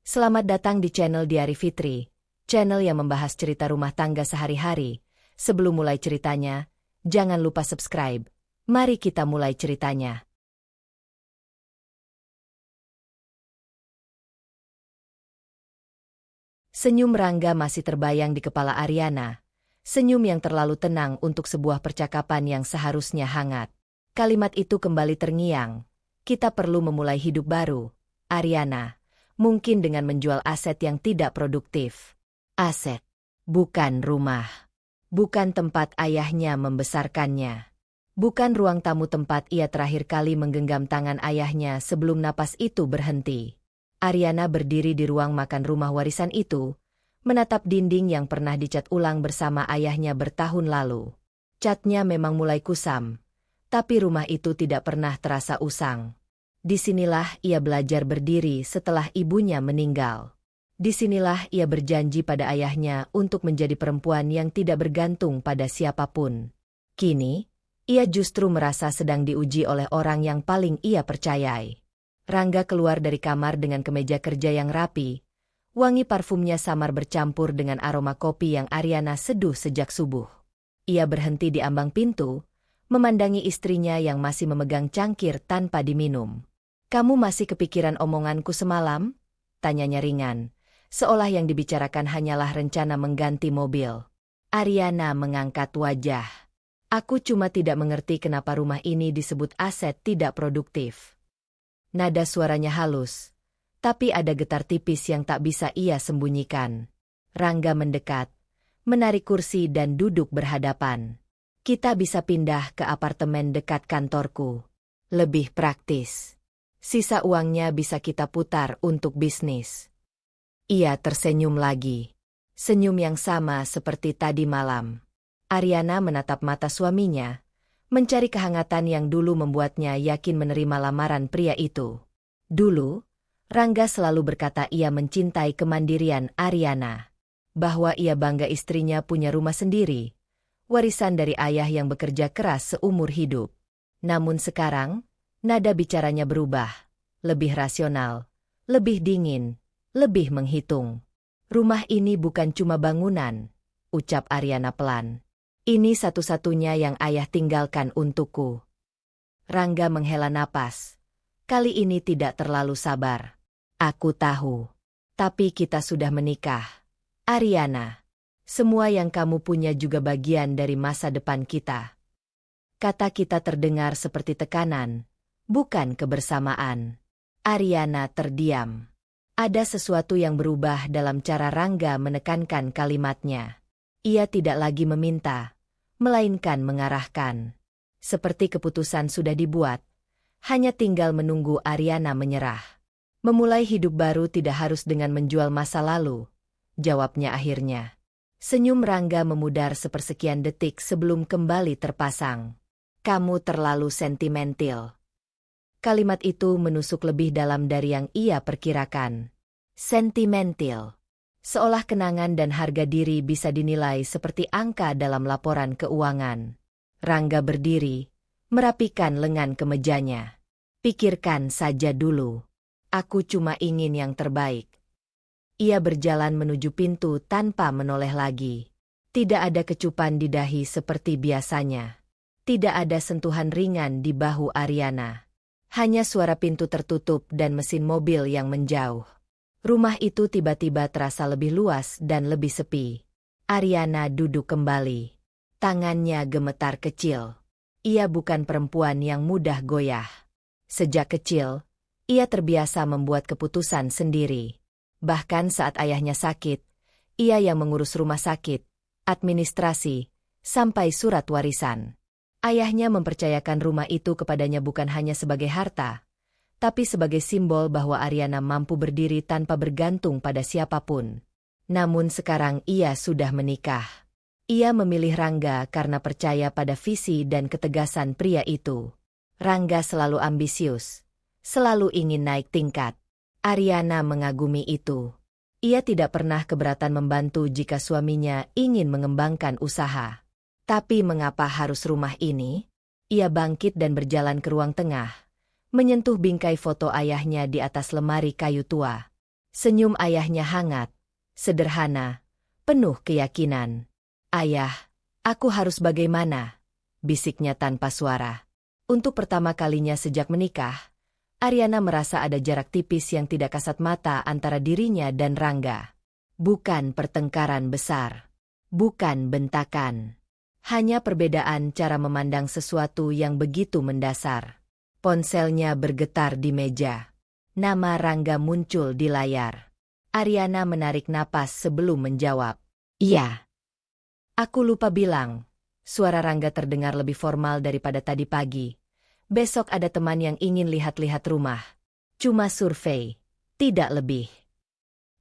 Selamat datang di channel Diari Fitri, channel yang membahas cerita rumah tangga sehari-hari. Sebelum mulai ceritanya, jangan lupa subscribe. Mari kita mulai ceritanya. Senyum Rangga masih terbayang di kepala Ariana. Senyum yang terlalu tenang untuk sebuah percakapan yang seharusnya hangat. Kalimat itu kembali terngiang. Kita perlu memulai hidup baru, Ariana. Mungkin dengan menjual aset yang tidak produktif. Aset, bukan rumah. Bukan tempat ayahnya membesarkannya. Bukan ruang tamu tempat ia terakhir kali menggenggam tangan ayahnya sebelum napas itu berhenti. Ariana berdiri di ruang makan rumah warisan itu, menatap dinding yang pernah dicat ulang bersama ayahnya bertahun lalu. Catnya memang mulai kusam, tapi rumah itu tidak pernah terasa usang. Disinilah ia belajar berdiri setelah ibunya meninggal. Disinilah ia berjanji pada ayahnya untuk menjadi perempuan yang tidak bergantung pada siapapun. Kini, ia justru merasa sedang diuji oleh orang yang paling ia percayai. Rangga keluar dari kamar dengan kemeja kerja yang rapi. Wangi parfumnya samar bercampur dengan aroma kopi yang Ariana seduh sejak subuh. Ia berhenti di ambang pintu, memandangi istrinya yang masih memegang cangkir tanpa diminum. "Kamu masih kepikiran omonganku semalam?" tanyanya ringan, seolah yang dibicarakan hanyalah rencana mengganti mobil. Ariana mengangkat wajah. "Aku cuma tidak mengerti kenapa rumah ini disebut aset tidak produktif." Nada suaranya halus, tapi ada getar tipis yang tak bisa ia sembunyikan. Rangga mendekat, menarik kursi dan duduk berhadapan. "Kita bisa pindah ke apartemen dekat kantorku. Lebih praktis. Sisa uangnya bisa kita putar untuk bisnis." Ia tersenyum lagi. Senyum yang sama seperti tadi malam. Ariana menatap mata suaminya, mencari kehangatan yang dulu membuatnya yakin menerima lamaran pria itu. Dulu, Rangga selalu berkata ia mencintai kemandirian Ariana. Bahwa ia bangga istrinya punya rumah sendiri, warisan dari ayah yang bekerja keras seumur hidup. Namun sekarang, nada bicaranya berubah. Lebih rasional, lebih dingin, lebih menghitung. "Rumah ini bukan cuma bangunan," ucap Ariana pelan. "Ini satu-satunya yang ayah tinggalkan untukku." Rangga menghela napas. Kali ini tidak terlalu sabar. "Aku tahu. Tapi kita sudah menikah, Ariana. Semua yang kamu punya juga bagian dari masa depan kita." Kata kita terdengar seperti tekanan, bukan kebersamaan. Ariana terdiam. Ada sesuatu yang berubah dalam cara Rangga menekankan kalimatnya. Ia tidak lagi meminta, melainkan mengarahkan. Seperti keputusan sudah dibuat, hanya tinggal menunggu Ariana menyerah. "Memulai hidup baru tidak harus dengan menjual masa lalu," jawabnya akhirnya. Senyum Rangga memudar sepersekian detik sebelum kembali terpasang. "Kamu terlalu sentimental." Kalimat itu menusuk lebih dalam dari yang ia perkirakan. Sentimental. Seolah kenangan dan harga diri bisa dinilai seperti angka dalam laporan keuangan. Rangga berdiri, merapikan lengan kemejanya. "Pikirkan saja dulu. Aku cuma ingin yang terbaik." Ia berjalan menuju pintu tanpa menoleh lagi. Tidak ada kecupan di dahi seperti biasanya. Tidak ada sentuhan ringan di bahu Ariana. Hanya suara pintu tertutup dan mesin mobil yang menjauh. Rumah itu tiba-tiba terasa lebih luas dan lebih sepi. Ariana duduk kembali. Tangannya gemetar kecil. Ia bukan perempuan yang mudah goyah. Sejak kecil, ia terbiasa membuat keputusan sendiri. Bahkan saat ayahnya sakit, ia yang mengurus rumah sakit, administrasi, sampai surat warisan. Ayahnya mempercayakan rumah itu kepadanya bukan hanya sebagai harta, tapi sebagai simbol bahwa Ariana mampu berdiri tanpa bergantung pada siapapun. Namun sekarang ia sudah menikah. Ia memilih Rangga karena percaya pada visi dan ketegasan pria itu. Rangga selalu ambisius, selalu ingin naik tingkat. Ariana mengagumi itu. Ia tidak pernah keberatan membantu jika suaminya ingin mengembangkan usaha. Tapi mengapa harus rumah ini? Ia bangkit dan berjalan ke ruang tengah, menyentuh bingkai foto ayahnya di atas lemari kayu tua. Senyum ayahnya hangat, sederhana, penuh keyakinan. "Ayah, aku harus bagaimana?" bisiknya tanpa suara. Untuk pertama kalinya sejak menikah, Aryana merasa ada jarak tipis yang tidak kasat mata antara dirinya dan Rangga. Bukan pertengkaran besar. Bukan bentakan. Hanya perbedaan cara memandang sesuatu yang begitu mendasar. Ponselnya bergetar di meja. Nama Rangga muncul di layar. Aryana menarik napas sebelum menjawab. "Iya." "Aku lupa bilang." Suara Rangga terdengar lebih formal daripada tadi pagi. "Besok ada teman yang ingin lihat-lihat rumah. Cuma survei, tidak lebih."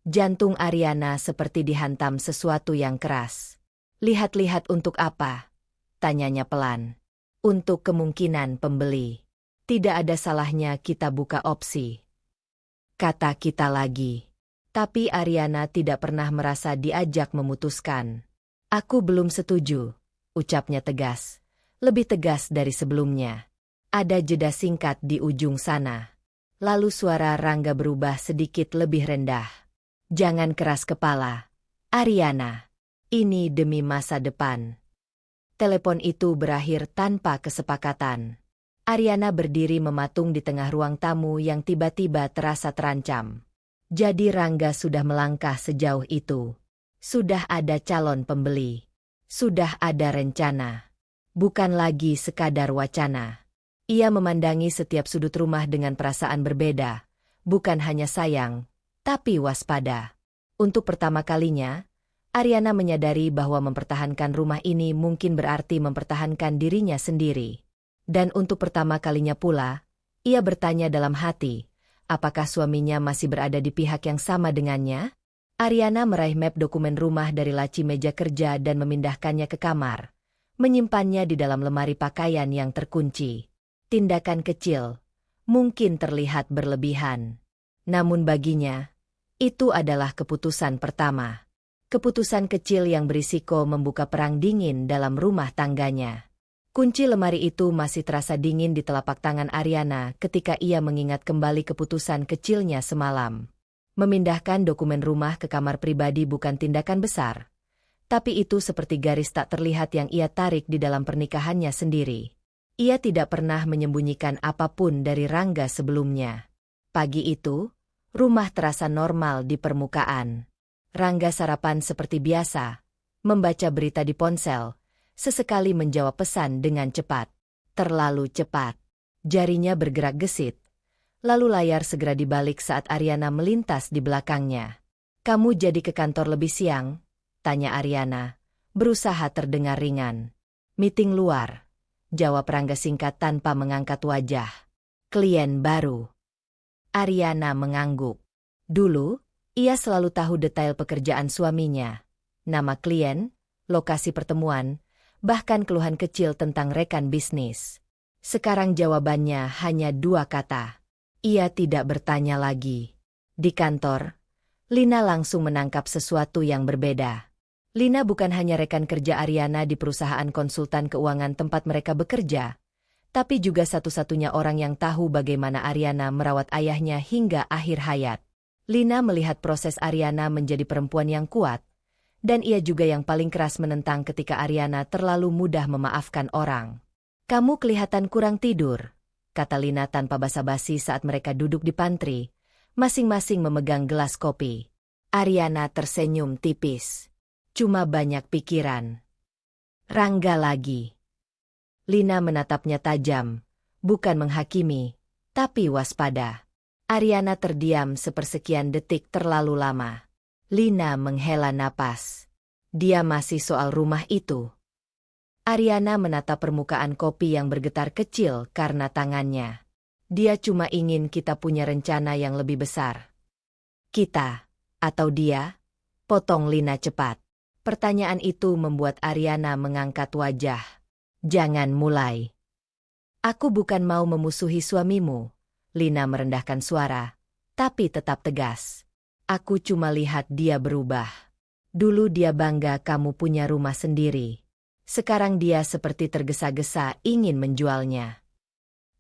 Jantung Aryana seperti dihantam sesuatu yang keras. "Lihat-lihat untuk apa?" tanyanya pelan. "Untuk kemungkinan pembeli. Tidak ada salahnya kita buka opsi," kata kita lagi. Tapi Aryana tidak pernah merasa diajak memutuskan. "Aku belum setuju," ucapnya tegas. Lebih tegas dari sebelumnya. Ada jeda singkat di ujung sana. Lalu suara Rangga berubah sedikit lebih rendah. "Jangan keras kepala, Aryana. Ini demi masa depan." Telepon itu berakhir tanpa kesepakatan. Aryana berdiri mematung di tengah ruang tamu yang tiba-tiba terasa terancam. Jadi Rangga sudah melangkah sejauh itu. Sudah ada calon pembeli. Sudah ada rencana. Bukan lagi sekadar wacana. Ia memandangi setiap sudut rumah dengan perasaan berbeda. Bukan hanya sayang, tapi waspada. Untuk pertama kalinya, Aryana menyadari bahwa mempertahankan rumah ini mungkin berarti mempertahankan dirinya sendiri. Dan untuk pertama kalinya pula, ia bertanya dalam hati, apakah suaminya masih berada di pihak yang sama dengannya? Aryana meraih map dokumen rumah dari laci meja kerja dan memindahkannya ke kamar. Menyimpannya di dalam lemari pakaian yang terkunci. Tindakan kecil, mungkin terlihat berlebihan. Namun baginya, itu adalah keputusan pertama. Keputusan kecil yang berisiko membuka perang dingin dalam rumah tangganya. Kunci lemari itu masih terasa dingin di telapak tangan Aryana ketika ia mengingat kembali keputusan kecilnya semalam. Memindahkan dokumen rumah ke kamar pribadi bukan tindakan besar. Tapi itu seperti garis tak terlihat yang ia tarik di dalam pernikahannya sendiri. Ia tidak pernah menyembunyikan apapun dari Rangga sebelumnya. Pagi itu, rumah terasa normal di permukaan. Rangga sarapan seperti biasa, membaca berita di ponsel, sesekali menjawab pesan dengan cepat. Terlalu cepat. Jarinya bergerak gesit. Lalu layar segera dibalik saat Aryana melintas di belakangnya. "Kamu jadi ke kantor lebih siang?" tanya Aryana, berusaha terdengar ringan. "Meeting luar," jawab Rangga singkat tanpa mengangkat wajah. "Klien baru." Aryana mengangguk. Dulu, ia selalu tahu detail pekerjaan suaminya. Nama klien, lokasi pertemuan, bahkan keluhan kecil tentang rekan bisnis. Sekarang jawabannya hanya 2 kata. Ia tidak bertanya lagi. Di kantor, Lina langsung menangkap sesuatu yang berbeda. Lina bukan hanya rekan kerja Aryana di perusahaan konsultan keuangan tempat mereka bekerja, tapi juga satu-satunya orang yang tahu bagaimana Aryana merawat ayahnya hingga akhir hayat. Lina melihat proses Aryana menjadi perempuan yang kuat, dan ia juga yang paling keras menentang ketika Aryana terlalu mudah memaafkan orang. "Kamu kelihatan kurang tidur," kata Lina tanpa basa-basi saat mereka duduk di pantry, masing-masing memegang gelas kopi. Aryana tersenyum tipis. "Cuma banyak pikiran." "Rangga lagi." Lina menatapnya tajam, bukan menghakimi, tapi waspada. Aryana terdiam sepersekian detik terlalu lama. Lina menghela napas. Dia masih soal rumah itu. Aryana menatap permukaan kopi yang bergetar kecil karena tangannya. "Dia cuma ingin kita punya rencana yang lebih besar." "Kita, atau dia?" potong Lina cepat. Pertanyaan itu membuat Aryana mengangkat wajah. "Jangan mulai." "Aku bukan mau memusuhi suamimu," Lina merendahkan suara, tapi tetap tegas. "Aku cuma lihat dia berubah. Dulu dia bangga kamu punya rumah sendiri. Sekarang dia seperti tergesa-gesa ingin menjualnya."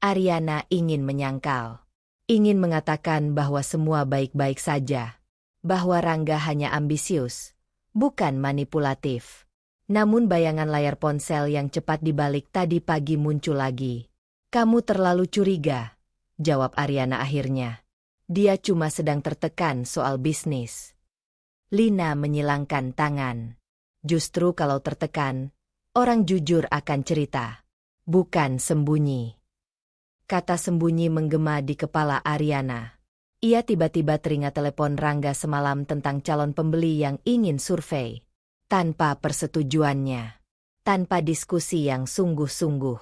Aryana ingin menyangkal. Ingin mengatakan bahwa semua baik-baik saja. bahwa Rangga hanya ambisius, bukan manipulatif. Namun bayangan layar ponsel yang cepat dibalik tadi pagi muncul lagi. "Kamu terlalu curiga," jawab Ariana akhirnya. "Dia cuma sedang tertekan soal bisnis." Lina menyilangkan tangan. Justru kalau tertekan, orang jujur akan cerita, bukan sembunyi. Kata sembunyi menggema di kepala Ariana. Ia tiba-tiba teringat telepon Rangga semalam tentang calon pembeli yang ingin survei. Tanpa persetujuannya. Tanpa diskusi yang sungguh-sungguh.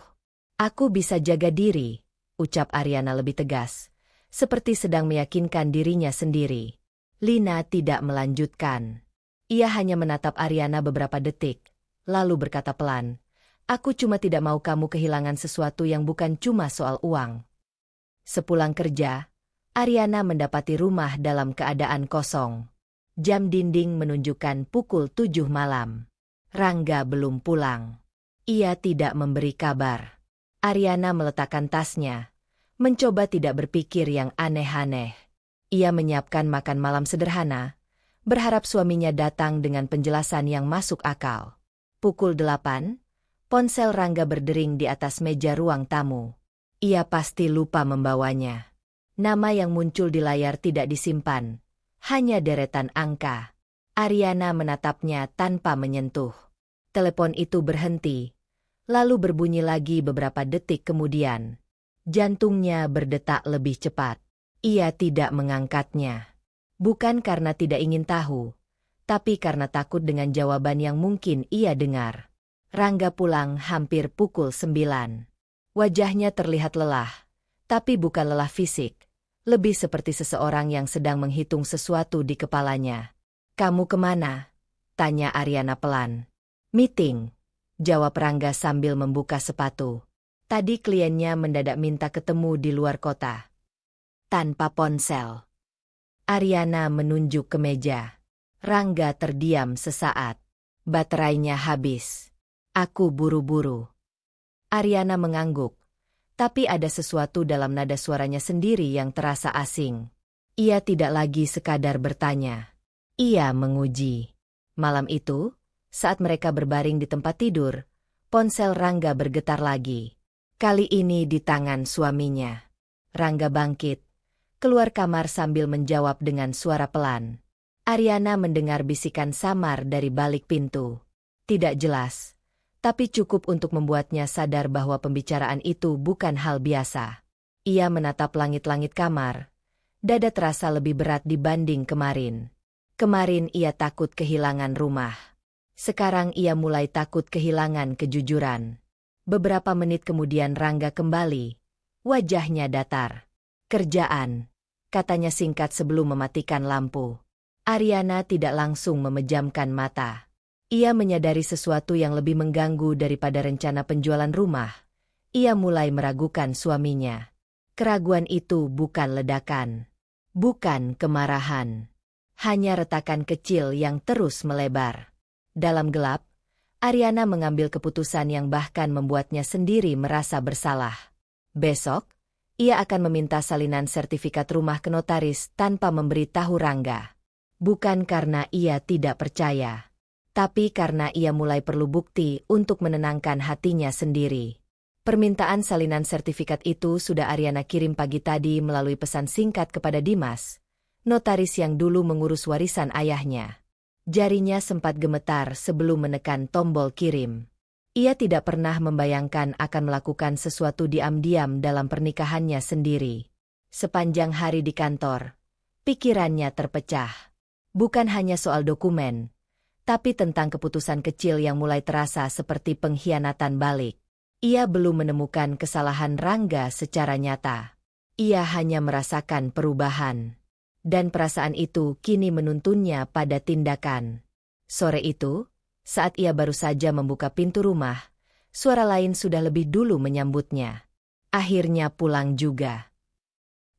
"Aku bisa jaga diri," ucap Ariana lebih tegas. Seperti sedang meyakinkan dirinya sendiri. Lina tidak melanjutkan. Ia hanya menatap Ariana beberapa detik, lalu berkata pelan, "Aku cuma tidak mau kamu kehilangan sesuatu yang bukan cuma soal uang." Sepulang kerja, Ariana mendapati rumah dalam keadaan kosong. Jam dinding menunjukkan pukul 7 malam. Rangga belum pulang. Ia tidak memberi kabar. Ariana meletakkan tasnya, mencoba tidak berpikir yang aneh-aneh. Ia menyiapkan makan malam sederhana, berharap suaminya datang dengan penjelasan yang masuk akal. Pukul 8, ponsel Rangga berdering di atas meja ruang tamu. Ia pasti lupa membawanya. Nama yang muncul di layar tidak disimpan, hanya deretan angka. Ariana menatapnya tanpa menyentuh. Telepon itu berhenti, lalu berbunyi lagi beberapa detik kemudian. Jantungnya berdetak lebih cepat. Ia tidak mengangkatnya. Bukan karena tidak ingin tahu, tapi karena takut dengan jawaban yang mungkin ia dengar. Rangga pulang hampir pukul 9. Wajahnya terlihat lelah, tapi bukan lelah fisik. Lebih seperti seseorang yang sedang menghitung sesuatu di kepalanya. "Kamu kemana?" tanya Ariana pelan. "Meeting," jawab Rangga sambil membuka sepatu. "Tadi kliennya mendadak minta ketemu di luar kota." Tanpa ponsel. Ariana menunjuk ke meja. Rangga terdiam sesaat. "Baterainya habis. Aku buru-buru." Ariana mengangguk. Tapi ada sesuatu dalam nada suaranya sendiri yang terasa asing. Ia tidak lagi sekadar bertanya. Ia menguji. Malam itu, saat mereka berbaring di tempat tidur, ponsel Rangga bergetar lagi. Kali ini di tangan suaminya. Rangga bangkit, keluar kamar sambil menjawab dengan suara pelan. Ariana mendengar bisikan samar dari balik pintu. Tidak jelas, tapi cukup untuk membuatnya sadar bahwa pembicaraan itu bukan hal biasa. Ia menatap langit-langit kamar. Dada terasa lebih berat dibanding kemarin. Kemarin ia takut kehilangan rumah. Sekarang ia mulai takut kehilangan kejujuran. Beberapa menit kemudian Rangga kembali. Wajahnya datar. "Kerjaan," katanya singkat sebelum mematikan lampu. Ariana tidak langsung memejamkan mata. Ia menyadari sesuatu yang lebih mengganggu daripada rencana penjualan rumah. Ia mulai meragukan suaminya. Keraguan itu bukan ledakan. Bukan kemarahan. Hanya retakan kecil yang terus melebar. Dalam gelap, Ariana mengambil keputusan yang bahkan membuatnya sendiri merasa bersalah. Besok, ia akan meminta salinan sertifikat rumah ke notaris tanpa memberitahu Rangga. Bukan karena ia tidak percaya, tapi karena ia mulai perlu bukti untuk menenangkan hatinya sendiri. Permintaan salinan sertifikat itu sudah Ariana kirim pagi tadi melalui pesan singkat kepada Dimas, notaris yang dulu mengurus warisan ayahnya. Jarinya sempat gemetar sebelum menekan tombol kirim. Ia tidak pernah membayangkan akan melakukan sesuatu diam-diam dalam pernikahannya sendiri. Sepanjang hari di kantor, pikirannya terpecah. Bukan hanya soal dokumen, tapi tentang keputusan kecil yang mulai terasa seperti pengkhianatan balik. Ia belum menemukan kesalahan Rangga secara nyata. Ia hanya merasakan perubahan. Dan perasaan itu kini menuntunnya pada tindakan. Sore itu, saat ia baru saja membuka pintu rumah, suara lain sudah lebih dulu menyambutnya. Akhirnya pulang juga.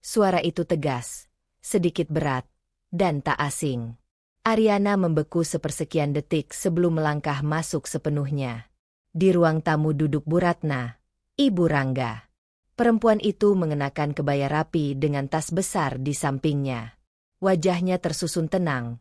Suara itu tegas, sedikit berat, dan tak asing. Ariana membeku sepersekian detik sebelum melangkah masuk sepenuhnya. Di ruang tamu duduk Bu Ratna, ibu Rangga. Perempuan itu mengenakan kebaya rapi dengan tas besar di sampingnya. Wajahnya tersusun tenang,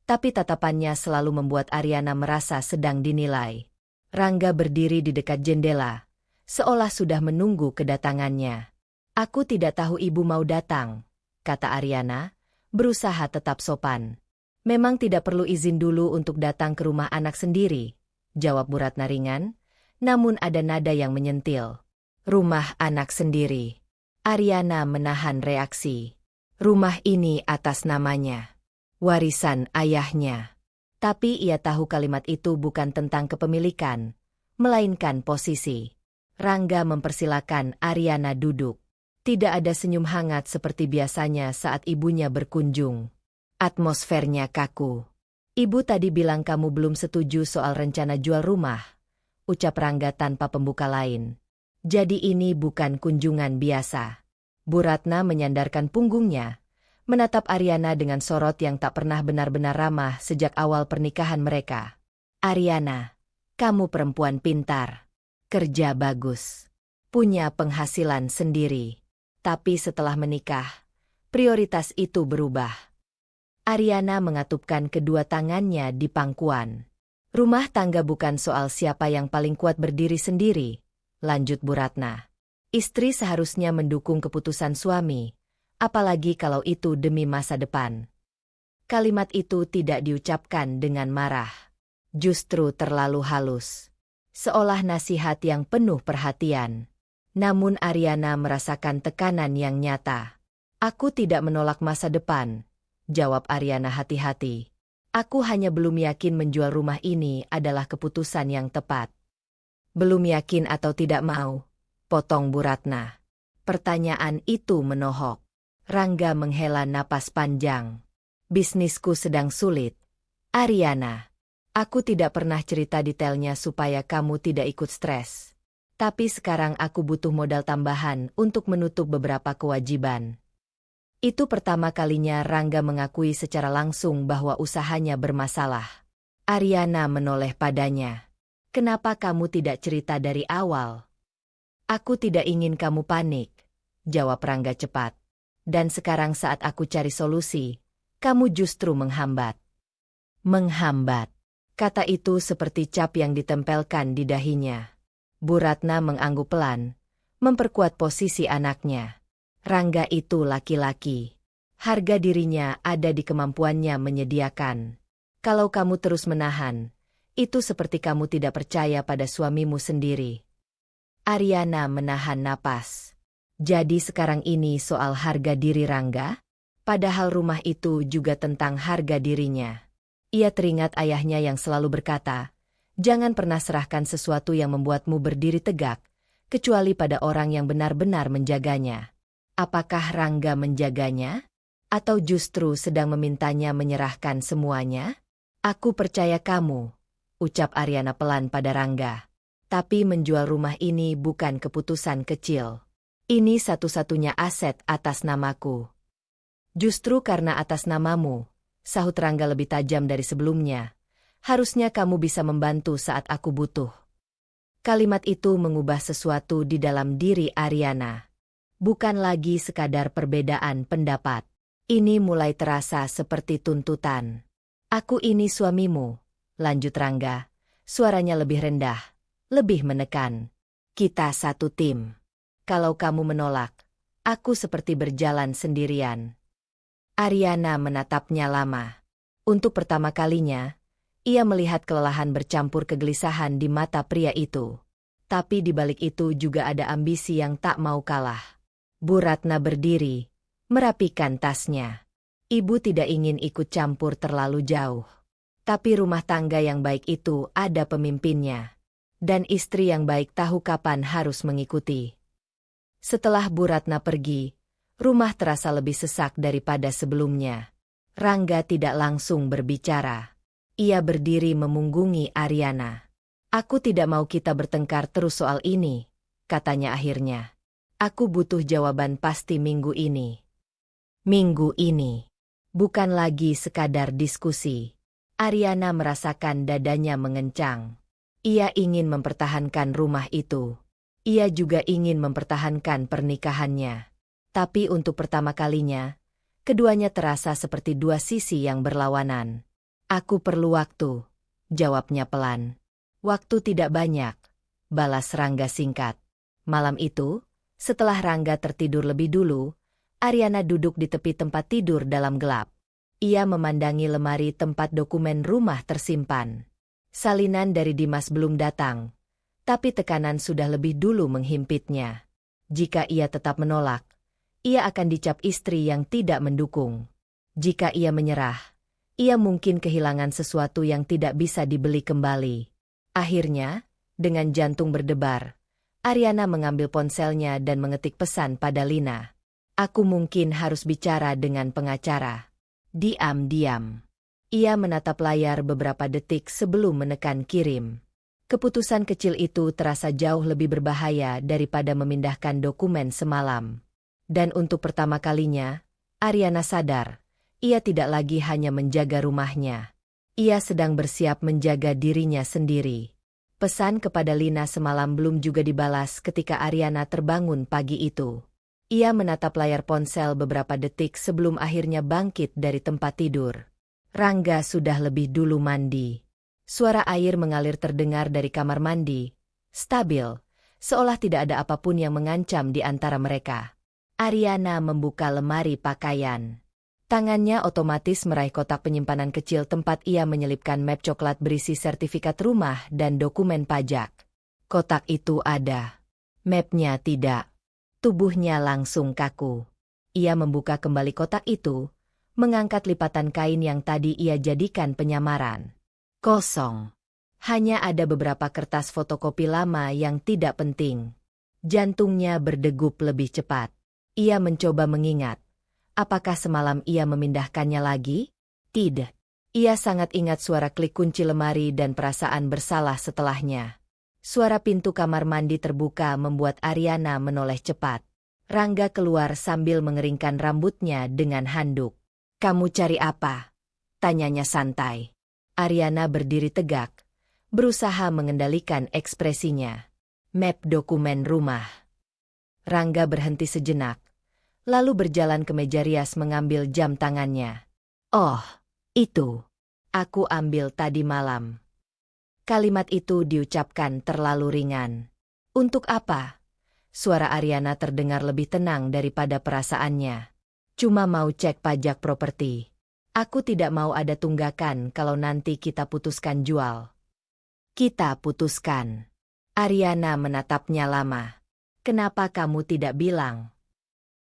tapi tatapannya selalu membuat Aryana merasa sedang dinilai. Rangga berdiri di dekat jendela, seolah sudah menunggu kedatangannya. Aku tidak tahu ibu mau datang, kata Aryana, berusaha tetap sopan. Memang tidak perlu izin dulu untuk datang ke rumah anak sendiri, jawab Bu Ratna ringan, namun ada nada yang menyentil. Rumah anak sendiri. Aryana menahan reaksi. Rumah ini atas namanya. Warisan ayahnya. Tapi ia tahu kalimat itu bukan tentang kepemilikan, melainkan posisi. Rangga mempersilakan Aryana duduk. Tidak ada senyum hangat seperti biasanya saat ibunya berkunjung. Atmosfernya kaku. Ibu tadi bilang kamu belum setuju soal rencana jual rumah, ucap Rangga tanpa pembuka lain. Jadi ini bukan kunjungan biasa. Bu Ratna menyandarkan punggungnya, menatap Aryana dengan sorot yang tak pernah benar-benar ramah sejak awal pernikahan mereka. Aryana, kamu perempuan pintar, kerja bagus, punya penghasilan sendiri. Tapi setelah menikah, prioritas itu berubah. Aryana mengatupkan kedua tangannya di pangkuan. Rumah tangga bukan soal siapa yang paling kuat berdiri sendiri, lanjut Bu Ratna. Istri seharusnya mendukung keputusan suami, apalagi kalau itu demi masa depan. Kalimat itu tidak diucapkan dengan marah. Justru terlalu halus. Seolah nasihat yang penuh perhatian. Namun Aryana merasakan tekanan yang nyata. Aku tidak menolak masa depan, jawab Aryana hati-hati. Aku hanya belum yakin menjual rumah ini adalah keputusan yang tepat. Belum yakin atau tidak mau, potong Bu Ratna. Pertanyaan itu menohok. Rangga menghela napas panjang. Bisnisku sedang sulit. Aryana, aku tidak pernah cerita detailnya supaya kamu tidak ikut stres. Tapi sekarang aku butuh modal tambahan untuk menutup beberapa kewajiban. Itu pertama kalinya Rangga mengakui secara langsung bahwa usahanya bermasalah. Aryana menoleh padanya. Kenapa kamu tidak cerita dari awal? Aku tidak ingin kamu panik, jawab Rangga cepat. Dan sekarang saat aku cari solusi, kamu justru menghambat. Menghambat. Kata itu seperti cap yang ditempelkan di dahinya. Bu Ratna mengangguk pelan, memperkuat posisi anaknya. Rangga itu laki-laki. Harga dirinya ada di kemampuannya menyediakan. Kalau kamu terus menahan, itu seperti kamu tidak percaya pada suamimu sendiri. Aryana menahan napas. Jadi sekarang ini soal harga diri Rangga? Padahal rumah itu juga tentang harga dirinya. Ia teringat ayahnya yang selalu berkata, jangan pernah serahkan sesuatu yang membuatmu berdiri tegak, kecuali pada orang yang benar-benar menjaganya. Apakah Rangga menjaganya? Atau justru sedang memintanya menyerahkan semuanya? Aku percaya kamu, ucap Aryana pelan pada Rangga. Tapi menjual rumah ini bukan keputusan kecil. Ini satu-satunya aset atas namaku. Justru karena atas namamu, sahut Rangga lebih tajam dari sebelumnya. Harusnya kamu bisa membantu saat aku butuh. Kalimat itu mengubah sesuatu di dalam diri Aryana. Bukan lagi sekadar perbedaan pendapat. Ini mulai terasa seperti tuntutan. Aku ini suamimu, lanjut Rangga. Suaranya lebih rendah, lebih menekan. Kita satu tim. Kalau kamu menolak, aku seperti berjalan sendirian. Aryana menatapnya lama. Untuk pertama kalinya, ia melihat kelelahan bercampur kegelisahan di mata pria itu. Tapi di balik itu juga ada ambisi yang tak mau kalah. Bu Ratna berdiri, merapikan tasnya. Ibu tidak ingin ikut campur terlalu jauh. Tapi rumah tangga yang baik itu ada pemimpinnya. Dan istri yang baik tahu kapan harus mengikuti. Setelah Bu Ratna pergi, rumah terasa lebih sesak daripada sebelumnya. Rangga tidak langsung berbicara. Ia berdiri memunggungi Aryana. Aku tidak mau kita bertengkar terus soal ini, katanya akhirnya. Aku butuh jawaban pasti minggu ini. Minggu ini. Bukan lagi sekadar diskusi. Aryana merasakan dadanya mengencang. Ia ingin mempertahankan rumah itu. Ia juga ingin mempertahankan pernikahannya. Tapi untuk pertama kalinya, Keduanya terasa seperti dua sisi yang berlawanan. Aku perlu waktu, jawabnya pelan. Waktu tidak banyak, balas Rangga singkat. Malam itu, setelah Rangga tertidur lebih dulu, Aryana duduk di tepi tempat tidur dalam gelap. Ia memandangi lemari tempat dokumen rumah tersimpan. Salinan dari Dimas belum datang, tapi tekanan sudah lebih dulu menghimpitnya. Jika ia tetap menolak, ia akan dicap istri yang tidak mendukung. Jika ia menyerah, ia mungkin kehilangan sesuatu yang tidak bisa dibeli kembali. Akhirnya, dengan jantung berdebar, Aryana mengambil ponselnya dan mengetik pesan pada Lina. Aku mungkin harus bicara dengan pengacara. Diam-diam. Ia menatap layar beberapa detik sebelum menekan kirim. Keputusan kecil itu terasa jauh lebih berbahaya daripada memindahkan dokumen semalam. Dan untuk pertama kalinya, Aryana sadar, ia tidak lagi hanya menjaga rumahnya. Ia sedang bersiap menjaga dirinya sendiri. Pesan kepada Lina semalam belum juga dibalas ketika Aryana terbangun pagi itu. Ia menatap layar ponsel beberapa detik sebelum akhirnya bangkit dari tempat tidur. Rangga sudah lebih dulu mandi. Suara air mengalir terdengar dari kamar mandi, stabil, seolah tidak ada apapun yang mengancam di antara mereka. Aryana membuka lemari pakaian. Tangannya otomatis meraih kotak penyimpanan kecil tempat ia menyelipkan map coklat berisi sertifikat rumah dan dokumen pajak. Kotak itu ada. Mapnya tidak. Tubuhnya langsung kaku. Ia membuka kembali kotak itu, mengangkat lipatan kain yang tadi ia jadikan penyamaran. Kosong. Hanya ada beberapa kertas fotokopi lama yang tidak penting. Jantungnya berdegup lebih cepat. Ia mencoba mengingat. Apakah semalam ia memindahkannya lagi? Tidak. Ia sangat ingat suara klik kunci lemari dan perasaan bersalah setelahnya. Suara pintu kamar mandi terbuka membuat Aryana menoleh cepat. Rangga keluar sambil mengeringkan rambutnya dengan handuk. Kamu cari apa? Tanyanya santai. Aryana berdiri tegak, berusaha mengendalikan ekspresinya. Map dokumen rumah. Rangga berhenti sejenak, lalu berjalan ke meja rias mengambil jam tangannya. Oh, itu. Aku ambil tadi malam. Kalimat itu diucapkan terlalu ringan. Untuk apa? Suara Aryana terdengar lebih tenang daripada perasaannya. Cuma mau cek pajak properti. Aku tidak mau ada tunggakan kalau nanti kita putuskan jual. Kita putuskan. Aryana menatapnya lama. Kenapa kamu tidak bilang?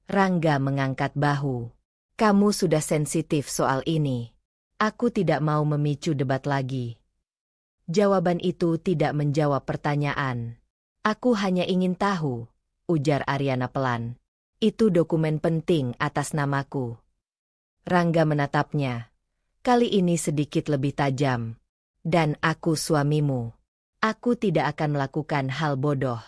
Rangga mengangkat bahu. Kamu sudah sensitif soal ini. Aku tidak mau memicu debat lagi. Jawaban itu tidak menjawab pertanyaan. Aku hanya ingin tahu, ujar Aryana pelan. Itu dokumen penting atas namaku. Rangga menatapnya. Kali ini sedikit lebih tajam. Dan aku suamimu. Aku tidak akan melakukan hal bodoh.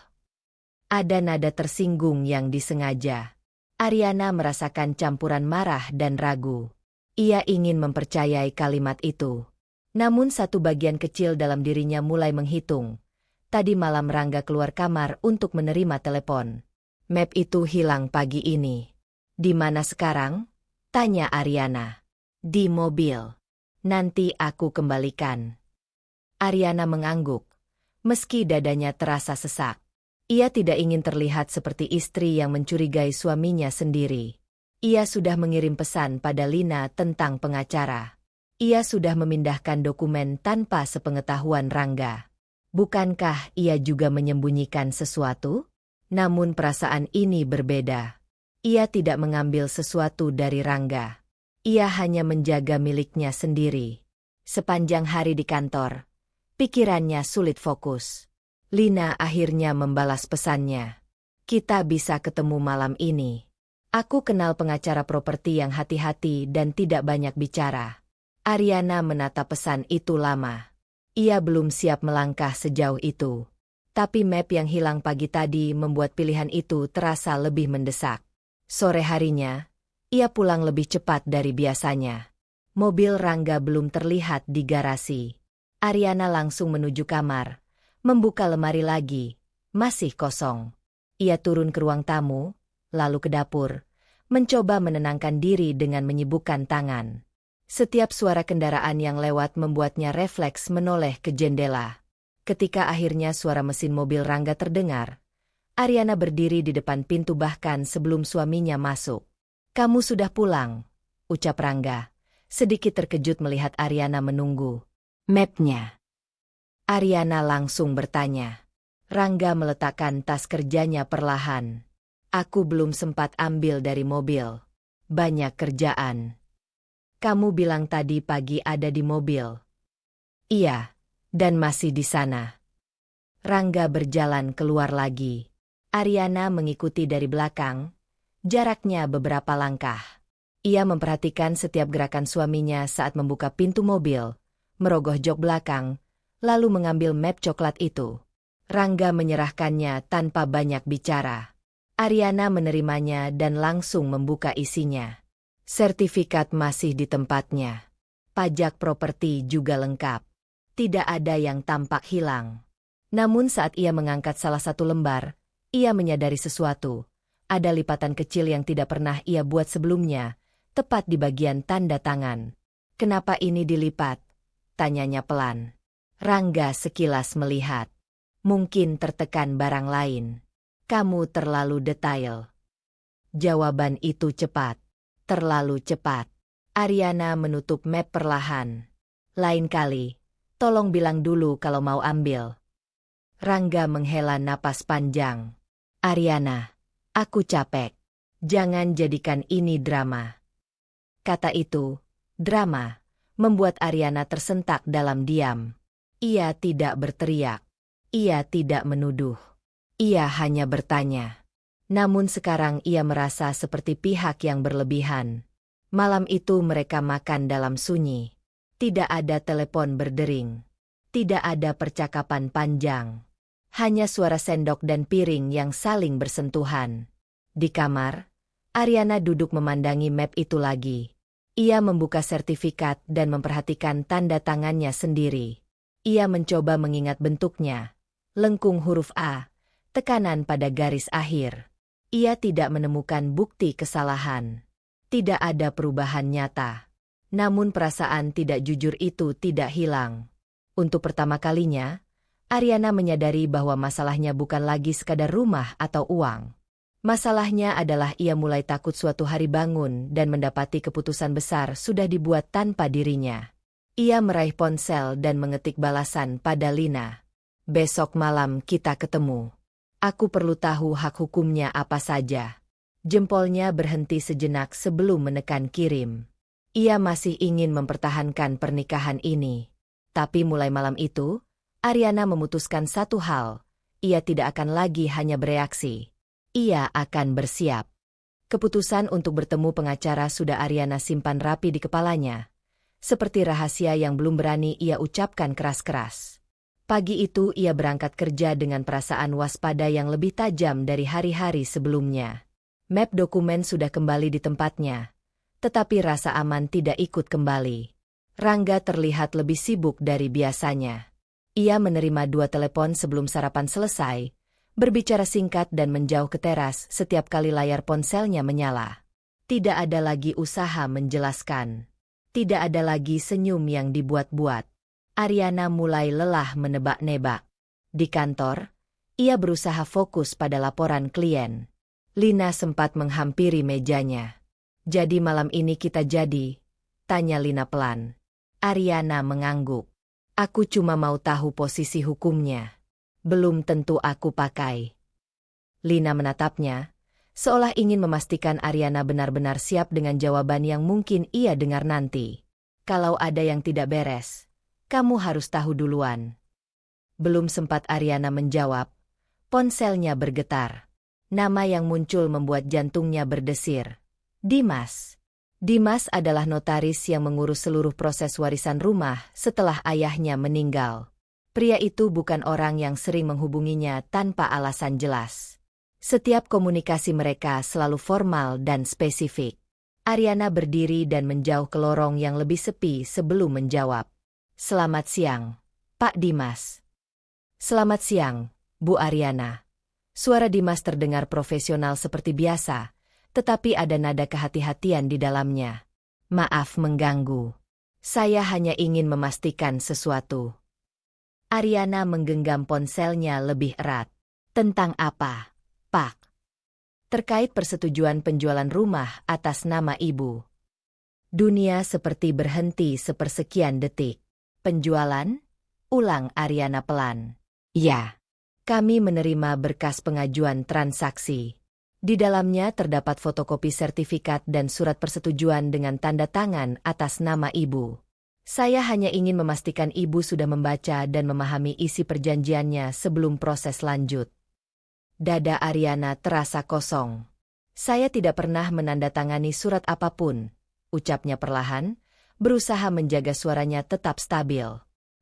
Ada nada tersinggung yang disengaja. Aryana merasakan campuran marah dan ragu. Ia ingin mempercayai kalimat itu. Namun satu bagian kecil dalam dirinya mulai menghitung. Tadi malam Rangga keluar kamar untuk menerima telepon. Map itu hilang pagi ini. Di mana sekarang? Tanya Aryana. Di mobil. Nanti aku kembalikan. Aryana mengangguk. Meski dadanya terasa sesak. Ia tidak ingin terlihat seperti istri yang mencurigai suaminya sendiri. Ia sudah mengirim pesan pada Lina tentang pengacara. Ia sudah memindahkan dokumen tanpa sepengetahuan Rangga. Bukankah ia juga menyembunyikan sesuatu? Namun perasaan ini berbeda. Ia tidak mengambil sesuatu dari Rangga. Ia hanya menjaga miliknya sendiri. Sepanjang hari di kantor, pikirannya sulit fokus. Lina akhirnya membalas pesannya. Kita bisa ketemu malam ini. Aku kenal pengacara properti yang hati-hati dan tidak banyak bicara. Aryana menatap pesan itu lama. Ia belum siap melangkah sejauh itu. Tapi map yang hilang pagi tadi membuat pilihan itu terasa lebih mendesak. Sore harinya, ia pulang lebih cepat dari biasanya. Mobil Rangga belum terlihat di garasi. Aryana langsung menuju kamar. Membuka lemari lagi, masih kosong. Ia turun ke ruang tamu, lalu ke dapur, mencoba menenangkan diri dengan menyibukkan tangan. Setiap suara kendaraan yang lewat membuatnya refleks menoleh ke jendela. Ketika akhirnya suara mesin mobil Rangga terdengar, Ariana berdiri di depan pintu bahkan sebelum suaminya masuk. "Kamu sudah pulang," ucap Rangga, sedikit terkejut melihat Ariana menunggu. "Mapnya?" Ariana langsung bertanya. Rangga meletakkan tas kerjanya perlahan. "Aku belum sempat ambil dari mobil. Banyak kerjaan." "Kamu bilang tadi pagi ada di mobil." "Iya, dan masih di sana." Rangga berjalan keluar lagi. Ariana mengikuti dari belakang, jaraknya beberapa langkah. Ia memperhatikan setiap gerakan suaminya saat membuka pintu mobil, merogoh jok belakang, lalu mengambil map coklat itu. Rangga menyerahkannya tanpa banyak bicara. Ariana menerimanya dan langsung membuka isinya. Sertifikat masih di tempatnya. Pajak properti juga lengkap. Tidak ada yang tampak hilang. Namun saat ia mengangkat salah satu lembar, ia menyadari sesuatu. Ada lipatan kecil yang tidak pernah ia buat sebelumnya, tepat di bagian tanda tangan. "Kenapa ini dilipat?" tanyanya pelan. Rangga sekilas melihat. "Mungkin tertekan barang lain." "Kamu terlalu detail." Jawaban itu cepat. Terlalu cepat. Ariana menutup map perlahan. "Lain kali, tolong bilang dulu kalau mau ambil." Rangga menghela napas panjang. "Ariana, aku capek. Jangan jadikan ini drama." Kata itu, drama, membuat Ariana tersentak dalam diam. Ia tidak berteriak. Ia tidak menuduh. Ia hanya bertanya. Namun sekarang ia merasa seperti pihak yang berlebihan. Malam itu mereka makan dalam sunyi. Tidak ada telepon berdering. Tidak ada percakapan panjang. Hanya suara sendok dan piring yang saling bersentuhan. Di kamar, Ariana duduk memandangi map itu lagi. Ia membuka sertifikat dan memperhatikan tanda tangannya sendiri. Ia mencoba mengingat bentuknya. Lengkung huruf A, tekanan pada garis akhir. Ia tidak menemukan bukti kesalahan. Tidak ada perubahan nyata. Namun perasaan tidak jujur itu tidak hilang. Untuk pertama kalinya, Ariana menyadari bahwa masalahnya bukan lagi sekadar rumah atau uang. Masalahnya adalah ia mulai takut suatu hari bangun dan mendapati keputusan besar sudah dibuat tanpa dirinya. Ia meraih ponsel dan mengetik balasan pada Lina. "Besok malam kita ketemu. Aku perlu tahu hak hukumnya apa saja." Jempolnya berhenti sejenak sebelum menekan kirim. Ia masih ingin mempertahankan pernikahan ini. Tapi mulai malam itu, Ariana memutuskan satu hal. Ia tidak akan lagi hanya bereaksi. Ia akan bersiap. Keputusan untuk bertemu pengacara sudah Ariana simpan rapi di kepalanya. Seperti rahasia yang belum berani ia ucapkan keras-keras. Pagi itu ia berangkat kerja dengan perasaan waspada yang lebih tajam dari hari-hari sebelumnya. Map dokumen sudah kembali di tempatnya. Tetapi rasa aman tidak ikut kembali. Rangga terlihat lebih sibuk dari biasanya. Ia menerima 2 telepon sebelum sarapan selesai, berbicara singkat dan menjauh ke teras setiap kali layar ponselnya menyala. Tidak ada lagi usaha menjelaskan. Tidak ada lagi senyum yang dibuat-buat. Ariana mulai lelah menebak-nebak. Di kantor, ia berusaha fokus pada laporan klien. Lina sempat menghampiri mejanya. "Jadi malam ini kita jadi?" tanya Lina pelan. Ariana mengangguk. "Aku cuma mau tahu posisi hukumnya. Belum tentu aku pakai." Lina menatapnya, seolah ingin memastikan Ariana benar-benar siap dengan jawaban yang mungkin ia dengar nanti. "Kalau ada yang tidak beres, kamu harus tahu duluan." Belum sempat Ariana menjawab, ponselnya bergetar. Nama yang muncul membuat jantungnya berdesir. Dimas. Dimas adalah notaris yang mengurus seluruh proses warisan rumah setelah ayahnya meninggal. Pria itu bukan orang yang sering menghubunginya tanpa alasan jelas. Setiap komunikasi mereka selalu formal dan spesifik. Ariana berdiri dan menjauh ke lorong yang lebih sepi sebelum menjawab. "Selamat siang, Pak Dimas." "Selamat siang, Bu Ariana." Suara Dimas terdengar profesional seperti biasa, tetapi ada nada kehati-hatian di dalamnya. Maaf mengganggu. Saya hanya ingin memastikan sesuatu. Ariana menggenggam ponselnya lebih erat. Tentang apa, Pak? Terkait persetujuan penjualan rumah atas nama Ibu. Dunia seperti berhenti sepersekian detik. Penjualan? Ulang Ariana pelan. Ya. Kami menerima berkas pengajuan transaksi. Di dalamnya terdapat fotokopi sertifikat dan surat persetujuan dengan tanda tangan atas nama Ibu. Saya hanya ingin memastikan Ibu sudah membaca dan memahami isi perjanjiannya sebelum proses lanjut. Dada Ariana terasa kosong. Saya tidak pernah menandatangani surat apapun, ucapnya perlahan, berusaha menjaga suaranya tetap stabil.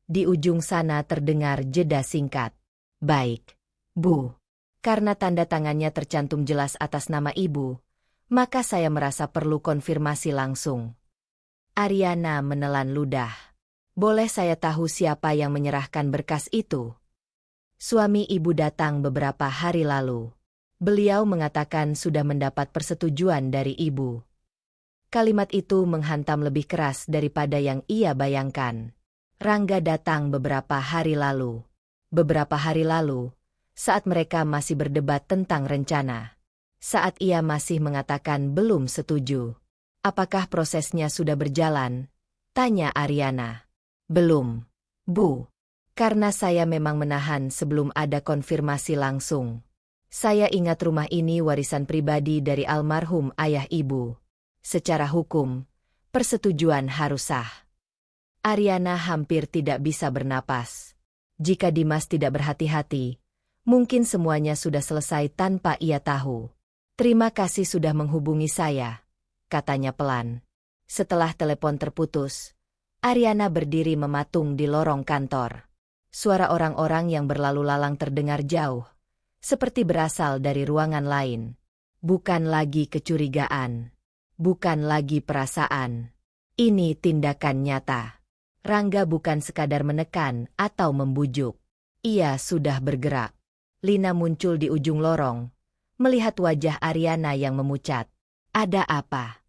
Di ujung sana terdengar jeda singkat. Baik, Bu. Karena tanda tangannya tercantum jelas atas nama Ibu, maka saya merasa perlu konfirmasi langsung. Ariana menelan ludah. Boleh saya tahu siapa yang menyerahkan berkas itu? Suami Ibu datang beberapa hari lalu. Beliau mengatakan sudah mendapat persetujuan dari Ibu. Kalimat itu menghantam lebih keras daripada yang ia bayangkan. Rangga datang beberapa hari lalu. Beberapa hari lalu, saat mereka masih berdebat tentang rencana. Saat ia masih mengatakan belum setuju. Apakah prosesnya sudah berjalan? Tanya Ariana. Belum, Bu. Karena saya memang menahan sebelum ada konfirmasi langsung. Saya ingat rumah ini warisan pribadi dari almarhum ayah Ibu. Secara hukum, persetujuan harus sah. Ariana hampir tidak bisa bernapas. Jika Dimas tidak berhati-hati, mungkin semuanya sudah selesai tanpa ia tahu. Terima kasih sudah menghubungi saya, katanya pelan. Setelah telepon terputus, Ariana berdiri mematung di lorong kantor. Suara orang-orang yang berlalu lalang terdengar jauh, seperti berasal dari ruangan lain. Bukan lagi kecurigaan, bukan lagi perasaan. Ini tindakan nyata. Rangga bukan sekadar menekan atau membujuk. Ia sudah bergerak. Lina muncul di ujung lorong, melihat wajah Ariana yang memucat. Ada apa?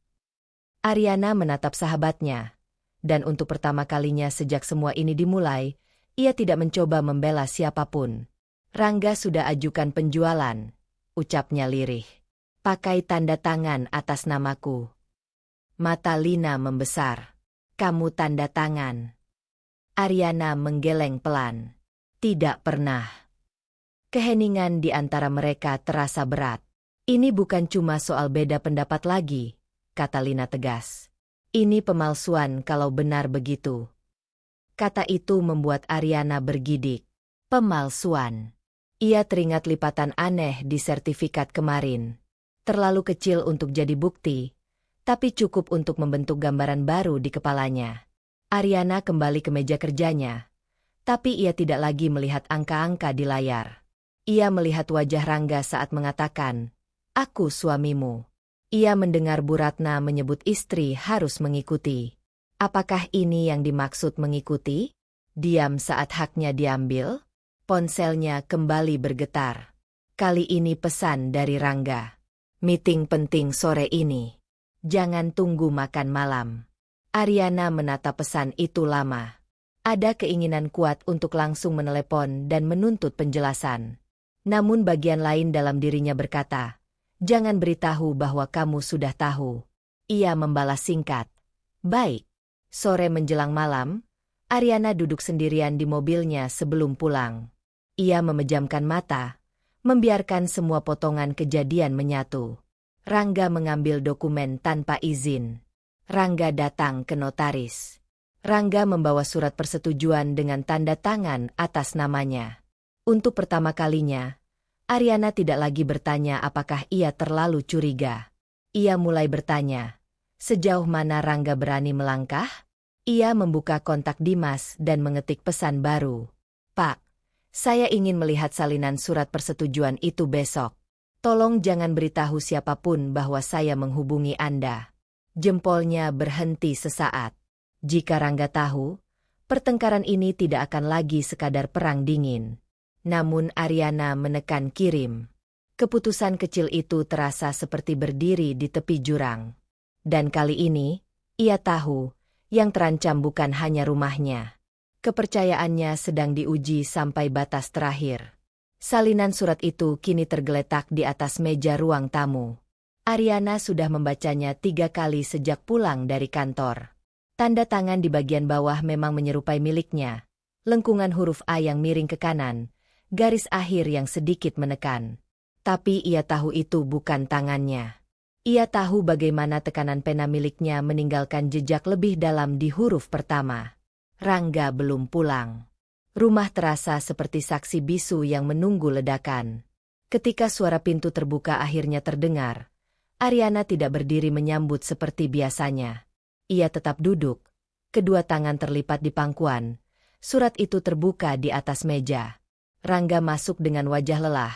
Ariana menatap sahabatnya, dan untuk pertama kalinya sejak semua ini dimulai, ia tidak mencoba membela siapapun. Rangga sudah ajukan penjualan, ucapnya lirih. Pakai tanda tangan atas namaku. Mata Lina membesar. Kamu tanda tangan. Ariana menggeleng pelan. Tidak pernah. Keheningan di antara mereka terasa berat. Ini bukan cuma soal beda pendapat lagi, kata Lina tegas. Ini pemalsuan kalau benar begitu. Kata itu membuat Ariana bergidik. Pemalsuan. Ia teringat lipatan aneh di sertifikat kemarin. Terlalu kecil untuk jadi bukti, tapi cukup untuk membentuk gambaran baru di kepalanya. Ariana kembali ke meja kerjanya, tapi ia tidak lagi melihat angka-angka di layar. Ia melihat wajah Rangga saat mengatakan, "Aku suamimu." Ia mendengar Bu Ratna menyebut istri harus mengikuti. Apakah ini yang dimaksud mengikuti? Diam saat haknya diambil? Ponselnya kembali bergetar. Kali ini pesan dari Rangga. Meeting penting sore ini. Jangan tunggu makan malam. Ariana menatap pesan itu lama. Ada keinginan kuat untuk langsung menelepon dan menuntut penjelasan. Namun bagian lain dalam dirinya berkata, jangan beritahu bahwa kamu sudah tahu. Ia membalas singkat. Baik. Sore menjelang malam, Ariana duduk sendirian di mobilnya sebelum pulang. Ia memejamkan mata, membiarkan semua potongan kejadian menyatu. Rangga mengambil dokumen tanpa izin. Rangga datang ke notaris. Rangga membawa surat persetujuan dengan tanda tangan atas namanya. Untuk pertama kalinya, Ariana tidak lagi bertanya apakah ia terlalu curiga. Ia mulai bertanya, sejauh mana Rangga berani melangkah? Ia membuka kontak Dimas dan mengetik pesan baru. Pak, saya ingin melihat salinan surat persetujuan itu besok. Tolong jangan beritahu siapapun bahwa saya menghubungi Anda. Jempolnya berhenti sesaat. Jika Rangga tahu, pertengkaran ini tidak akan lagi sekadar perang dingin. Namun Ariana menekan kirim. Keputusan kecil itu terasa seperti berdiri di tepi jurang. Dan kali ini, ia tahu, yang terancam bukan hanya rumahnya. Kepercayaannya sedang diuji sampai batas terakhir. Salinan surat itu kini tergeletak di atas meja ruang tamu. Ariana sudah membacanya 3 kali sejak pulang dari kantor. Tanda tangan di bagian bawah memang menyerupai miliknya. Lengkungan huruf A yang miring ke kanan, garis akhir yang sedikit menekan. Tapi ia tahu itu bukan tangannya. Ia tahu bagaimana tekanan pena miliknya meninggalkan jejak lebih dalam di huruf pertama. Rangga belum pulang. Rumah terasa seperti saksi bisu yang menunggu ledakan. Ketika suara pintu terbuka akhirnya terdengar, Ariana tidak berdiri menyambut seperti biasanya. Ia tetap duduk, kedua tangan terlipat di pangkuan. Surat itu terbuka di atas meja. Rangga masuk dengan wajah lelah,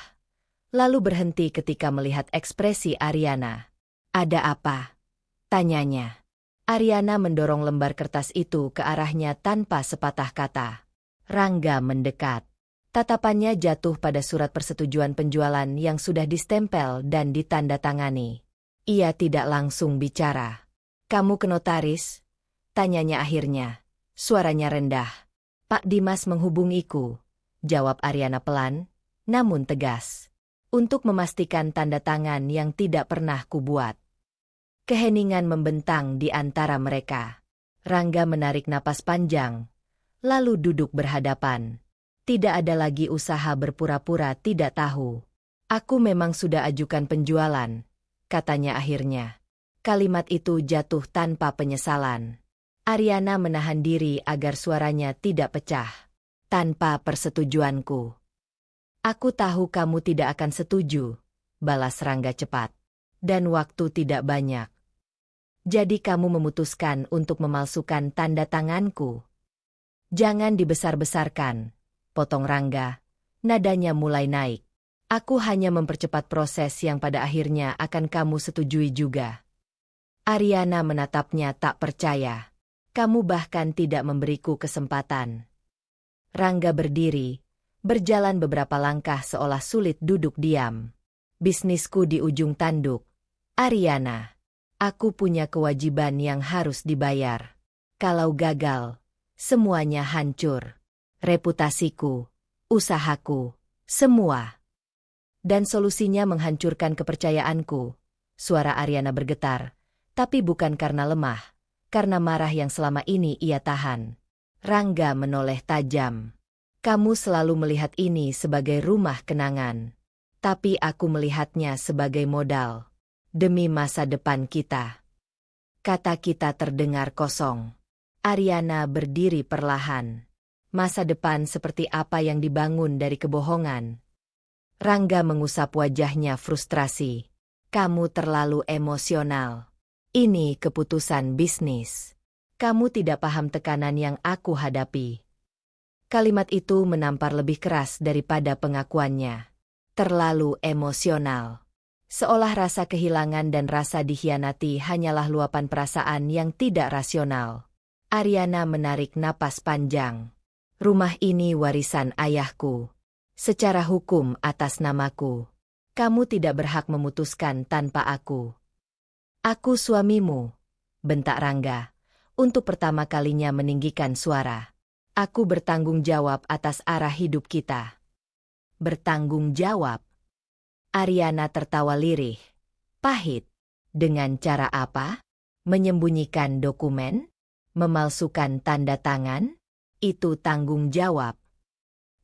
lalu berhenti ketika melihat ekspresi Ariana. "Ada apa?" tanyanya. Ariana mendorong lembar kertas itu ke arahnya tanpa sepatah kata. Rangga mendekat. Tatapannya jatuh pada surat persetujuan penjualan yang sudah distempel dan ditandatangani. Ia tidak langsung bicara. "Kamu ke notaris?" tanyanya akhirnya. Suaranya rendah. "Pak Dimas menghubungiku," jawab Ariana pelan, namun tegas. "Untuk memastikan tanda tangan yang tidak pernah kubuat." Keheningan membentang di antara mereka. Rangga menarik napas panjang, lalu duduk berhadapan. Tidak ada lagi usaha berpura-pura tidak tahu. "Aku memang sudah ajukan penjualan," katanya akhirnya. Kalimat itu jatuh tanpa penyesalan. Ariana menahan diri agar suaranya tidak pecah. "Tanpa persetujuanku." "Aku tahu kamu tidak akan setuju," balas Rangga cepat. "Dan waktu tidak banyak. Jadi kamu memutuskan untuk memalsukan tanda tanganku?" "Jangan dibesar-besarkan," potong Rangga. Nadanya mulai naik. "Aku hanya mempercepat proses yang pada akhirnya akan kamu setujui juga." Ariana menatapnya tak percaya. "Kamu bahkan tidak memberiku kesempatan." Rangga berdiri, berjalan beberapa langkah seolah sulit duduk diam. "Bisnisku di ujung tanduk, Ariana. Aku punya kewajiban yang harus dibayar. Kalau gagal, semuanya hancur. Reputasiku, usahaku, semua. Dan solusinya menghancurkan kepercayaanku." Suara Ariana bergetar, tapi bukan karena lemah, karena marah yang selama ini ia tahan. Rangga menoleh tajam. "Kamu selalu melihat ini sebagai rumah kenangan. Tapi aku melihatnya sebagai modal. Demi masa depan kita." Kata kita terdengar kosong. Ariana berdiri perlahan. Masa depan seperti apa yang dibangun dari kebohongan? Rangga mengusap wajahnya frustrasi. "Kamu terlalu emosional. Ini keputusan bisnis. Kamu tidak paham tekanan yang aku hadapi." Kalimat itu menampar lebih keras daripada pengakuannya. Terlalu emosional. Seolah rasa kehilangan dan rasa dikhianati hanyalah luapan perasaan yang tidak rasional. Ariana menarik napas panjang. "Rumah ini warisan ayahku. Secara hukum atas namaku. Kamu tidak berhak memutuskan tanpa aku." "Aku suamimu," bentak Rangga, untuk pertama kalinya meninggikan suara. "Aku bertanggung jawab atas arah hidup kita." "Bertanggung jawab?" Ariana tertawa lirih. "Pahit. Dengan cara apa? Menyembunyikan dokumen? Memalsukan tanda tangan? Itu tanggung jawab."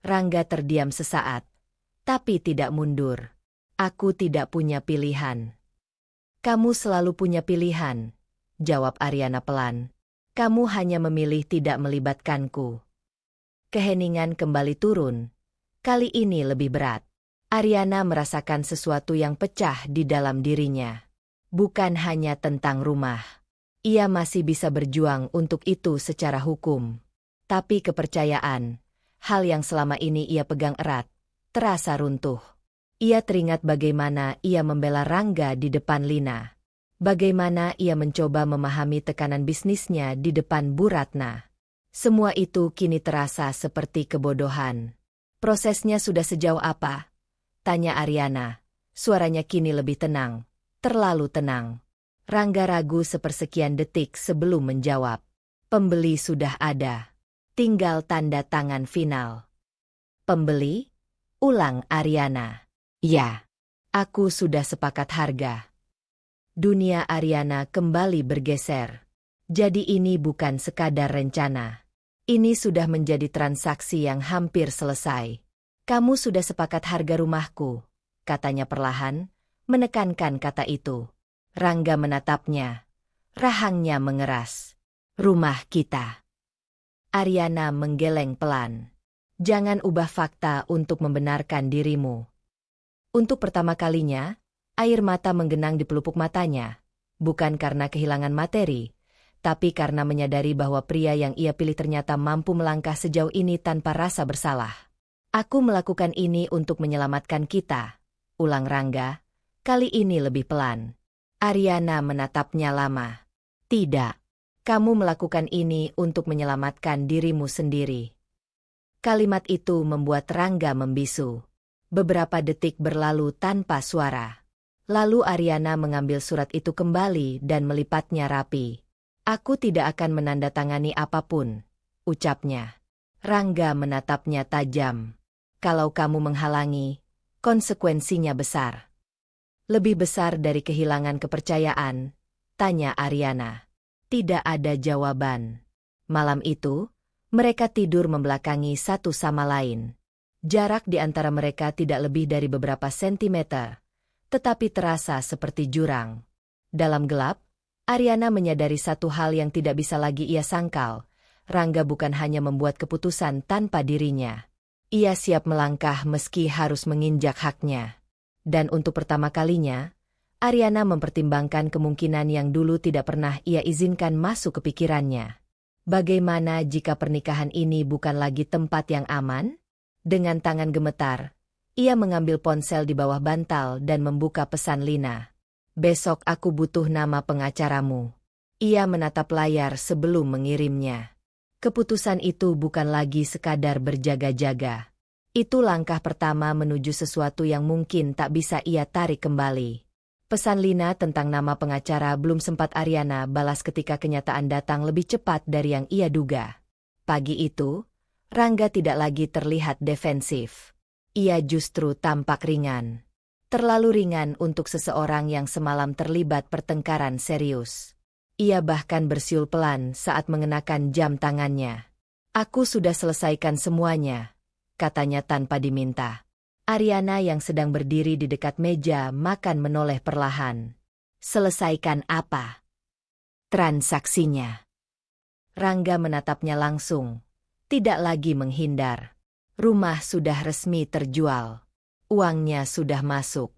Rangga terdiam sesaat, tapi tidak mundur. "Aku tidak punya pilihan." "Kamu selalu punya pilihan," jawab Ariana pelan. "Kamu hanya memilih tidak melibatkanku." Keheningan kembali turun. Kali ini lebih berat. Ariana merasakan sesuatu yang pecah di dalam dirinya. Bukan hanya tentang rumah. Ia masih bisa berjuang untuk itu secara hukum. Tapi kepercayaan, hal yang selama ini ia pegang erat, terasa runtuh. Ia teringat bagaimana ia membela Rangga di depan Lina. Bagaimana ia mencoba memahami tekanan bisnisnya di depan Bu Ratna. Semua itu kini terasa seperti kebodohan. "Prosesnya sudah sejauh apa?" tanya Ariana, Suaranya kini lebih tenang, terlalu tenang. Rangga ragu sepersekian detik sebelum menjawab. Pembeli sudah ada. Tinggal tanda tangan final. Pembeli? Ulang Ariana. Ya. Aku sudah sepakat harga. Dunia Ariana kembali bergeser. Jadi ini bukan sekadar rencana. Ini sudah menjadi transaksi yang hampir selesai. Kamu sudah sepakat harga rumahku, katanya perlahan, menekankan kata itu. Rangga menatapnya. Rahangnya mengeras. Rumah kita. Ariana menggeleng pelan. Jangan ubah fakta untuk membenarkan dirimu. Untuk pertama kalinya, air mata menggenang di pelupuk matanya. Bukan karena kehilangan materi, tapi karena menyadari bahwa pria yang ia pilih ternyata mampu melangkah sejauh ini tanpa rasa bersalah. Aku melakukan ini untuk menyelamatkan kita, ulang Rangga, kali ini lebih pelan. Ariana menatapnya lama. Tidak, kamu melakukan ini untuk menyelamatkan dirimu sendiri. Kalimat itu membuat Rangga membisu. Beberapa detik berlalu tanpa suara. Lalu Ariana mengambil surat itu kembali dan melipatnya rapi. Aku tidak akan menandatangani apapun, ucapnya. Rangga menatapnya tajam. Kalau kamu menghalangi, konsekuensinya besar. Lebih besar dari kehilangan kepercayaan, tanya Ariana. Tidak ada jawaban. Malam itu, mereka tidur membelakangi satu sama lain. Jarak di antara mereka tidak lebih dari beberapa sentimeter, tetapi terasa seperti jurang. Dalam gelap, Ariana menyadari satu hal yang tidak bisa lagi ia sangkal. Rangga bukan hanya membuat keputusan tanpa dirinya. Ia siap melangkah meski harus menginjak haknya. Dan untuk pertama kalinya, Ariana mempertimbangkan kemungkinan yang dulu tidak pernah ia izinkan masuk ke pikirannya. Bagaimana jika pernikahan ini bukan lagi tempat yang aman? Dengan tangan gemetar, ia mengambil ponsel di bawah bantal dan membuka pesan Lina. Besok aku butuh nama pengacaramu. Ia menatap layar sebelum mengirimnya. Keputusan itu bukan lagi sekadar berjaga-jaga. Itu langkah pertama menuju sesuatu yang mungkin tak bisa ia tarik kembali. Pesan Lina tentang nama pengacara belum sempat Ariana balas ketika kenyataan datang lebih cepat dari yang ia duga. Pagi itu, Rangga tidak lagi terlihat defensif. Ia justru tampak ringan. Terlalu ringan untuk seseorang yang semalam terlibat pertengkaran serius. Ia bahkan bersiul pelan saat mengenakan jam tangannya. Aku sudah selesaikan semuanya, katanya tanpa diminta. Ariana yang sedang berdiri di dekat meja makan menoleh perlahan. Selesaikan apa? Transaksinya. Rangga menatapnya langsung. Tidak lagi menghindar. Rumah sudah resmi terjual. Uangnya sudah masuk.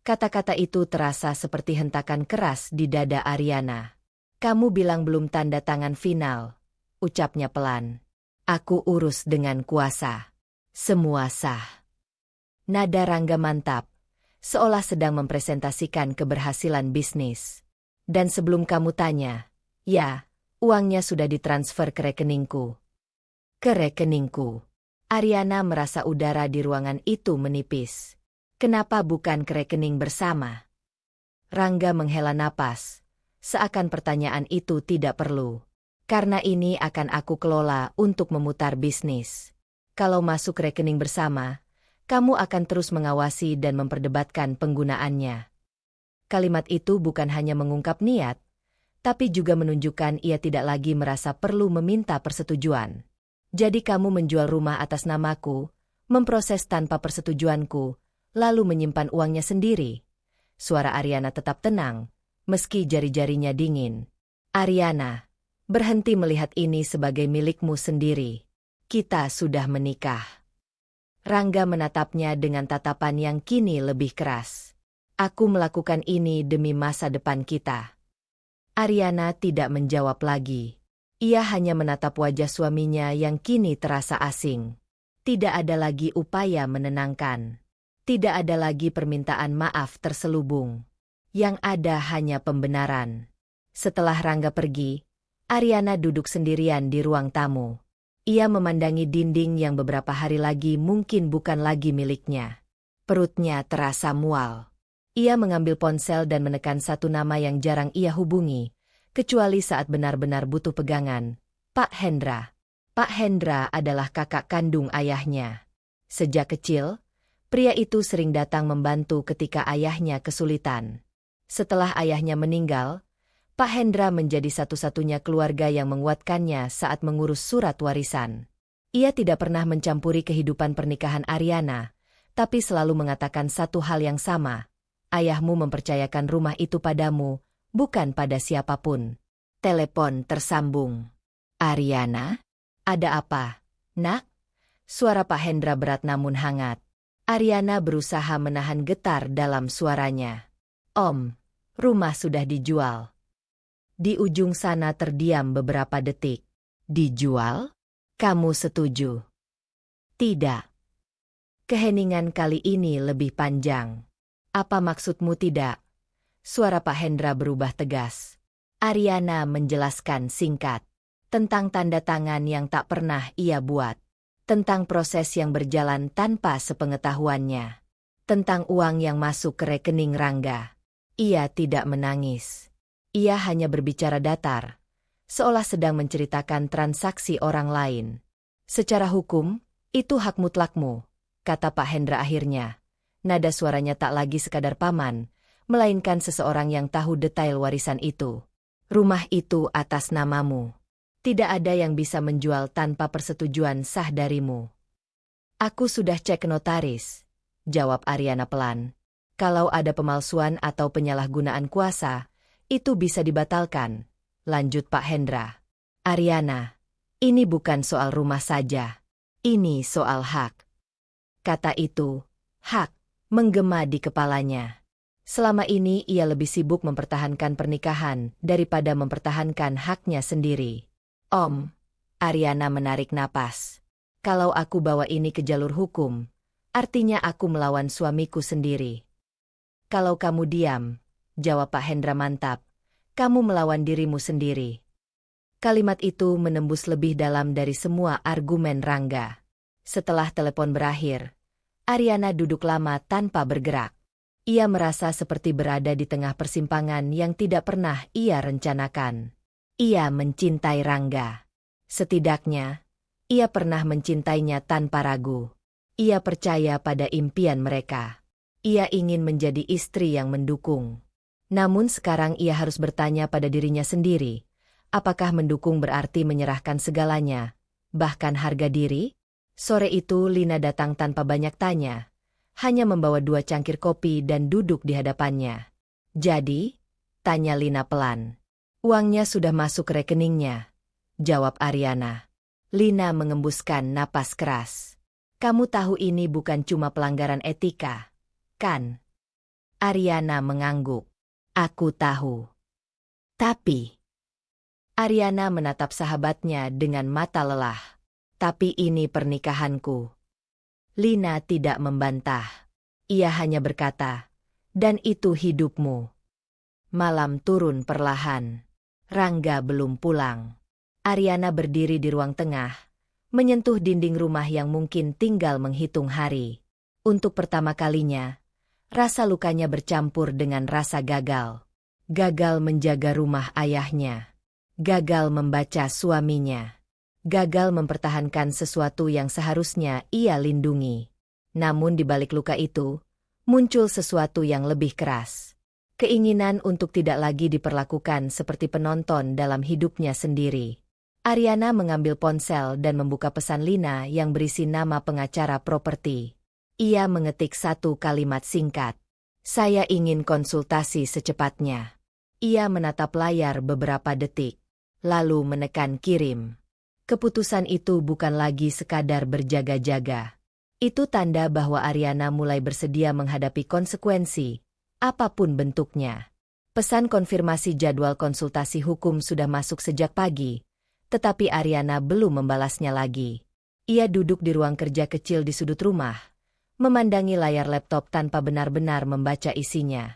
Kata-kata itu terasa seperti hentakan keras di dada Ariana. Kamu bilang belum tanda tangan final, ucapnya pelan. Aku urus dengan kuasa. Semua sah. Nada Rangga mantap, seolah sedang mempresentasikan keberhasilan bisnis. Dan sebelum kamu tanya, ya, uangnya sudah ditransfer ke rekeningku. Ke rekeningku. Ariana merasa udara di ruangan itu menipis. Kenapa bukan ke rekening bersama? Rangga menghela napas, seakan pertanyaan itu tidak perlu. Karena ini akan aku kelola untuk memutar bisnis. Kalau masuk rekening bersama, kamu akan terus mengawasi dan memperdebatkan penggunaannya. Kalimat itu bukan hanya mengungkap niat, tapi juga menunjukkan ia tidak lagi merasa perlu meminta persetujuan. Jadi kamu menjual rumah atas namaku, memproses tanpa persetujuanku, lalu menyimpan uangnya sendiri. Suara Ariana tetap tenang, meski jari-jarinya dingin. Ariana, berhenti melihat ini sebagai milikmu sendiri. Kita sudah menikah. Rangga menatapnya dengan tatapan yang kini lebih keras. Aku melakukan ini demi masa depan kita. Ariana tidak menjawab lagi. Ia hanya menatap wajah suaminya yang kini terasa asing. Tidak ada lagi upaya menenangkan. Tidak ada lagi permintaan maaf terselubung. Yang ada hanya pembenaran. Setelah Rangga pergi, Ariana duduk sendirian di ruang tamu. Ia memandangi dinding yang beberapa hari lagi mungkin bukan lagi miliknya. Perutnya terasa mual. Ia mengambil ponsel dan menekan satu nama yang jarang ia hubungi, kecuali saat benar-benar butuh pegangan. Pak Hendra. Pak Hendra adalah kakak kandung ayahnya. Sejak kecil, pria itu sering datang membantu ketika ayahnya kesulitan. Setelah ayahnya meninggal, Pak Hendra menjadi satu-satunya keluarga yang menguatkannya saat mengurus surat warisan. Ia tidak pernah mencampuri kehidupan pernikahan Ariana, tapi selalu mengatakan satu hal yang sama. Ayahmu mempercayakan rumah itu padamu, bukan pada siapapun. Telepon tersambung. Ariana? Ada apa, nak? Suara Pak Hendra berat namun hangat. Ariana berusaha menahan getar dalam suaranya. Om, rumah sudah dijual. Di ujung sana terdiam beberapa detik. Dijual? Kamu setuju? Tidak. Keheningan kali ini lebih panjang. Apa maksudmu tidak? Suara Pak Hendra berubah tegas. Ariana menjelaskan singkat. Tentang tanda tangan yang tak pernah ia buat. Tentang proses yang berjalan tanpa sepengetahuannya. Tentang uang yang masuk ke rekening Rangga. Ia tidak menangis. Ia hanya berbicara datar. Seolah sedang menceritakan transaksi orang lain. Secara hukum, itu hak mutlakmu, kata Pak Hendra akhirnya. Nada suaranya tak lagi sekadar paman, melainkan seseorang yang tahu detail warisan itu. Rumah itu atas namamu. Tidak ada yang bisa menjual tanpa persetujuan sah darimu. Aku sudah cek notaris, jawab Ariana pelan. Kalau ada pemalsuan atau penyalahgunaan kuasa, itu bisa dibatalkan, lanjut Pak Hendra. Ariana, ini bukan soal rumah saja. Ini soal hak. Kata itu, hak, menggema di kepalanya. Selama ini ia lebih sibuk mempertahankan pernikahan daripada mempertahankan haknya sendiri. Om, Ariana menarik napas. Kalau aku bawa ini ke jalur hukum, artinya aku melawan suamiku sendiri. Kalau kamu diam, jawab Pak Hendra mantap, kamu melawan dirimu sendiri. Kalimat itu menembus lebih dalam dari semua argumen Rangga. Setelah telepon berakhir, Ariana duduk lama tanpa bergerak. Ia merasa seperti berada di tengah persimpangan yang tidak pernah ia rencanakan. Ia mencintai Rangga. Setidaknya, ia pernah mencintainya tanpa ragu. Ia percaya pada impian mereka. Ia ingin menjadi istri yang mendukung. Namun sekarang ia harus bertanya pada dirinya sendiri, apakah mendukung berarti menyerahkan segalanya, bahkan harga diri? Sore itu Lina datang tanpa banyak tanya, hanya membawa 2 cangkir kopi dan duduk di hadapannya. Jadi? Tanya Lina pelan. Uangnya sudah masuk ke rekeningnya, jawab Ariana. Lina mengembuskan napas keras. Kamu tahu ini bukan cuma pelanggaran etika, kan? Ariana mengangguk. Aku tahu. Tapi... Ariana menatap sahabatnya dengan mata lelah. Tapi ini pernikahanku. Lina tidak membantah. Ia hanya berkata, dan itu hidupmu. Malam turun perlahan. Rangga belum pulang. Ariana berdiri di ruang tengah, menyentuh dinding rumah yang mungkin tinggal menghitung hari. Untuk pertama kalinya, rasa lukanya bercampur dengan rasa gagal. Gagal menjaga rumah ayahnya. Gagal membaca suaminya. Gagal mempertahankan sesuatu yang seharusnya ia lindungi. Namun di balik luka itu, muncul sesuatu yang lebih keras. Keinginan untuk tidak lagi diperlakukan seperti penonton dalam hidupnya sendiri. Ariana mengambil ponsel dan membuka pesan Lina yang berisi nama pengacara properti. Ia mengetik satu kalimat singkat. Saya ingin konsultasi secepatnya. Ia menatap layar beberapa detik, lalu menekan kirim. Keputusan itu bukan lagi sekadar berjaga-jaga. Itu tanda bahwa Ariana mulai bersedia menghadapi konsekuensi, apapun bentuknya. Pesan konfirmasi jadwal konsultasi hukum sudah masuk sejak pagi, tetapi Ariana belum membalasnya lagi. Ia duduk di ruang kerja kecil di sudut rumah, memandangi layar laptop tanpa benar-benar membaca isinya.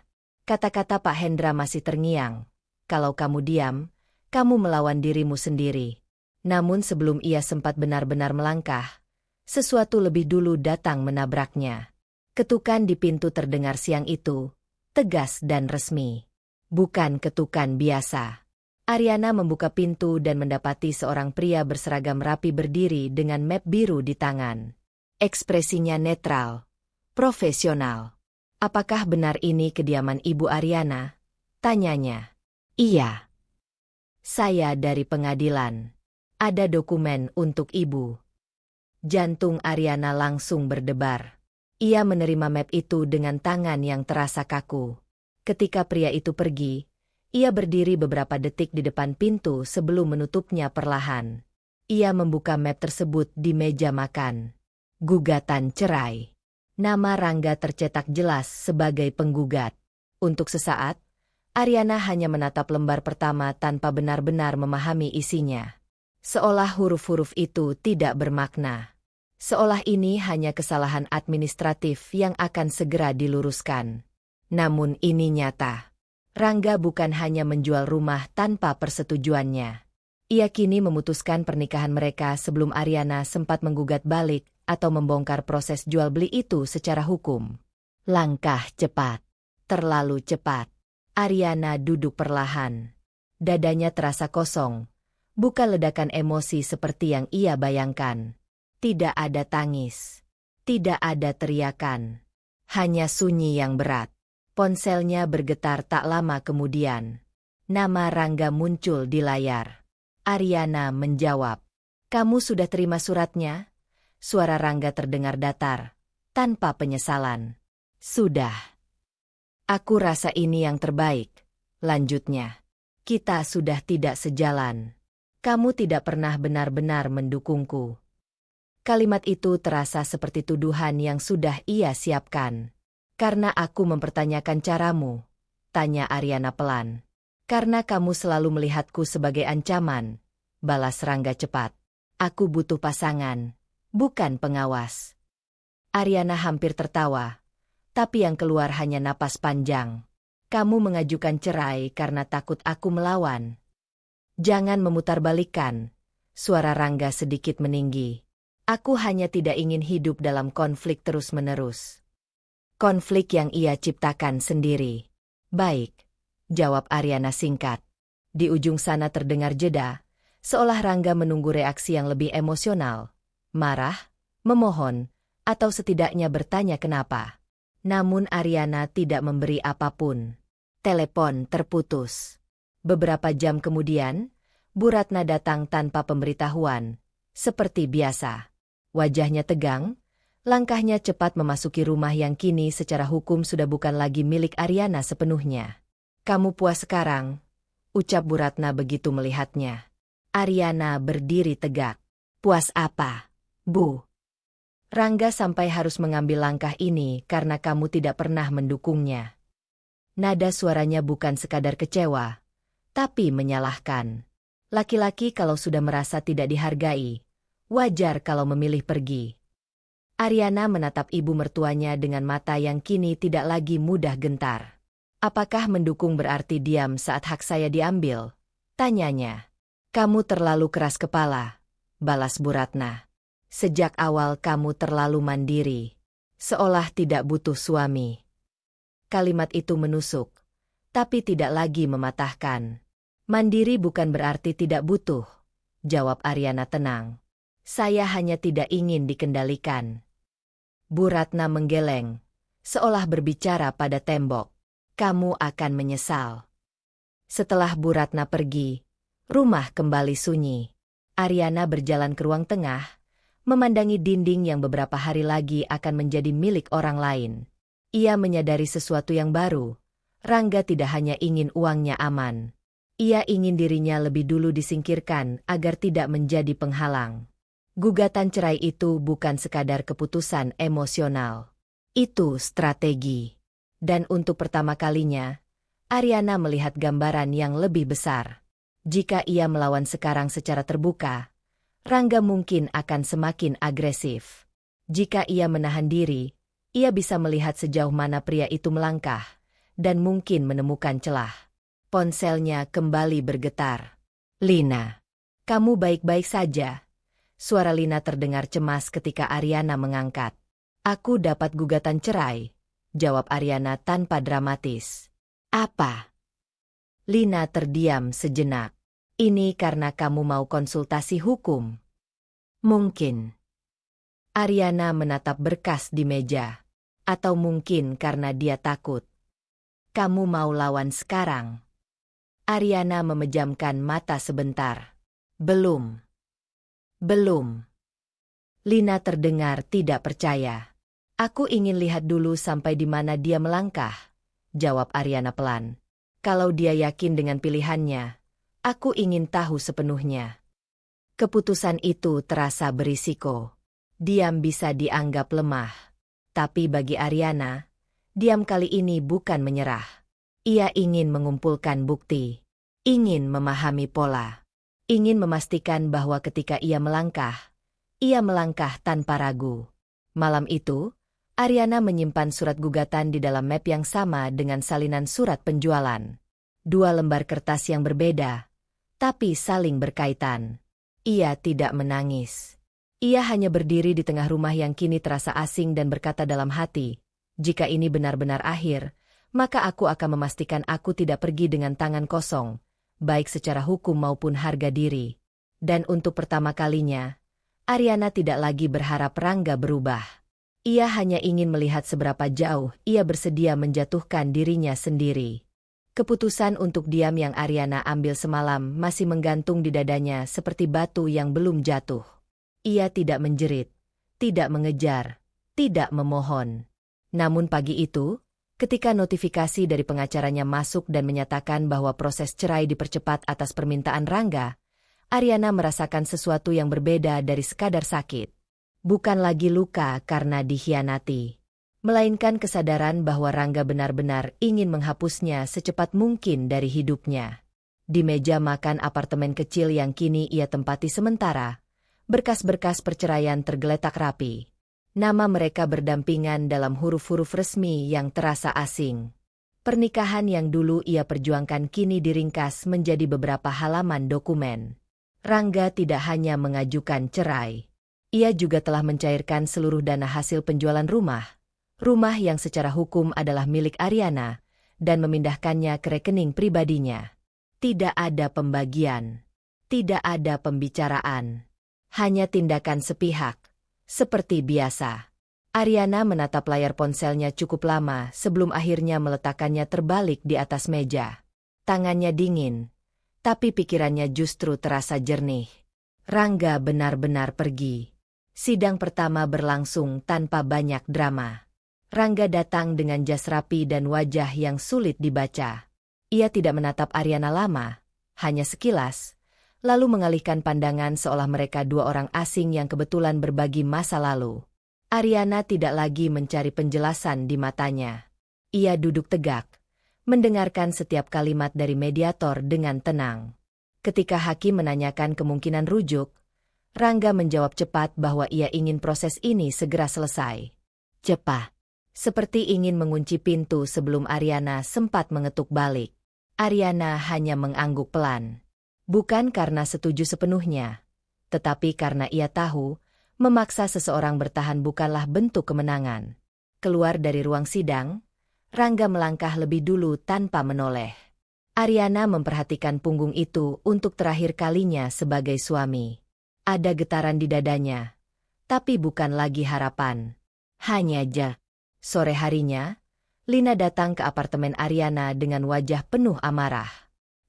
Kata-kata Pak Hendra masih terngiang. Kalau kamu diam, kamu melawan dirimu sendiri. Namun sebelum ia sempat benar-benar melangkah, sesuatu lebih dulu datang menabraknya. Ketukan di pintu terdengar siang itu, tegas dan resmi. Bukan ketukan biasa. Ariana membuka pintu dan mendapati seorang pria berseragam rapi berdiri dengan map biru di tangan. Ekspresinya netral, profesional. "Apakah benar ini kediaman Ibu Ariana?" tanyanya. "Iya. Saya dari pengadilan. Ada dokumen untuk Ibu." Jantung Ariana langsung berdebar. Ia menerima map itu dengan tangan yang terasa kaku. Ketika pria itu pergi, ia berdiri beberapa detik di depan pintu sebelum menutupnya perlahan. Ia membuka map tersebut di meja makan. Gugatan cerai. Nama Rangga tercetak jelas sebagai penggugat. Untuk sesaat, Ariana hanya menatap lembar pertama tanpa benar-benar memahami isinya. Seolah huruf-huruf itu tidak bermakna. Seolah ini hanya kesalahan administratif yang akan segera diluruskan. Namun ini nyata. Rangga bukan hanya menjual rumah tanpa persetujuannya. Ia kini memutuskan pernikahan mereka sebelum Ariana sempat menggugat balik atau membongkar proses jual beli itu secara hukum. Langkah cepat. Terlalu cepat. Ariana duduk perlahan. Dadanya terasa kosong. Bukan ledakan emosi seperti yang ia bayangkan. Tidak ada tangis. Tidak ada teriakan. Hanya sunyi yang berat. Ponselnya bergetar tak lama kemudian. Nama Rangga muncul di layar. Ariana menjawab. "Kamu sudah terima suratnya?" Suara Rangga terdengar datar, tanpa penyesalan. "Sudah. Aku rasa ini yang terbaik," lanjutnya. "Kita sudah tidak sejalan. Kamu tidak pernah benar-benar mendukungku." Kalimat itu terasa seperti tuduhan yang sudah ia siapkan. "Karena aku mempertanyakan caramu," tanya Ariana pelan. "Karena kamu selalu melihatku sebagai ancaman," balas Rangga cepat. "Aku butuh pasangan, bukan pengawas." Ariana hampir tertawa, tapi yang keluar hanya napas panjang. "Kamu mengajukan cerai karena takut aku melawan." "Jangan memutarbalikkan," suara Rangga sedikit meninggi. "Aku hanya tidak ingin hidup dalam konflik terus-menerus. Konflik yang ia ciptakan sendiri." "Baik," jawab Ariana singkat. Di ujung sana terdengar jeda, seolah Rangga menunggu reaksi yang lebih emosional. Marah, memohon, atau setidaknya bertanya kenapa. Namun Ariana tidak memberi apapun. Telepon terputus. Beberapa jam kemudian, Bu Ratna datang tanpa pemberitahuan. Seperti biasa. Wajahnya tegang, langkahnya cepat memasuki rumah yang kini secara hukum sudah bukan lagi milik Ariana sepenuhnya. "Kamu puas sekarang?" ucap Bu Ratna begitu melihatnya. Ariana berdiri tegak. "Puas apa, Bu? Rangga sampai harus mengambil langkah ini karena kamu tidak pernah mendukungnya." Nada suaranya bukan sekadar kecewa, tapi menyalahkan. Laki-laki kalau sudah merasa tidak dihargai, wajar kalau memilih pergi. Ariana menatap ibu mertuanya dengan mata yang kini tidak lagi mudah gentar. "Apakah mendukung berarti diam saat hak saya diambil?" tanyanya. "Kamu terlalu keras kepala," balas Bu Ratna. "Sejak awal kamu terlalu mandiri. Seolah tidak butuh suami." Kalimat itu menusuk, tapi tidak lagi mematahkan. "Mandiri bukan berarti tidak butuh," jawab Ariana tenang. "Saya hanya tidak ingin dikendalikan." Bu Ratna menggeleng, seolah berbicara pada tembok. "Kamu akan menyesal." Setelah Bu Ratna pergi, rumah kembali sunyi. Ariana berjalan ke ruang tengah, memandangi dinding yang beberapa hari lagi akan menjadi milik orang lain. Ia menyadari sesuatu yang baru. Rangga tidak hanya ingin uangnya aman. Ia ingin dirinya lebih dulu disingkirkan agar tidak menjadi penghalang. Gugatan cerai itu bukan sekadar keputusan emosional. Itu strategi. Dan untuk pertama kalinya, Ariana melihat gambaran yang lebih besar. Jika ia melawan sekarang secara terbuka, Rangga mungkin akan semakin agresif. Jika ia menahan diri, ia bisa melihat sejauh mana pria itu melangkah, dan mungkin menemukan celah. Ponselnya kembali bergetar. "Lina, kamu baik-baik saja?" Suara Lina terdengar cemas ketika Ariana mengangkat. Aku dapat gugatan cerai, jawab Ariana tanpa dramatis. Apa? Lina terdiam sejenak. Ini karena kamu mau konsultasi hukum. Mungkin. Ariana menatap berkas di meja. Atau mungkin karena dia takut. Kamu mau lawan sekarang? Ariana memejamkan mata sebentar. Belum. Lina terdengar tidak percaya. Aku ingin lihat dulu sampai di mana dia melangkah, jawab Ariana pelan. Kalau dia yakin dengan pilihannya, aku ingin tahu sepenuhnya. Keputusan itu terasa berisiko. Diam bisa dianggap lemah. Tapi bagi Ariana, diam kali ini bukan menyerah. Ia ingin mengumpulkan bukti. Ingin memahami pola. Ingin memastikan bahwa ketika ia melangkah tanpa ragu. Malam itu, Ariana menyimpan surat gugatan di dalam map yang sama dengan salinan surat penjualan. 2 lembar kertas yang berbeda, tapi saling berkaitan. Ia tidak menangis. Ia hanya berdiri di tengah rumah yang kini terasa asing dan berkata dalam hati, jika ini benar-benar akhir, maka aku akan memastikan aku tidak pergi dengan tangan kosong, baik secara hukum maupun harga diri. Dan untuk pertama kalinya, Ariana tidak lagi berharap Rangga berubah. Ia hanya ingin melihat seberapa jauh ia bersedia menjatuhkan dirinya sendiri. Keputusan untuk diam yang Ariana ambil semalam masih menggantung di dadanya seperti batu yang belum jatuh. Ia tidak menjerit, tidak mengejar, tidak memohon. Namun pagi itu, ketika notifikasi dari pengacaranya masuk dan menyatakan bahwa proses cerai dipercepat atas permintaan Rangga, Ariana merasakan sesuatu yang berbeda dari sekadar sakit. Bukan lagi luka karena dikhianati, melainkan kesadaran bahwa Rangga benar-benar ingin menghapusnya secepat mungkin dari hidupnya. Di meja makan apartemen kecil yang kini ia tempati sementara, berkas-berkas perceraian tergeletak rapi. Nama mereka berdampingan dalam huruf-huruf resmi yang terasa asing. Pernikahan yang dulu ia perjuangkan kini diringkas menjadi beberapa halaman dokumen. Rangga tidak hanya mengajukan cerai. Ia juga telah mencairkan seluruh dana hasil penjualan rumah yang secara hukum adalah milik Ariana, dan memindahkannya ke rekening pribadinya. Tidak ada pembagian, tidak ada pembicaraan, hanya tindakan sepihak, seperti biasa. Ariana menatap layar ponselnya cukup lama sebelum akhirnya meletakkannya terbalik di atas meja. Tangannya dingin, tapi pikirannya justru terasa jernih. Rangga benar-benar pergi. Sidang pertama berlangsung tanpa banyak drama. Rangga datang dengan jas rapi dan wajah yang sulit dibaca. Ia tidak menatap Ariana lama, hanya sekilas, lalu mengalihkan pandangan seolah mereka 2 orang asing yang kebetulan berbagi masa lalu. Ariana tidak lagi mencari penjelasan di matanya. Ia duduk tegak, mendengarkan setiap kalimat dari mediator dengan tenang. Ketika hakim menanyakan kemungkinan rujuk, Rangga menjawab cepat bahwa ia ingin proses ini segera selesai. Cepat. Seperti ingin mengunci pintu sebelum Ariana sempat mengetuk balik. Ariana hanya mengangguk pelan. Bukan karena setuju sepenuhnya, tetapi karena ia tahu, memaksa seseorang bertahan bukanlah bentuk kemenangan. Keluar dari ruang sidang, Rangga melangkah lebih dulu tanpa menoleh. Ariana memperhatikan punggung itu untuk terakhir kalinya sebagai suami. Ada getaran di dadanya, tapi bukan lagi harapan. Hanya Sore harinya, Lina datang ke apartemen Ariana dengan wajah penuh amarah.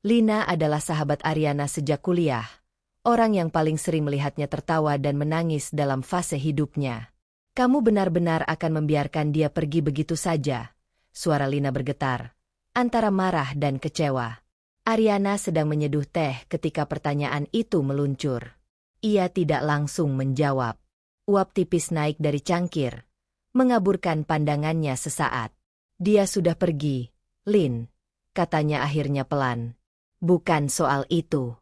Lina adalah sahabat Ariana sejak kuliah, orang yang paling sering melihatnya tertawa dan menangis dalam fase hidupnya. Kamu benar-benar akan membiarkan dia pergi begitu saja? Suara Lina bergetar, antara marah dan kecewa. Ariana sedang menyeduh teh ketika pertanyaan itu meluncur. Ia tidak langsung menjawab. Uap tipis naik dari cangkir, mengaburkan pandangannya sesaat. Dia sudah pergi, Lin, katanya akhirnya pelan. Bukan soal itu.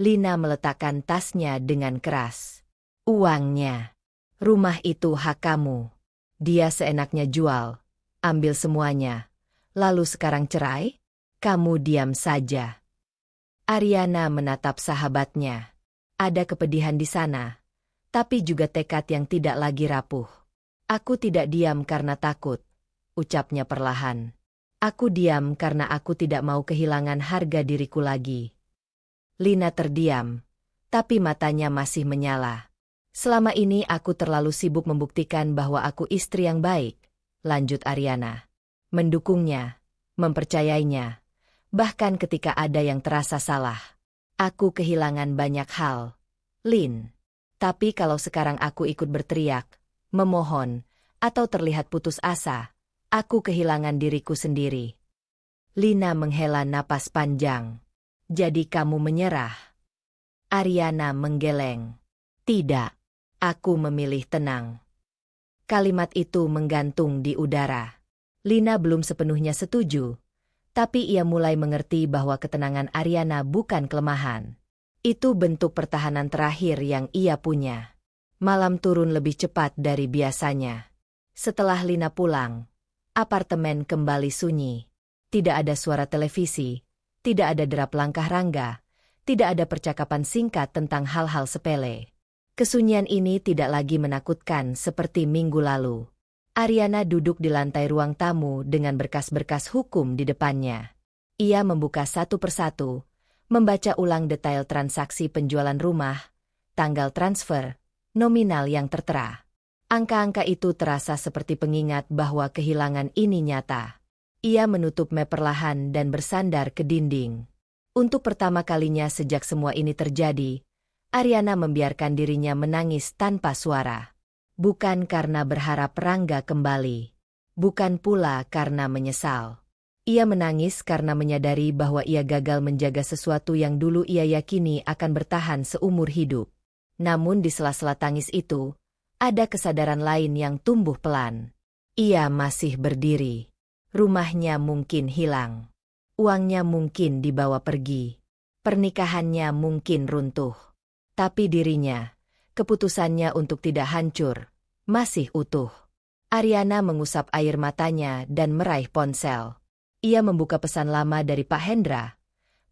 Lina meletakkan tasnya dengan keras. Uangnya. Rumah itu hak kamu. Dia seenaknya jual. Ambil semuanya. Lalu sekarang cerai? Kamu diam saja. Ariana menatap sahabatnya. Ada kepedihan di sana, tapi juga tekad yang tidak lagi rapuh. Aku tidak diam karena takut, ucapnya perlahan. Aku diam karena aku tidak mau kehilangan harga diriku lagi. Lina terdiam, tapi matanya masih menyala. Selama ini aku terlalu sibuk membuktikan bahwa aku istri yang baik, lanjut Ariana. Mendukungnya, mempercayainya, bahkan ketika ada yang terasa salah. Aku kehilangan banyak hal, Lin. Tapi kalau sekarang aku ikut berteriak, memohon, atau terlihat putus asa, aku kehilangan diriku sendiri. Lina menghela napas panjang. Jadi kamu menyerah? Ariana menggeleng. Tidak, aku memilih tenang. Kalimat itu menggantung di udara. Lina belum sepenuhnya setuju, tapi ia mulai mengerti bahwa ketenangan Ariana bukan kelemahan. Itu bentuk pertahanan terakhir yang ia punya. Malam turun lebih cepat dari biasanya. Setelah Lina pulang, apartemen kembali sunyi. Tidak ada suara televisi, tidak ada derap langkah Rangga, tidak ada percakapan singkat tentang hal-hal sepele. Kesunyian ini tidak lagi menakutkan seperti minggu lalu. Ariana duduk di lantai ruang tamu dengan berkas-berkas hukum di depannya. Ia membuka satu persatu, membaca ulang detail transaksi penjualan rumah, tanggal transfer, nominal yang tertera. Angka-angka itu terasa seperti pengingat bahwa kehilangan ini nyata. Ia menutup map perlahan dan bersandar ke dinding. Untuk pertama kalinya sejak semua ini terjadi, Ariana membiarkan dirinya menangis tanpa suara. Bukan karena berharap Rangga kembali. Bukan pula karena menyesal. Ia menangis karena menyadari bahwa ia gagal menjaga sesuatu yang dulu ia yakini akan bertahan seumur hidup. Namun di sela-sela tangis itu, ada kesadaran lain yang tumbuh pelan. Ia masih berdiri. Rumahnya mungkin hilang. Uangnya mungkin dibawa pergi. Pernikahannya mungkin runtuh. Tapi dirinya, keputusannya untuk tidak hancur, masih utuh. Ariana mengusap air matanya dan meraih ponsel. Ia membuka pesan lama dari Pak Hendra,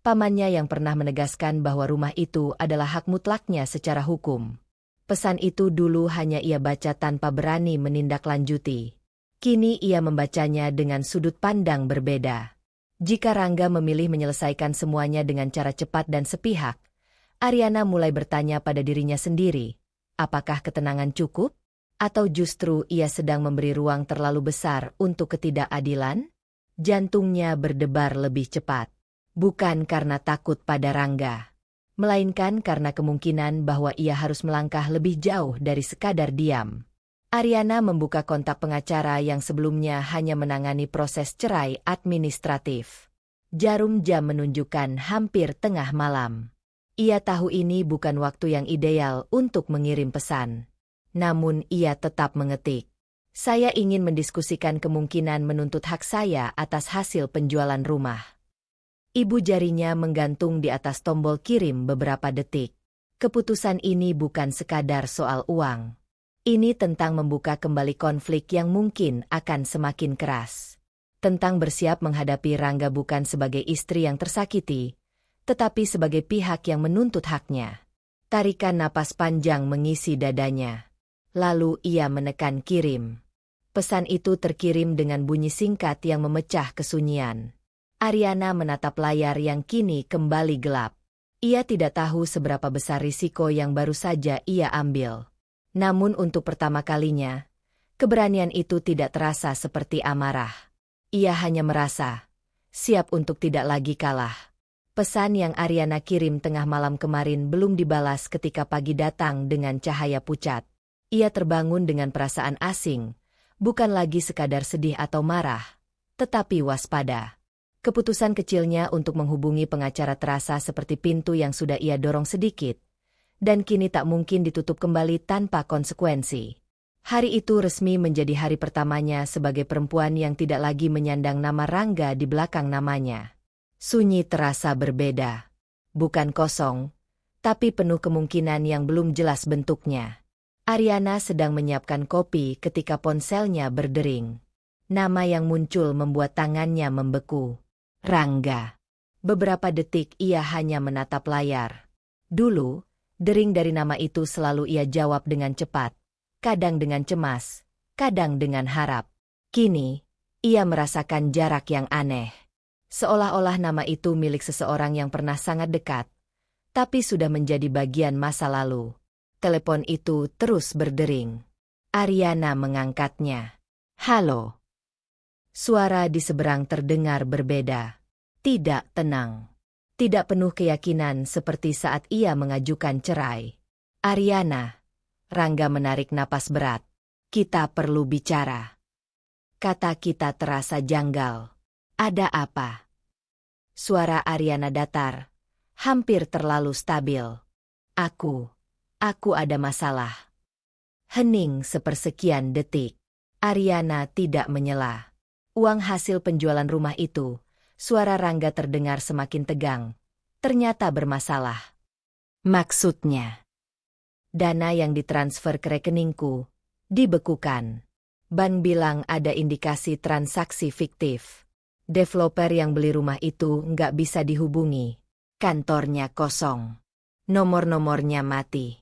pamannya yang pernah menegaskan bahwa rumah itu adalah hak mutlaknya secara hukum. Pesan itu dulu hanya ia baca tanpa berani menindaklanjuti. Kini ia membacanya dengan sudut pandang berbeda. Jika Rangga memilih menyelesaikan semuanya dengan cara cepat dan sepihak, Ariana mulai bertanya pada dirinya sendiri, apakah ketenangan cukup? Atau justru ia sedang memberi ruang terlalu besar untuk ketidakadilan? Jantungnya berdebar lebih cepat. Bukan karena takut pada Rangga, melainkan karena kemungkinan bahwa ia harus melangkah lebih jauh dari sekadar diam. Ariana membuka kontak pengacara yang sebelumnya hanya menangani proses cerai administratif. Jarum jam menunjukkan hampir tengah malam. Ia tahu ini bukan waktu yang ideal untuk mengirim pesan. Namun ia tetap mengetik. Saya ingin mendiskusikan kemungkinan menuntut hak saya atas hasil penjualan rumah. Ibu jarinya menggantung di atas tombol kirim beberapa detik. Keputusan ini bukan sekadar soal uang. Ini tentang membuka kembali konflik yang mungkin akan semakin keras. Tentang bersiap menghadapi Rangga bukan sebagai istri yang tersakiti, tetapi sebagai pihak yang menuntut haknya. Tarikan napas panjang mengisi dadanya. Lalu ia menekan kirim. Pesan itu terkirim dengan bunyi singkat yang memecah kesunyian. Ariana menatap layar yang kini kembali gelap. Ia tidak tahu seberapa besar risiko yang baru saja ia ambil. Namun untuk pertama kalinya, keberanian itu tidak terasa seperti amarah. Ia hanya merasa siap untuk tidak lagi kalah. Pesan yang Ariana kirim tengah malam kemarin belum dibalas ketika pagi datang dengan cahaya pucat. Ia terbangun dengan perasaan asing, bukan lagi sekadar sedih atau marah, tetapi waspada. Keputusan kecilnya untuk menghubungi pengacara terasa seperti pintu yang sudah ia dorong sedikit, dan kini tak mungkin ditutup kembali tanpa konsekuensi. Hari itu resmi menjadi hari pertamanya sebagai perempuan yang tidak lagi menyandang nama Rangga di belakang namanya. Sunyi terasa berbeda. Bukan kosong, tapi penuh kemungkinan yang belum jelas bentuknya. Ariana sedang menyiapkan kopi ketika ponselnya berdering. Nama yang muncul membuat tangannya membeku. Rangga. Beberapa detik ia hanya menatap layar. Dulu, dering dari nama itu selalu ia jawab dengan cepat, kadang dengan cemas, kadang dengan harap. Kini, ia merasakan jarak yang aneh. Seolah-olah nama itu milik seseorang yang pernah sangat dekat, tapi sudah menjadi bagian masa lalu. Telepon itu terus berdering. Ariana mengangkatnya. Halo. Suara di seberang terdengar berbeda. Tidak tenang. Tidak penuh keyakinan seperti saat ia mengajukan cerai. Ariana. Rangga menarik napas berat. Kita perlu bicara. Kata kita terasa janggal. Ada apa? Suara Ariana datar. Hampir terlalu stabil. Aku ada masalah. Hening sepersekian detik. Ariana tidak menyela. Uang hasil penjualan rumah itu, suara Rangga terdengar semakin tegang. Ternyata bermasalah. Maksudnya? Dana yang ditransfer ke rekeningku, dibekukan. Bank bilang ada indikasi transaksi fiktif. Developer yang beli rumah itu nggak bisa dihubungi. Kantornya kosong. Nomor-nomornya mati.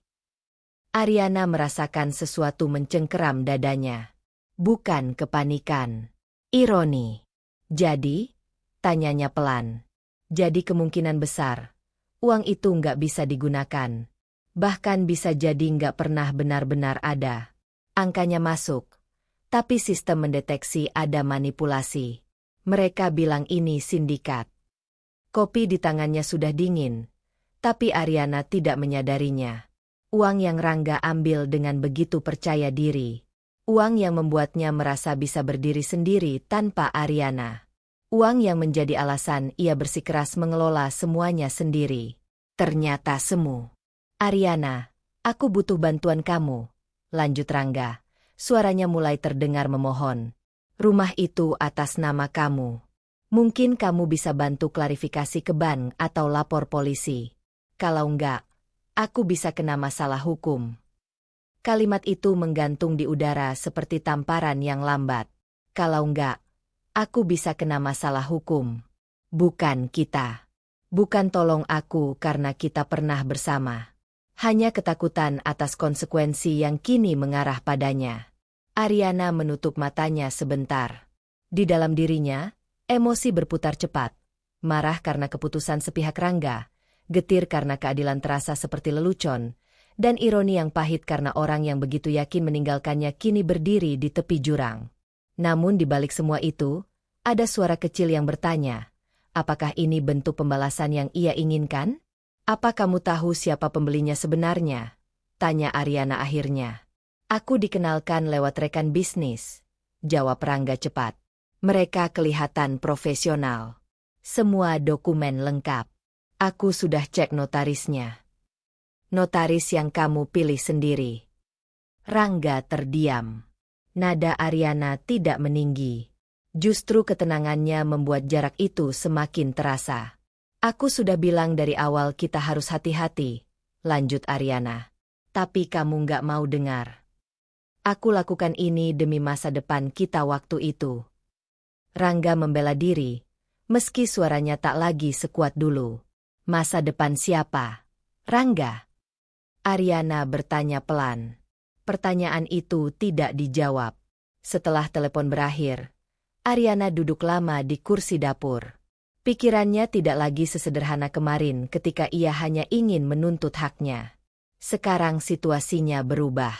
Ariana merasakan sesuatu mencengkeram dadanya. Bukan kepanikan. Ironi. Jadi? Tanyanya pelan. Jadi kemungkinan besar, uang itu nggak bisa digunakan. Bahkan bisa jadi nggak pernah benar-benar ada. Angkanya masuk, tapi sistem mendeteksi ada manipulasi. Mereka bilang ini sindikat. Kopi di tangannya sudah dingin, tapi Ariana tidak menyadarinya. Uang yang Rangga ambil dengan begitu percaya diri. Uang yang membuatnya merasa bisa berdiri sendiri tanpa Ariana. Uang yang menjadi alasan ia bersikeras mengelola semuanya sendiri. Ternyata semu. Ariana, aku butuh bantuan kamu. Lanjut Rangga. Suaranya mulai terdengar memohon. Rumah itu atas nama kamu. Mungkin kamu bisa bantu klarifikasi ke bank atau lapor polisi. Kalau enggak, aku bisa kena masalah hukum. Kalimat itu menggantung di udara seperti tamparan yang lambat. Kalau enggak, aku bisa kena masalah hukum. Bukan kita. Bukan tolong aku karena kita pernah bersama. Hanya ketakutan atas konsekuensi yang kini mengarah padanya. Ariana menutup matanya sebentar. Di dalam dirinya, emosi berputar cepat. Marah karena keputusan sepihak Rangga, getir karena keadilan terasa seperti lelucon, dan ironi yang pahit karena orang yang begitu yakin meninggalkannya kini berdiri di tepi jurang. Namun di balik semua itu, ada suara kecil yang bertanya, apakah ini bentuk pembalasan yang ia inginkan? Apa kamu tahu siapa pembelinya sebenarnya? Tanya Ariana akhirnya. Aku dikenalkan lewat rekan bisnis, jawab Rangga cepat. Mereka kelihatan profesional. Semua dokumen lengkap. Aku sudah cek notarisnya. Notaris yang kamu pilih sendiri. Rangga terdiam. Nada Ariana tidak meninggi. Justru ketenangannya membuat jarak itu semakin terasa. Aku sudah bilang dari awal kita harus hati-hati, lanjut Ariana. Tapi kamu nggak mau dengar. Aku lakukan ini demi masa depan kita waktu itu. Rangga membela diri, meski suaranya tak lagi sekuat dulu. Masa depan siapa? Rangga? Ariana bertanya pelan. Pertanyaan itu tidak dijawab. Setelah telepon berakhir, Ariana duduk lama di kursi dapur. Pikirannya tidak lagi sesederhana kemarin ketika ia hanya ingin menuntut haknya. Sekarang situasinya berubah.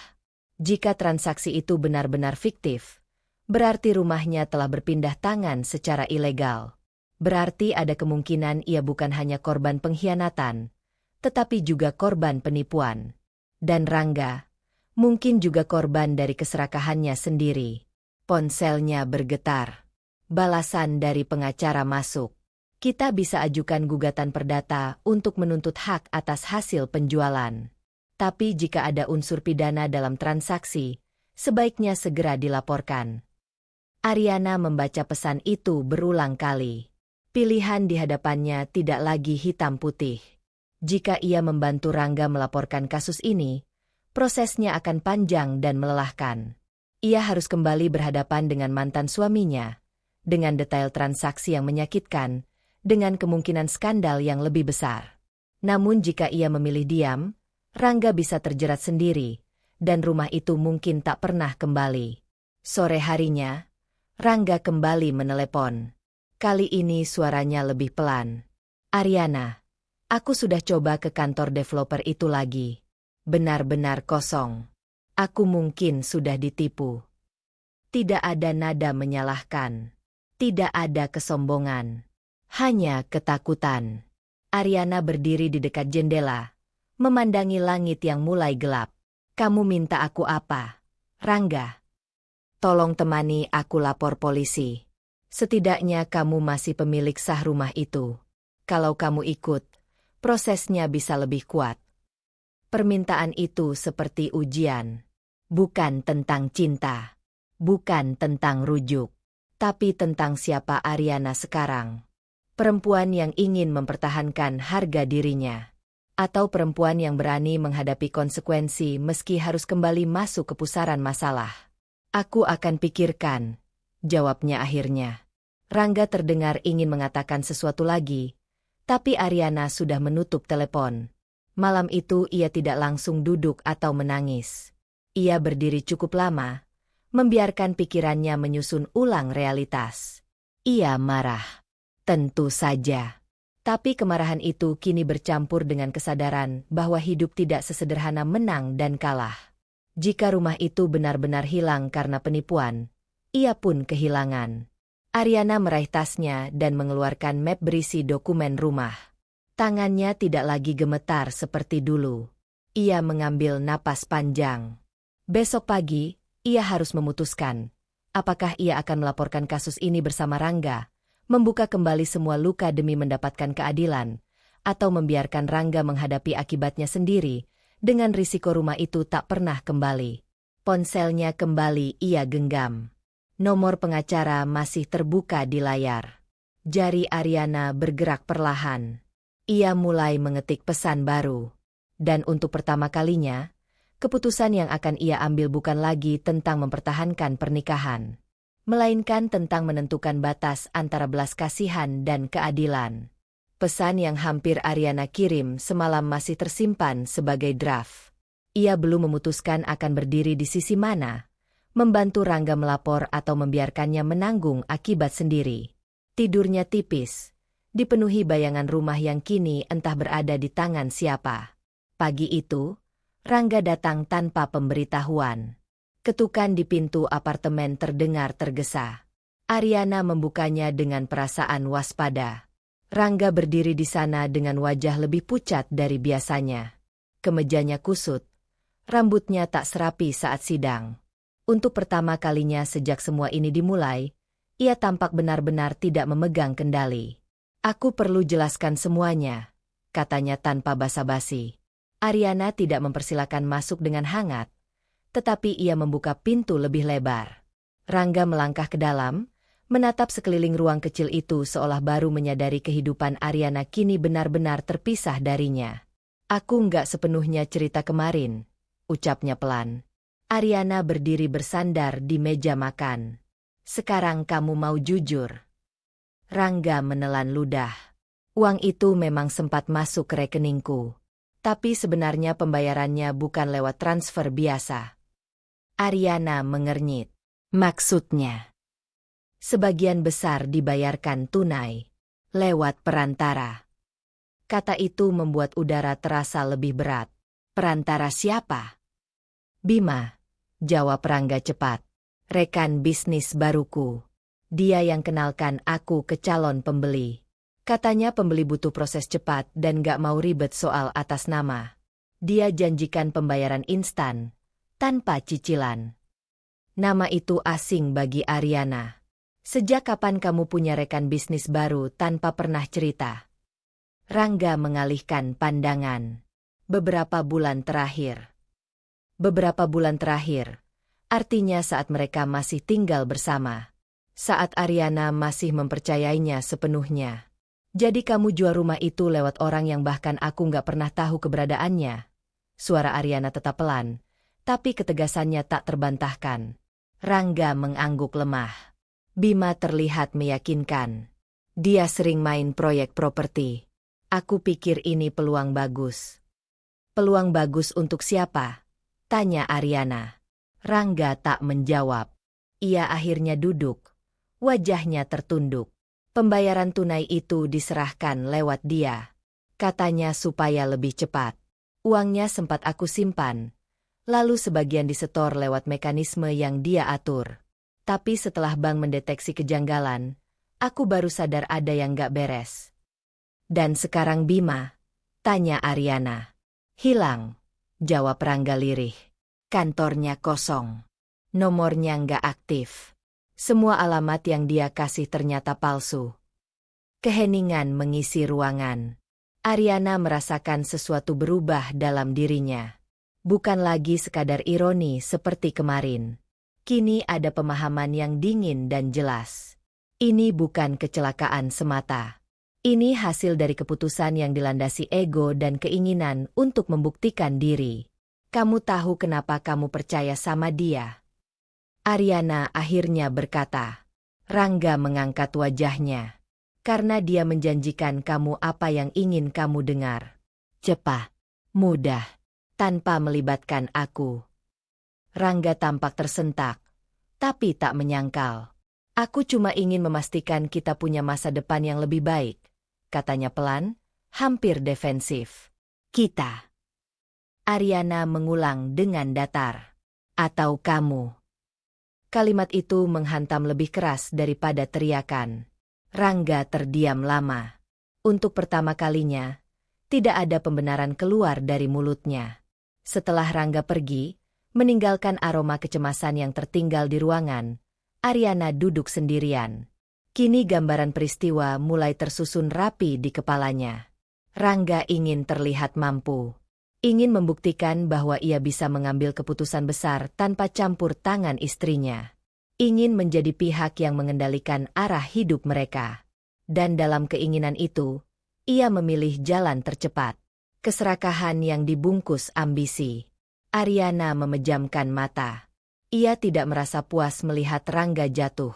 Jika transaksi itu benar-benar fiktif, berarti rumahnya telah berpindah tangan secara ilegal. Berarti ada kemungkinan ia bukan hanya korban pengkhianatan, tetapi juga korban penipuan. Dan Rangga, mungkin juga korban dari keserakahannya sendiri. Ponselnya bergetar. Balasan dari pengacara masuk. Kita bisa ajukan gugatan perdata untuk menuntut hak atas hasil penjualan. Tapi jika ada unsur pidana dalam transaksi, sebaiknya segera dilaporkan. Ariana membaca pesan itu berulang kali. Pilihan di hadapannya tidak lagi hitam putih. Jika ia membantu Rangga melaporkan kasus ini, prosesnya akan panjang dan melelahkan. Ia harus kembali berhadapan dengan mantan suaminya, dengan detail transaksi yang menyakitkan, dengan kemungkinan skandal yang lebih besar. Namun jika ia memilih diam, Rangga bisa terjerat sendiri, dan rumah itu mungkin tak pernah kembali. Sore harinya, Rangga kembali menelepon. Kali ini suaranya lebih pelan. Aryana, aku sudah coba ke kantor developer itu lagi. Benar-benar kosong. Aku mungkin sudah ditipu. Tidak ada nada menyalahkan. Tidak ada kesombongan. Hanya ketakutan. Aryana berdiri di dekat jendela, memandangi langit yang mulai gelap. Kamu minta aku apa, Rangga? Tolong temani aku lapor polisi. Setidaknya kamu masih pemilik sah rumah itu. Kalau kamu ikut, prosesnya bisa lebih kuat. Permintaan itu seperti ujian. Bukan tentang cinta. Bukan tentang rujuk. Tapi tentang siapa Aryana sekarang. Perempuan yang ingin mempertahankan harga dirinya. Atau perempuan yang berani menghadapi konsekuensi meski harus kembali masuk ke pusaran masalah. Aku akan pikirkan, jawabnya akhirnya. Rangga terdengar ingin mengatakan sesuatu lagi, tapi Aryana sudah menutup telepon. Malam itu ia tidak langsung duduk atau menangis. Ia berdiri cukup lama, membiarkan pikirannya menyusun ulang realitas. Ia marah. Tentu saja. Tapi kemarahan itu kini bercampur dengan kesadaran bahwa hidup tidak sesederhana menang dan kalah. Jika rumah itu benar-benar hilang karena penipuan, ia pun kehilangan. Aryana meraih tasnya dan mengeluarkan map berisi dokumen rumah. Tangannya tidak lagi gemetar seperti dulu. Ia mengambil napas panjang. Besok pagi, ia harus memutuskan, apakah ia akan melaporkan kasus ini bersama Rangga, membuka kembali semua luka demi mendapatkan keadilan, atau membiarkan Rangga menghadapi akibatnya sendiri, dengan risiko rumah itu tak pernah kembali. Ponselnya kembali ia genggam. Nomor pengacara masih terbuka di layar. Jari Aryana bergerak perlahan. Ia mulai mengetik pesan baru. Dan untuk pertama kalinya, keputusan yang akan ia ambil bukan lagi tentang mempertahankan pernikahan, melainkan tentang menentukan batas antara belas kasihan dan keadilan. Pesan yang hampir Aryana kirim semalam masih tersimpan sebagai draft. Ia belum memutuskan akan berdiri di sisi mana, membantu Rangga melapor atau membiarkannya menanggung akibat sendiri. Tidurnya tipis, dipenuhi bayangan rumah yang kini entah berada di tangan siapa. Pagi itu, Rangga datang tanpa pemberitahuan. Ketukan di pintu apartemen terdengar tergesa. Aryana membukanya dengan perasaan waspada. Rangga berdiri di sana dengan wajah lebih pucat dari biasanya. Kemejanya kusut, rambutnya tak serapi saat sidang. Untuk pertama kalinya sejak semua ini dimulai, ia tampak benar-benar tidak memegang kendali. Aku perlu jelaskan semuanya, katanya tanpa basa-basi. Aryana tidak mempersilakan masuk dengan hangat, tetapi ia membuka pintu lebih lebar. Rangga melangkah ke dalam, menatap sekeliling ruang kecil itu seolah baru menyadari kehidupan Aryana kini benar-benar terpisah darinya. Aku nggak sepenuhnya cerita kemarin, ucapnya pelan. Aryana berdiri bersandar di meja makan. Sekarang kamu mau jujur? Rangga menelan ludah. Uang itu memang sempat masuk ke rekeningku. Tapi sebenarnya pembayarannya bukan lewat transfer biasa. Aryana mengernyit. Maksudnya? Sebagian besar dibayarkan tunai. Lewat perantara. Kata itu membuat udara terasa lebih berat. Perantara siapa? Bima, jawab Rangga cepat. Rekan bisnis baruku. Dia yang kenalkan aku ke calon pembeli. Katanya pembeli butuh proses cepat dan gak mau ribet soal atas nama. Dia janjikan pembayaran instan, tanpa cicilan. Nama itu asing bagi Aryana. Sejak kapan kamu punya rekan bisnis baru tanpa pernah cerita? Rangga mengalihkan pandangan. Beberapa bulan terakhir. Beberapa bulan terakhir, artinya saat mereka masih tinggal bersama. Saat Aryana masih mempercayainya sepenuhnya. Jadi kamu jual rumah itu lewat orang yang bahkan aku nggak pernah tahu keberadaannya. Suara Aryana tetap pelan, tapi ketegasannya tak terbantahkan. Rangga mengangguk lemah. Bima terlihat meyakinkan. Dia sering main proyek properti. Aku pikir ini peluang bagus. Peluang bagus untuk siapa? Tanya Aryana. Rangga tak menjawab. Ia akhirnya duduk. Wajahnya tertunduk. Pembayaran tunai itu diserahkan lewat dia. Katanya supaya lebih cepat. Uangnya sempat aku simpan. Lalu sebagian disetor lewat mekanisme yang dia atur. Tapi setelah bank mendeteksi kejanggalan, aku baru sadar ada yang gak beres. Dan sekarang Bima? Tanya Aryana. Hilang, jawab Rangga lirih. Kantornya kosong. Nomornya nggak aktif. Semua alamat yang dia kasih ternyata palsu. Keheningan mengisi ruangan. Aryana merasakan sesuatu berubah dalam dirinya. Bukan lagi sekadar ironi seperti kemarin. Kini ada pemahaman yang dingin dan jelas. Ini bukan kecelakaan semata. Ini hasil dari keputusan yang dilandasi ego dan keinginan untuk membuktikan diri. Kamu tahu kenapa kamu percaya sama dia? Aryana akhirnya berkata. Rangga mengangkat wajahnya. Karena dia menjanjikan kamu apa yang ingin kamu dengar. Cepat, mudah, tanpa melibatkan aku. Rangga tampak tersentak, tapi tak menyangkal. Aku cuma ingin memastikan kita punya masa depan yang lebih baik, katanya pelan, hampir defensif. Kita. Aryana mengulang dengan datar. Atau kamu. Kalimat itu menghantam lebih keras daripada teriakan. Rangga terdiam lama. Untuk pertama kalinya, tidak ada pembenaran keluar dari mulutnya. Setelah Rangga pergi, meninggalkan aroma kecemasan yang tertinggal di ruangan, Aryana duduk sendirian. Kini gambaran peristiwa mulai tersusun rapi di kepalanya. Rangga ingin terlihat mampu. Ingin membuktikan bahwa ia bisa mengambil keputusan besar tanpa campur tangan istrinya. Ingin menjadi pihak yang mengendalikan arah hidup mereka. Dan dalam keinginan itu, ia memilih jalan tercepat. Keserakahan yang dibungkus ambisi. Aryana memejamkan mata. Ia tidak merasa puas melihat Rangga jatuh.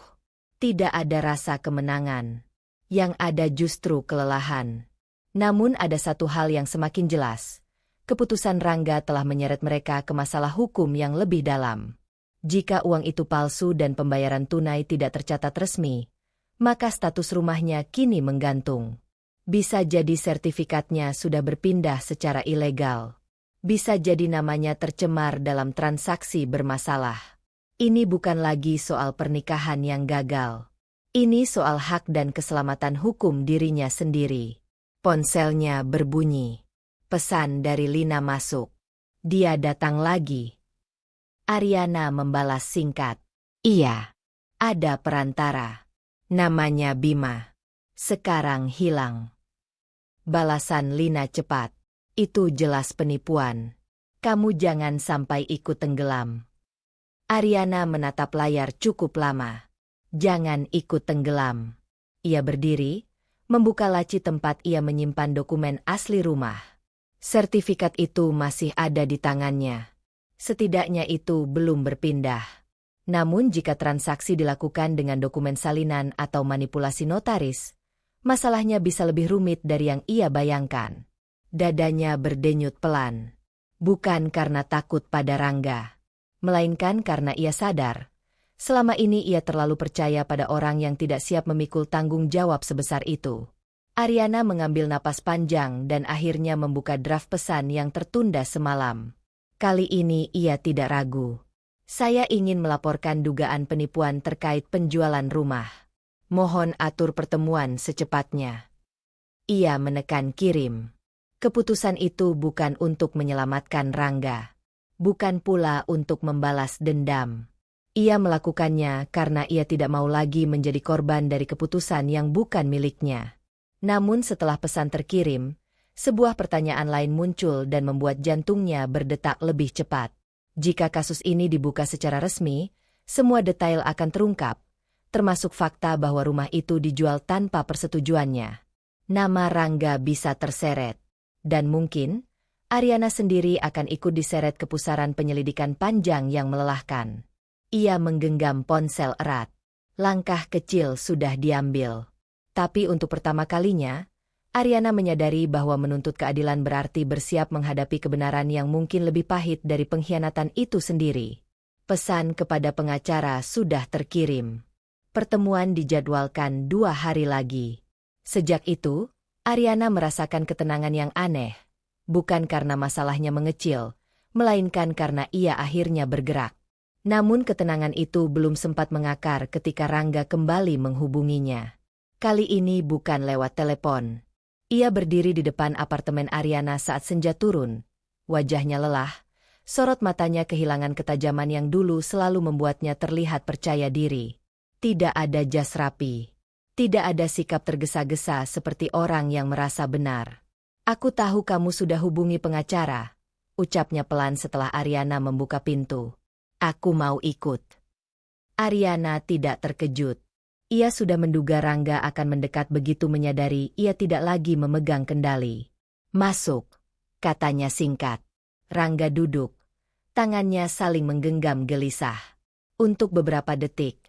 Tidak ada rasa kemenangan. Yang ada justru kelelahan. Namun ada satu hal yang semakin jelas. Keputusan Rangga telah menyeret mereka ke masalah hukum yang lebih dalam. Jika uang itu palsu dan pembayaran tunai tidak tercatat resmi, maka status rumahnya kini menggantung. Bisa jadi sertifikatnya sudah berpindah secara ilegal. Bisa jadi namanya tercemar dalam transaksi bermasalah. Ini bukan lagi soal pernikahan yang gagal. Ini soal hak dan keselamatan hukum dirinya sendiri. Ponselnya berbunyi. Pesan dari Lina masuk. Dia datang lagi. Aryana membalas singkat. Iya. Ada perantara. Namanya Bima. Sekarang hilang. Balasan Lina cepat. Itu jelas penipuan. Kamu jangan sampai ikut tenggelam. Aryana menatap layar cukup lama. Jangan ikut tenggelam. Ia berdiri, membuka laci tempat ia menyimpan dokumen asli rumah. Sertifikat itu masih ada di tangannya. Setidaknya itu belum berpindah. Namun jika transaksi dilakukan dengan dokumen salinan atau manipulasi notaris, masalahnya bisa lebih rumit dari yang ia bayangkan. Dadanya berdenyut pelan. Bukan karena takut pada Rangga, melainkan karena ia sadar, selama ini ia terlalu percaya pada orang yang tidak siap memikul tanggung jawab sebesar itu. Aryana mengambil napas panjang dan akhirnya membuka draft pesan yang tertunda semalam. Kali ini ia tidak ragu. Saya ingin melaporkan dugaan penipuan terkait penjualan rumah. Mohon atur pertemuan secepatnya. Ia menekan kirim. Keputusan itu bukan untuk menyelamatkan Rangga. Bukan pula untuk membalas dendam. Ia melakukannya karena ia tidak mau lagi menjadi korban dari keputusan yang bukan miliknya. Namun setelah pesan terkirim, sebuah pertanyaan lain muncul dan membuat jantungnya berdetak lebih cepat. Jika kasus ini dibuka secara resmi, semua detail akan terungkap, termasuk fakta bahwa rumah itu dijual tanpa persetujuannya. Nama Rangga bisa terseret. Dan mungkin, Aryana sendiri akan ikut diseret ke pusaran penyelidikan panjang yang melelahkan. Ia menggenggam ponsel erat. Langkah kecil sudah diambil. Tapi untuk pertama kalinya, Aryana menyadari bahwa menuntut keadilan berarti bersiap menghadapi kebenaran yang mungkin lebih pahit dari pengkhianatan itu sendiri. Pesan kepada pengacara sudah terkirim. Pertemuan dijadwalkan 2 hari lagi. Sejak itu, Ariana merasakan ketenangan yang aneh. Bukan karena masalahnya mengecil, melainkan karena ia akhirnya bergerak. Namun ketenangan itu belum sempat mengakar ketika Rangga kembali menghubunginya. Kali ini bukan lewat telepon. Ia berdiri di depan apartemen Ariana saat senja turun. Wajahnya lelah, sorot matanya kehilangan ketajaman yang dulu selalu membuatnya terlihat percaya diri. Tidak ada jas rapi. Tidak ada sikap tergesa-gesa seperti orang yang merasa benar. "Aku tahu kamu sudah hubungi pengacara," ucapnya pelan setelah Ariana membuka pintu. "Aku mau ikut." Ariana tidak terkejut. Ia sudah menduga Rangga akan mendekat begitu menyadari ia tidak lagi memegang kendali. "Masuk," katanya singkat. Rangga duduk. Tangannya saling menggenggam gelisah. Untuk beberapa detik,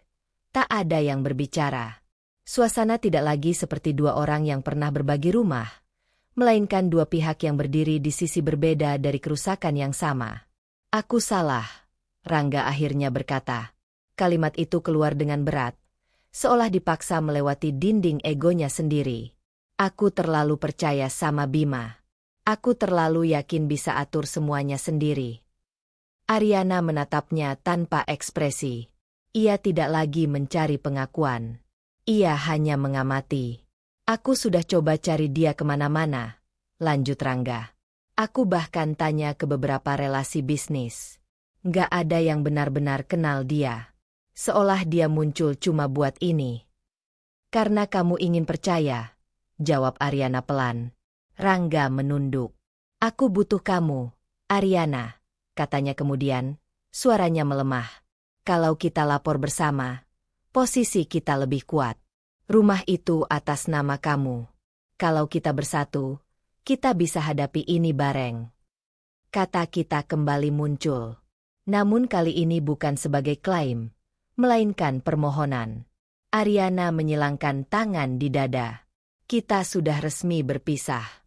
tak ada yang berbicara. Suasana tidak lagi seperti dua orang yang pernah berbagi rumah, melainkan dua pihak yang berdiri di sisi berbeda dari kerusakan yang sama. "Aku salah," Rangga akhirnya berkata. Kalimat itu keluar dengan berat, seolah dipaksa melewati dinding egonya sendiri. "Aku terlalu percaya sama Bima. Aku terlalu yakin bisa atur semuanya sendiri." Ariana menatapnya tanpa ekspresi. Ia tidak lagi mencari pengakuan. Ia hanya mengamati. "Aku sudah coba cari dia kemana-mana," lanjut Rangga. "Aku bahkan tanya ke beberapa relasi bisnis. Nggak ada yang benar-benar kenal dia. Seolah dia muncul cuma buat ini." "Karena kamu ingin percaya," jawab Ariana pelan. Rangga menunduk. "Aku butuh kamu, Ariana," katanya kemudian, suaranya melemah. "Kalau kita lapor bersama, posisi kita lebih kuat. Rumah itu atas nama kamu. Kalau kita bersatu, kita bisa hadapi ini bareng." Kata "kita" kembali muncul. Namun kali ini bukan sebagai klaim, melainkan permohonan. Ariana menyilangkan tangan di dada. "Kita sudah resmi berpisah."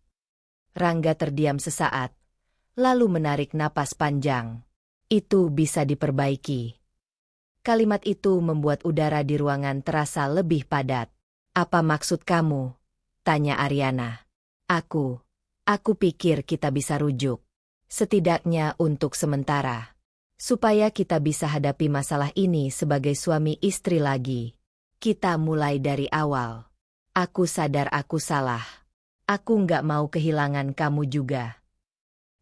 Rangga terdiam sesaat, lalu menarik napas panjang. "Itu bisa diperbaiki." Kalimat itu membuat udara di ruangan terasa lebih padat. "Apa maksud kamu?" tanya Ariana. Aku pikir kita bisa rujuk. Setidaknya untuk sementara. Supaya kita bisa hadapi masalah ini sebagai suami istri lagi. Kita mulai dari awal. Aku sadar aku salah. Aku nggak mau kehilangan kamu juga."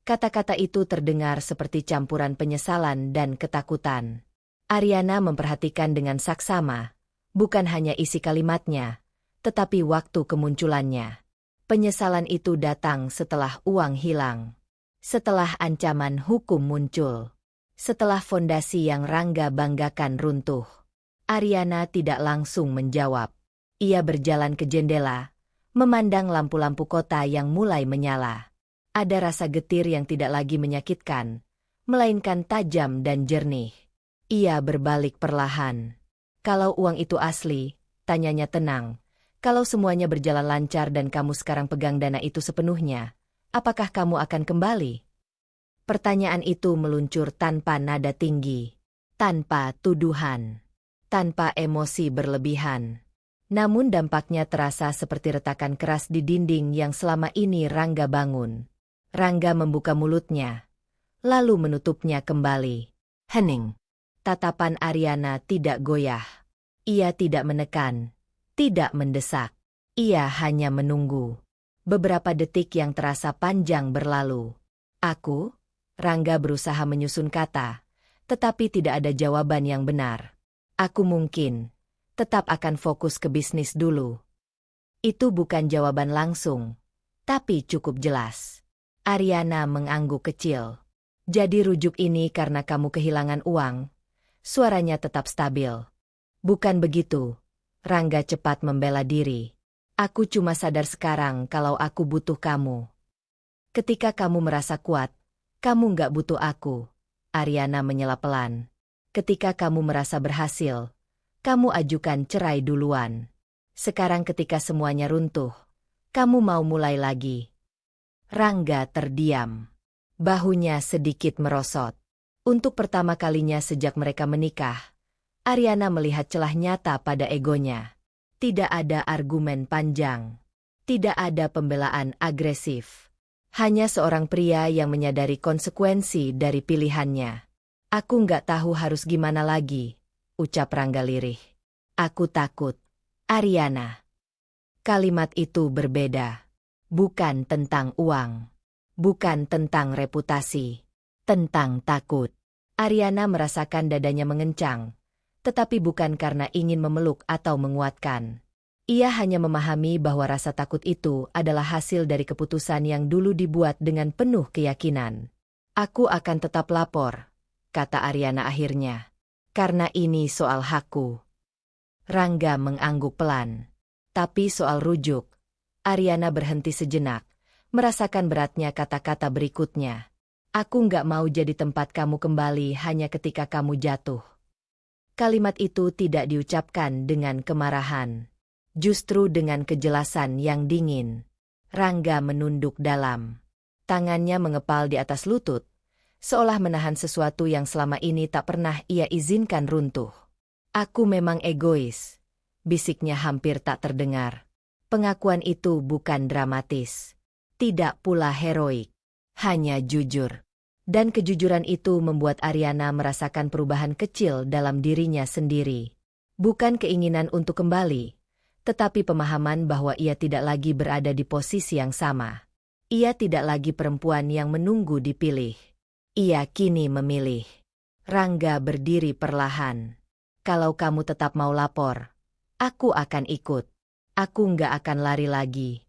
Kata-kata itu terdengar seperti campuran penyesalan dan ketakutan. Ariana memperhatikan dengan saksama, bukan hanya isi kalimatnya, tetapi waktu kemunculannya. Penyesalan itu datang setelah uang hilang, setelah ancaman hukum muncul, setelah fondasi yang Rangga banggakan runtuh. Ariana tidak langsung menjawab. Ia berjalan ke jendela, memandang lampu-lampu kota yang mulai menyala. Ada rasa getir yang tidak lagi menyakitkan, melainkan tajam dan jernih. Ia berbalik perlahan. "Kalau uang itu asli," tanyanya tenang, "kalau semuanya berjalan lancar dan kamu sekarang pegang dana itu sepenuhnya, apakah kamu akan kembali?" Pertanyaan itu meluncur tanpa nada tinggi, tanpa tuduhan, tanpa emosi berlebihan. Namun dampaknya terasa seperti retakan keras di dinding yang selama ini Rangga bangun. Rangga membuka mulutnya, lalu menutupnya kembali. Hening. Tatapan Ariana tidak goyah. Ia tidak menekan, tidak mendesak. Ia hanya menunggu. Beberapa detik yang terasa panjang berlalu. Rangga berusaha menyusun kata, tetapi tidak ada jawaban yang benar. "Aku mungkin tetap akan fokus ke bisnis dulu." Itu bukan jawaban langsung, tapi cukup jelas. Ariana mengangguk kecil. "Jadi rujuk ini karena kamu kehilangan uang?" Suaranya tetap stabil. "Bukan begitu," Rangga cepat membela diri. "Aku cuma sadar sekarang kalau aku butuh kamu. Ketika kamu merasa kuat, kamu nggak butuh aku." Ariana menyela pelan. "Ketika kamu merasa berhasil, kamu ajukan cerai duluan. Sekarang ketika semuanya runtuh, kamu mau mulai lagi." Rangga terdiam. Bahunya sedikit merosot. Untuk pertama kalinya sejak mereka menikah, Ariana melihat celah nyata pada egonya. Tidak ada argumen panjang. Tidak ada pembelaan agresif. Hanya seorang pria yang menyadari konsekuensi dari pilihannya. Aku nggak tahu harus gimana lagi, ucap Rangga lirih. Aku takut. Ariana. Kalimat itu berbeda. Bukan tentang uang. Bukan tentang reputasi. Tentang takut. Ariana merasakan dadanya mengencang, tetapi bukan karena ingin memeluk atau menguatkan. Ia hanya memahami bahwa rasa takut itu adalah hasil dari keputusan yang dulu dibuat dengan penuh keyakinan. Aku akan tetap lapor, kata Ariana akhirnya. Karena ini soal hakku. Rangga mengangguk pelan. Tapi soal rujuk, Ariana berhenti sejenak, merasakan beratnya kata-kata berikutnya. Aku nggak mau jadi tempat kamu kembali hanya ketika kamu jatuh. Kalimat itu tidak diucapkan dengan kemarahan. Justru dengan kejelasan yang dingin. Rangga menunduk dalam. Tangannya mengepal di atas lutut, seolah menahan sesuatu yang selama ini tak pernah ia izinkan runtuh. Aku memang egois, bisiknya hampir tak terdengar. Pengakuan itu bukan dramatis. Tidak pula heroik. Hanya jujur. Dan kejujuran itu membuat Ariana merasakan perubahan kecil dalam dirinya sendiri. Bukan keinginan untuk kembali, tetapi pemahaman bahwa ia tidak lagi berada di posisi yang sama. Ia tidak lagi perempuan yang menunggu dipilih. Ia kini memilih. Rangga berdiri perlahan. Kalau kamu tetap mau lapor, aku akan ikut. Aku nggak akan lari lagi.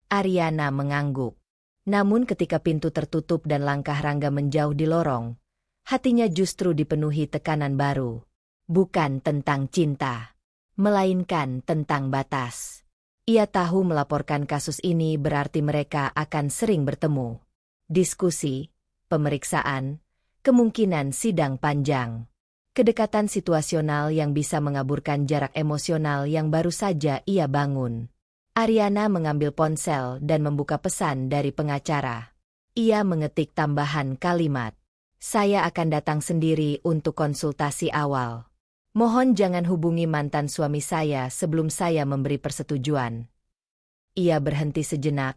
Ariana mengangguk. Namun ketika pintu tertutup dan langkah Rangga menjauh di lorong, hatinya justru dipenuhi tekanan baru. Bukan tentang cinta, melainkan tentang batas. Ia tahu melaporkan kasus ini berarti mereka akan sering bertemu. Diskusi, pemeriksaan, kemungkinan sidang panjang. Kedekatan situasional yang bisa mengaburkan jarak emosional yang baru saja ia bangun. Ariana mengambil ponsel dan membuka pesan dari pengacara. Ia mengetik tambahan kalimat. Saya akan datang sendiri untuk konsultasi awal. Mohon jangan hubungi mantan suami saya sebelum saya memberi persetujuan. Ia berhenti sejenak,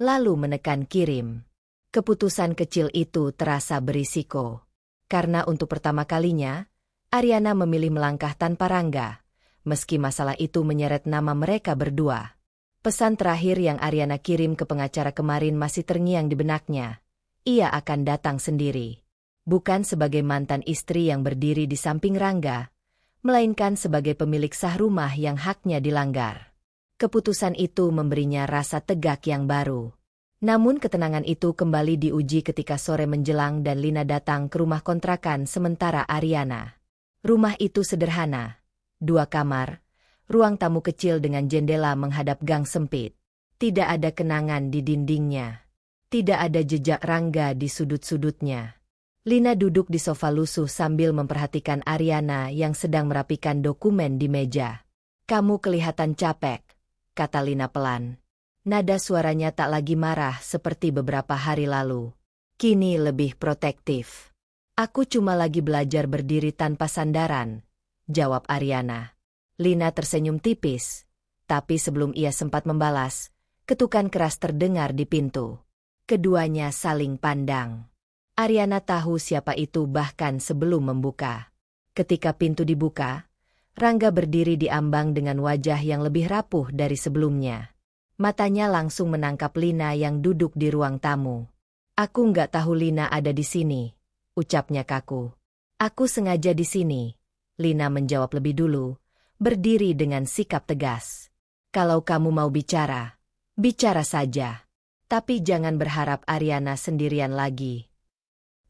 lalu menekan kirim. Keputusan kecil itu terasa berisiko. Karena untuk pertama kalinya, Ariana memilih melangkah tanpa Rangga, meski masalah itu menyeret nama mereka berdua. Pesan terakhir yang Ariana kirim ke pengacara kemarin masih terngiang di benaknya. Ia akan datang sendiri. Bukan sebagai mantan istri yang berdiri di samping Rangga, melainkan sebagai pemilik sah rumah yang haknya dilanggar. Keputusan itu memberinya rasa tegak yang baru. Namun ketenangan itu kembali diuji ketika sore menjelang dan Lina datang ke rumah kontrakan sementara Ariana. Rumah itu sederhana. 2 kamar. Ruang tamu kecil dengan jendela menghadap gang sempit. Tidak ada kenangan di dindingnya. Tidak ada jejak Rangga di sudut-sudutnya. Lina duduk di sofa lusuh sambil memperhatikan Ariana yang sedang merapikan dokumen di meja. Kamu kelihatan capek, kata Lina pelan. Nada suaranya tak lagi marah seperti beberapa hari lalu. Kini lebih protektif. Aku cuma lagi belajar berdiri tanpa sandaran, jawab Ariana. Lina tersenyum tipis, tapi sebelum ia sempat membalas, ketukan keras terdengar di pintu. Keduanya saling pandang. Ariana tahu siapa itu bahkan sebelum membuka. Ketika pintu dibuka, Rangga berdiri di ambang dengan wajah yang lebih rapuh dari sebelumnya. Matanya langsung menangkap Lina yang duduk di ruang tamu. Aku nggak tahu Lina ada di sini, ucapnya kaku. Aku sengaja di sini, Lina menjawab lebih dulu. Berdiri dengan sikap tegas. Kalau kamu mau bicara, bicara saja. Tapi jangan berharap Ariana sendirian lagi.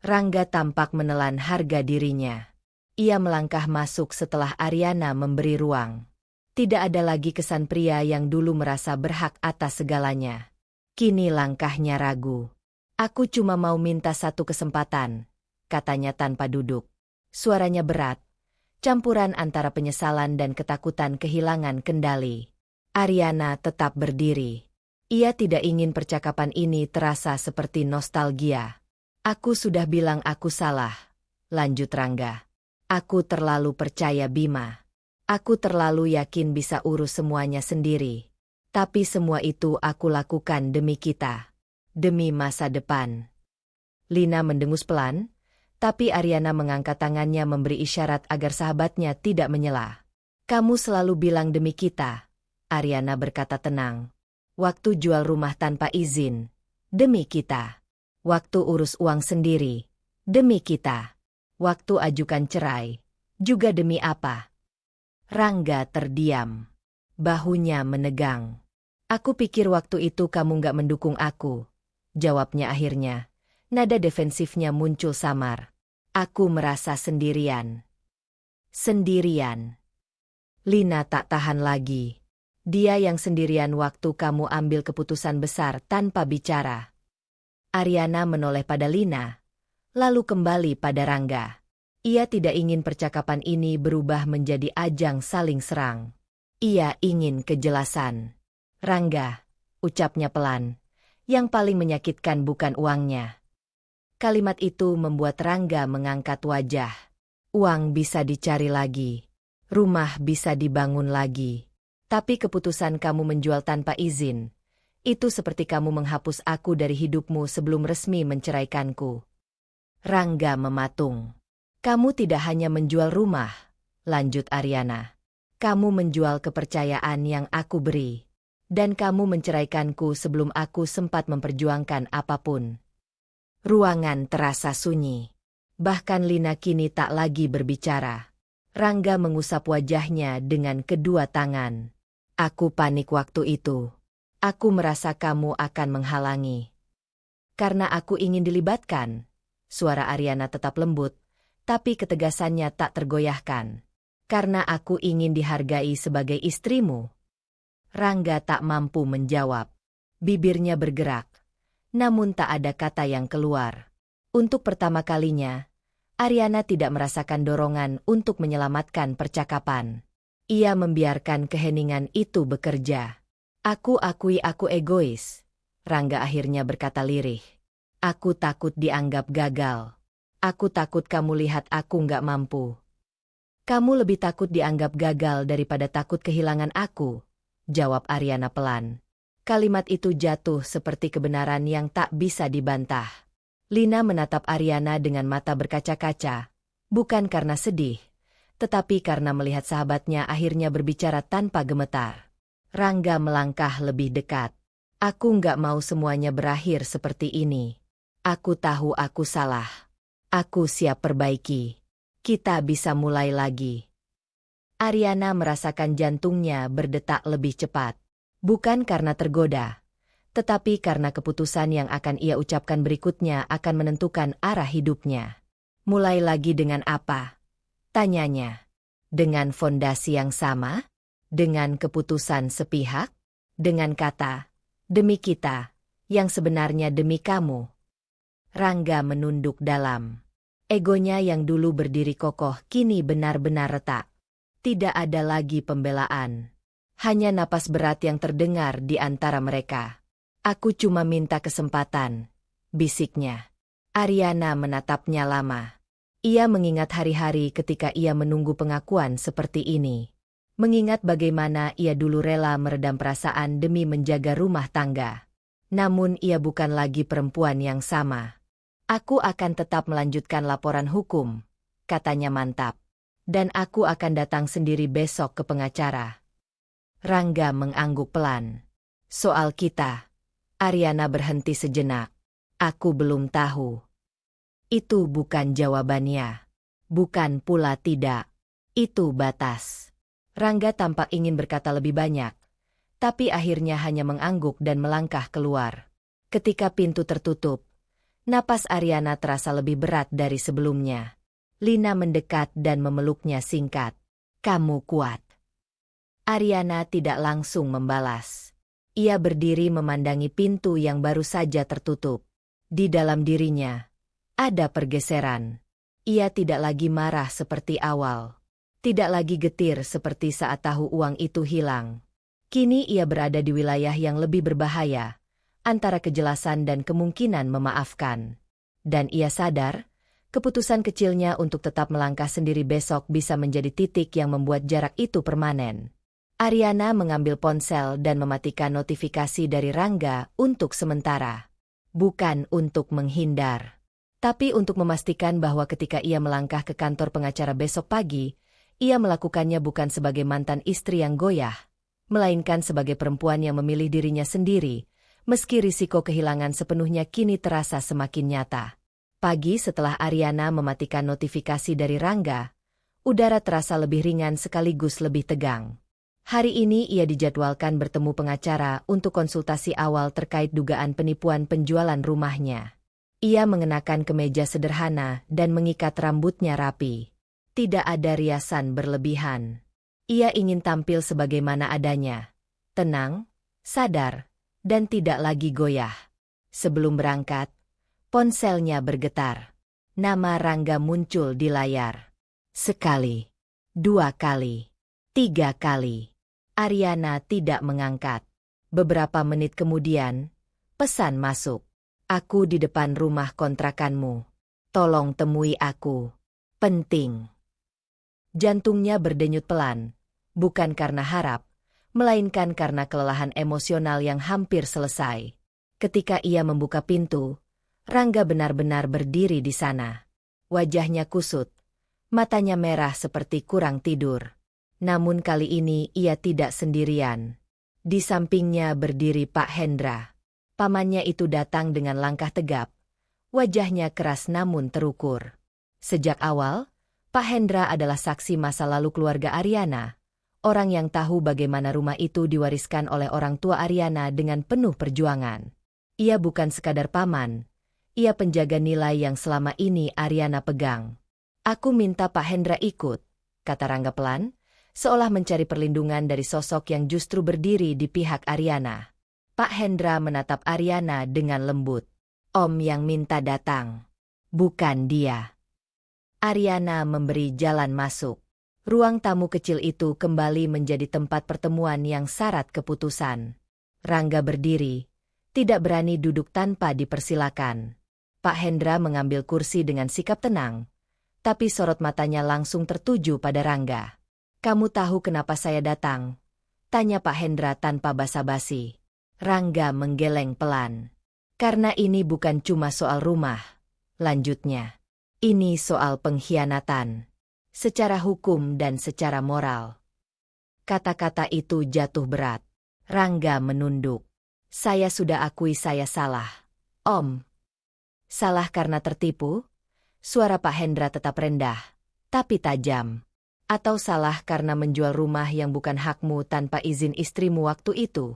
Rangga tampak menelan harga dirinya. Ia melangkah masuk setelah Ariana memberi ruang. Tidak ada lagi kesan pria yang dulu merasa berhak atas segalanya. Kini langkahnya ragu. Aku cuma mau minta satu kesempatan, katanya tanpa duduk. Suaranya berat. Campuran antara penyesalan dan ketakutan kehilangan kendali. Ariana tetap berdiri. Ia tidak ingin percakapan ini terasa seperti nostalgia. Aku sudah bilang aku salah, lanjut Rangga. Aku terlalu percaya Bima. Aku terlalu yakin bisa urus semuanya sendiri. Tapi semua itu aku lakukan demi kita. Demi masa depan. Lina mendengus pelan, tapi Aryana mengangkat tangannya memberi isyarat agar sahabatnya tidak menyela. Kamu selalu bilang demi kita, Aryana berkata tenang. Waktu jual rumah tanpa izin, demi kita. Waktu urus uang sendiri, demi kita. Waktu ajukan cerai, juga demi apa? Rangga terdiam. Bahunya menegang. Aku pikir waktu itu kamu gak mendukung aku, jawabnya akhirnya. Nada defensifnya muncul samar. Aku merasa sendirian. Sendirian. Lina tak tahan lagi. Dia yang sendirian waktu kamu ambil keputusan besar tanpa bicara. Aryana menoleh pada Lina, lalu kembali pada Rangga. Ia tidak ingin percakapan ini berubah menjadi ajang saling serang. Ia ingin kejelasan. Rangga, ucapnya pelan, yang paling menyakitkan bukan uangnya. Kalimat itu membuat Rangga mengangkat wajah. Uang bisa dicari lagi. Rumah bisa dibangun lagi. Tapi keputusan kamu menjual tanpa izin, itu seperti kamu menghapus aku dari hidupmu sebelum resmi menceraikanku. Rangga mematung. Kamu tidak hanya menjual rumah, lanjut Aryana. Kamu menjual kepercayaan yang aku beri. Dan kamu menceraikanku sebelum aku sempat memperjuangkan apapun. Ruangan terasa sunyi. Bahkan Lina kini tak lagi berbicara. Rangga mengusap wajahnya dengan kedua tangan. Aku panik waktu itu. Aku merasa kamu akan menghalangi. Karena aku ingin dilibatkan. Suara Aryana tetap lembut, tapi ketegasannya tak tergoyahkan. Karena aku ingin dihargai sebagai istrimu. Rangga tak mampu menjawab. Bibirnya bergerak. Namun tak ada kata yang keluar. Untuk pertama kalinya, Aryana tidak merasakan dorongan untuk menyelamatkan percakapan. Ia membiarkan keheningan itu bekerja. Aku akui aku egois, Rangga akhirnya berkata lirih. Aku takut dianggap gagal. Aku takut kamu lihat aku nggak mampu. Kamu lebih takut dianggap gagal daripada takut kehilangan aku, jawab Aryana pelan. Kalimat itu jatuh seperti kebenaran yang tak bisa dibantah. Lina menatap Aryana dengan mata berkaca-kaca, bukan karena sedih, tetapi karena melihat sahabatnya akhirnya berbicara tanpa gemetar. Rangga melangkah lebih dekat. Aku nggak mau semuanya berakhir seperti ini. Aku tahu aku salah. Aku siap perbaiki. Kita bisa mulai lagi. Aryana merasakan jantungnya berdetak lebih cepat. Bukan karena tergoda, tetapi karena keputusan yang akan ia ucapkan berikutnya akan menentukan arah hidupnya. Mulai lagi dengan apa? Tanyanya. Dengan fondasi yang sama? Dengan keputusan sepihak? Dengan kata, demi kita, yang sebenarnya demi kamu. Rangga menunduk dalam. Egonya yang dulu berdiri kokoh kini benar-benar retak. Tidak ada lagi pembelaan. Hanya napas berat yang terdengar di antara mereka. Aku cuma minta kesempatan, bisiknya. Aryana menatapnya lama. Ia mengingat hari-hari ketika ia menunggu pengakuan seperti ini. Mengingat bagaimana ia dulu rela meredam perasaan demi menjaga rumah tangga. Namun ia bukan lagi perempuan yang sama. Aku akan tetap melanjutkan laporan hukum, katanya mantap. Dan aku akan datang sendiri besok ke pengacara. Rangga mengangguk pelan. Soal kita. Aryana berhenti sejenak. Aku belum tahu. Itu bukan jawabannya. Bukan pula tidak. Itu batas. Rangga tampak ingin berkata lebih banyak. Tapi akhirnya hanya mengangguk dan melangkah keluar. Ketika pintu tertutup, napas Aryana terasa lebih berat dari sebelumnya. Lina mendekat dan memeluknya singkat. Kamu kuat. Aryana tidak langsung membalas. Ia berdiri memandangi pintu yang baru saja tertutup. Di dalam dirinya, ada pergeseran. Ia tidak lagi marah seperti awal. Tidak lagi getir seperti saat tahu uang itu hilang. Kini ia berada di wilayah yang lebih berbahaya, antara kejelasan dan kemungkinan memaafkan. Dan ia sadar, Keputusan kecilnya untuk tetap melangkah sendiri besok bisa menjadi titik yang membuat jarak itu permanen. Ariana mengambil ponsel dan mematikan notifikasi dari Rangga untuk sementara. Bukan untuk menghindar, tapi untuk memastikan bahwa ketika ia melangkah ke kantor pengacara besok pagi, ia melakukannya bukan sebagai mantan istri yang goyah, melainkan sebagai perempuan yang memilih dirinya sendiri, meski risiko kehilangan sepenuhnya kini terasa semakin nyata. Pagi setelah Ariana mematikan notifikasi dari Rangga, udara terasa lebih ringan sekaligus lebih tegang. Hari ini ia dijadwalkan bertemu pengacara untuk konsultasi awal terkait dugaan penipuan penjualan rumahnya. Ia mengenakan kemeja sederhana dan mengikat rambutnya rapi. Tidak ada riasan berlebihan. Ia ingin tampil sebagaimana adanya, tenang, sadar, dan tidak lagi goyah. Sebelum berangkat, ponselnya bergetar. Nama Rangga muncul di layar. Sekali, 2 kali, 3 kali. Ariana tidak mengangkat. Beberapa menit kemudian, pesan masuk. Aku di depan rumah kontrakanmu. Tolong temui aku. Penting. Jantungnya berdenyut pelan, bukan karena harap, melainkan karena kelelahan emosional yang hampir selesai. Ketika ia membuka pintu, Rangga benar-benar berdiri di sana. Wajahnya kusut, matanya merah seperti kurang tidur. Namun kali ini ia tidak sendirian. Di sampingnya berdiri Pak Hendra. Pamannya itu datang dengan langkah tegap. Wajahnya keras namun terukur. Sejak awal, Pak Hendra adalah saksi masa lalu keluarga Ariana. Orang yang tahu bagaimana rumah itu diwariskan oleh orang tua Ariana dengan penuh perjuangan. Ia bukan sekadar paman. Ia penjaga nilai yang selama ini Ariana pegang. Aku minta Pak Hendra ikut, kata Rangga pelan, seolah mencari perlindungan dari sosok yang justru berdiri di pihak Ariana. Pak Hendra menatap Ariana dengan lembut. Om yang minta datang, bukan dia. Ariana memberi jalan masuk. Ruang tamu kecil itu kembali menjadi tempat pertemuan yang syarat keputusan. Rangga berdiri, tidak berani duduk tanpa dipersilakan. Pak Hendra mengambil kursi dengan sikap tenang, tapi sorot matanya langsung tertuju pada Rangga. Kamu tahu kenapa saya datang? Tanya Pak Hendra tanpa basa-basi. Rangga menggeleng pelan. Karena ini bukan cuma soal rumah, lanjutnya. Ini soal pengkhianatan. Secara hukum dan secara moral. Kata-kata itu jatuh berat. Rangga menunduk. Saya sudah akui saya salah, Om. Salah karena tertipu? Suara Pak Hendra tetap rendah, tapi tajam. Atau salah karena menjual rumah yang bukan hakmu tanpa izin istrimu waktu itu?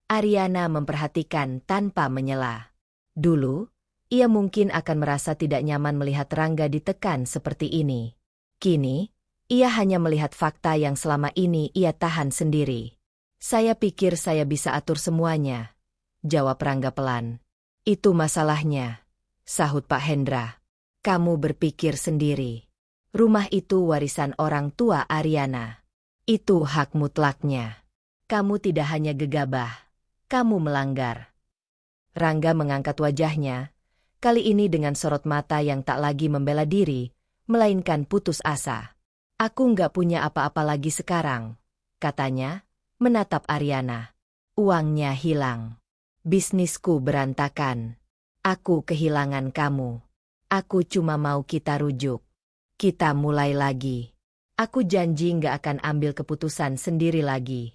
Ariana memperhatikan tanpa menyela. Dulu, ia mungkin akan merasa tidak nyaman melihat Rangga ditekan seperti ini. Kini, ia hanya melihat fakta yang selama ini ia tahan sendiri. Saya pikir saya bisa atur semuanya, jawab Rangga pelan. Itu masalahnya, sahut Pak Hendra. Kamu berpikir sendiri. Rumah itu warisan orang tua Ariana. Itu hak mutlaknya. Kamu tidak hanya gegabah, kamu melanggar. Rangga mengangkat wajahnya, kali ini dengan sorot mata yang tak lagi membela diri, melainkan putus asa. Aku nggak punya apa-apa lagi sekarang, katanya, menatap Ariana. Uangnya hilang. Bisnisku berantakan. Aku kehilangan kamu. Aku cuma mau kita rujuk. Kita mulai lagi. Aku janji nggak akan ambil keputusan sendiri lagi.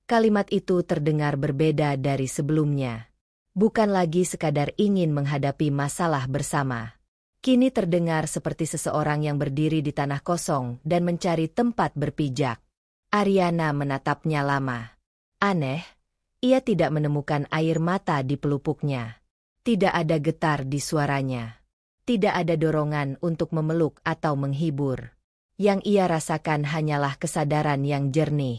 Kalimat itu terdengar berbeda dari sebelumnya. Bukan lagi sekadar ingin menghadapi masalah bersama. Kini terdengar seperti seseorang yang berdiri di tanah kosong dan mencari tempat berpijak. Ariana menatapnya lama. Aneh, ia tidak menemukan air mata di pelupuknya. Tidak ada getar di suaranya. Tidak ada dorongan untuk memeluk atau menghibur. Yang ia rasakan hanyalah kesadaran yang jernih.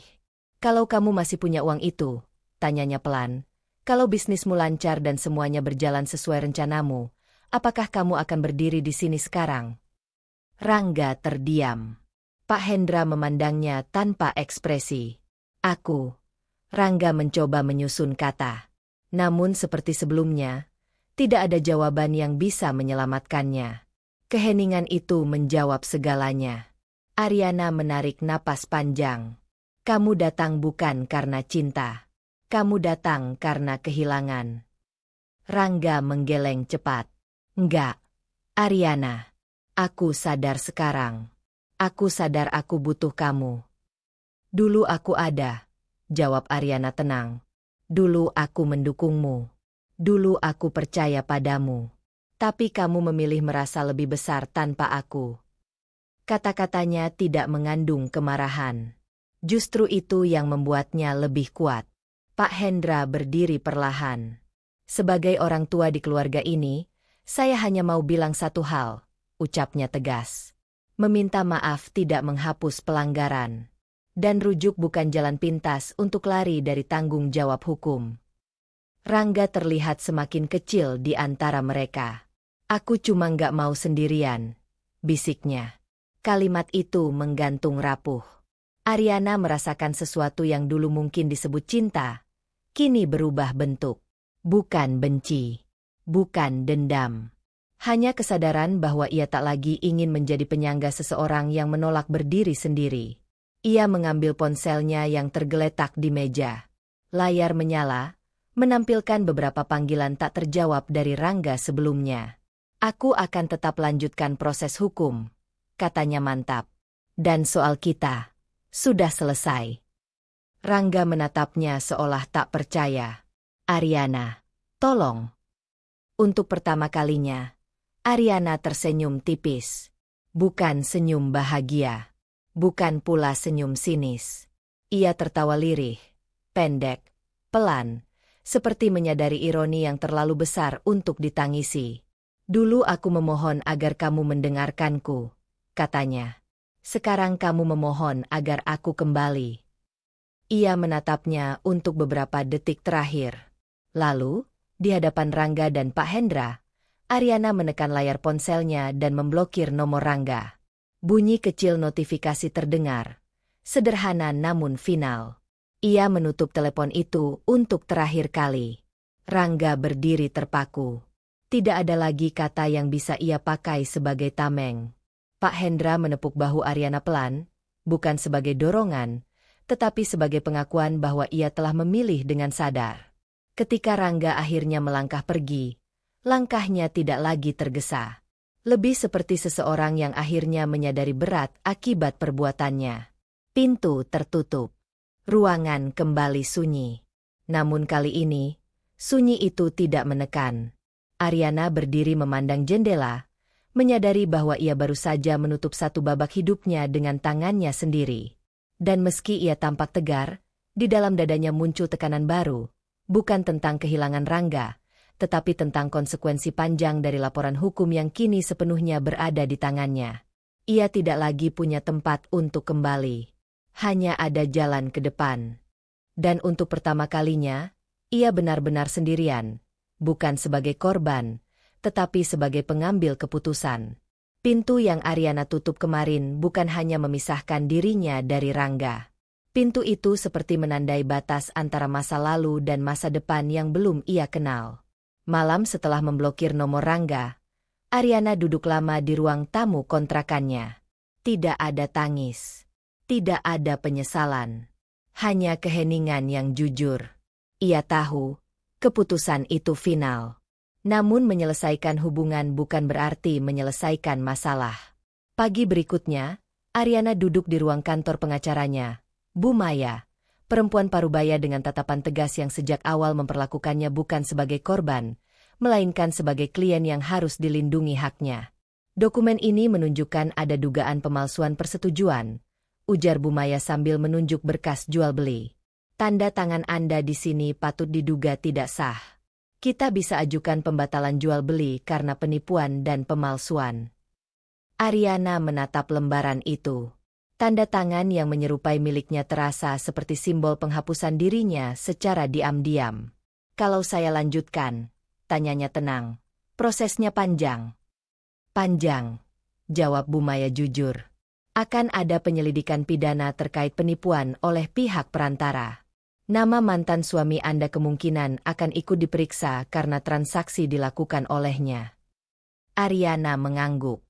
Kalau kamu masih punya uang itu, tanyanya pelan, kalau bisnismu lancar dan semuanya berjalan sesuai rencanamu, apakah kamu akan berdiri di sini sekarang? Rangga terdiam. Pak Hendra memandangnya tanpa ekspresi. Aku. Rangga mencoba menyusun kata. Namun seperti sebelumnya, tidak ada jawaban yang bisa menyelamatkannya. Keheningan itu menjawab segalanya. Aryana menarik napas panjang. Kamu datang bukan karena cinta. Kamu datang karena kehilangan. Rangga menggeleng cepat. Enggak, Aryana. Aku sadar sekarang. Aku sadar aku butuh kamu. Dulu aku ada, jawab Aryana tenang. Dulu aku mendukungmu. Dulu aku percaya padamu. Tapi kamu memilih merasa lebih besar tanpa aku. Kata-katanya tidak mengandung kemarahan. Justru itu yang membuatnya lebih kuat. Pak Hendra berdiri perlahan. Sebagai orang tua di keluarga ini, saya hanya mau bilang satu hal, ucapnya tegas. Meminta maaf tidak menghapus pelanggaran. Dan rujuk bukan jalan pintas untuk lari dari tanggung jawab hukum. Rangga terlihat semakin kecil di antara mereka. Aku cuma nggak mau sendirian, bisiknya. Kalimat itu menggantung rapuh. Aryana merasakan sesuatu yang dulu mungkin disebut cinta, kini berubah bentuk. Bukan benci, bukan dendam. Hanya kesadaran bahwa ia tak lagi ingin menjadi penyangga seseorang yang menolak berdiri sendiri. Ia mengambil ponselnya yang tergeletak di meja. Layar menyala, menampilkan beberapa panggilan tak terjawab dari Rangga sebelumnya. Aku akan tetap lanjutkan proses hukum, katanya mantap. Dan soal kita, sudah selesai. Rangga menatapnya seolah tak percaya. Aryana, tolong. Untuk pertama kalinya, Aryana tersenyum tipis. Bukan senyum bahagia. Bukan pula senyum sinis. Ia tertawa lirih, pendek, pelan, seperti menyadari ironi yang terlalu besar untuk ditangisi. Dulu aku memohon agar kamu mendengarkanku, katanya. Sekarang kamu memohon agar aku kembali. Ia menatapnya untuk beberapa detik terakhir. Lalu, di hadapan Rangga dan Pak Hendra, Aryana menekan layar ponselnya dan memblokir nomor Rangga. Bunyi kecil notifikasi terdengar. Sederhana namun final. Ia menutup telepon itu untuk terakhir kali. Rangga berdiri terpaku. Tidak ada lagi kata yang bisa ia pakai sebagai tameng. Pak Hendra menepuk bahu Aryana pelan, bukan sebagai dorongan, tetapi sebagai pengakuan bahwa ia telah memilih dengan sadar. Ketika Rangga akhirnya melangkah pergi, langkahnya tidak lagi tergesa. Lebih seperti seseorang yang akhirnya menyadari berat akibat perbuatannya. Pintu tertutup. Ruangan kembali sunyi. Namun kali ini, sunyi itu tidak menekan. Aryana berdiri memandang jendela, menyadari bahwa ia baru saja menutup satu babak hidupnya dengan tangannya sendiri. Dan meski ia tampak tegar, di dalam dadanya muncul tekanan baru, bukan tentang kehilangan Rangga, tetapi tentang konsekuensi panjang dari laporan hukum yang kini sepenuhnya berada di tangannya. Ia tidak lagi punya tempat untuk kembali. Hanya ada jalan ke depan. Dan untuk pertama kalinya, ia benar-benar sendirian, bukan sebagai korban, tetapi sebagai pengambil keputusan. Pintu yang Aryana tutup kemarin bukan hanya memisahkan dirinya dari Rangga. Pintu itu seperti menandai batas antara masa lalu dan masa depan yang belum ia kenal. Malam setelah memblokir nomor Rangga, Aryana duduk lama di ruang tamu kontrakannya. Tidak ada tangis. Tidak ada penyesalan. Hanya keheningan yang jujur. Ia tahu, keputusan itu final. Namun menyelesaikan hubungan bukan berarti menyelesaikan masalah. Pagi berikutnya, Aryana duduk di ruang kantor pengacaranya, Bu Maya, perempuan parubaya dengan tatapan tegas yang sejak awal memperlakukannya bukan sebagai korban, melainkan sebagai klien yang harus dilindungi haknya. Dokumen ini menunjukkan ada dugaan pemalsuan persetujuan, ujar Bu Maya sambil menunjuk berkas jual beli. Tanda tangan Anda di sini patut diduga tidak sah. Kita bisa ajukan pembatalan jual beli karena penipuan dan pemalsuan. Aryana menatap lembaran itu. Tanda tangan yang menyerupai miliknya terasa seperti simbol penghapusan dirinya secara diam-diam. Kalau saya lanjutkan, tanyanya tenang. Prosesnya panjang. Panjang, jawab Bu Maya jujur. Akan ada penyelidikan pidana terkait penipuan oleh pihak perantara. Nama mantan suami Anda kemungkinan akan ikut diperiksa karena transaksi dilakukan olehnya. Aryana mengangguk.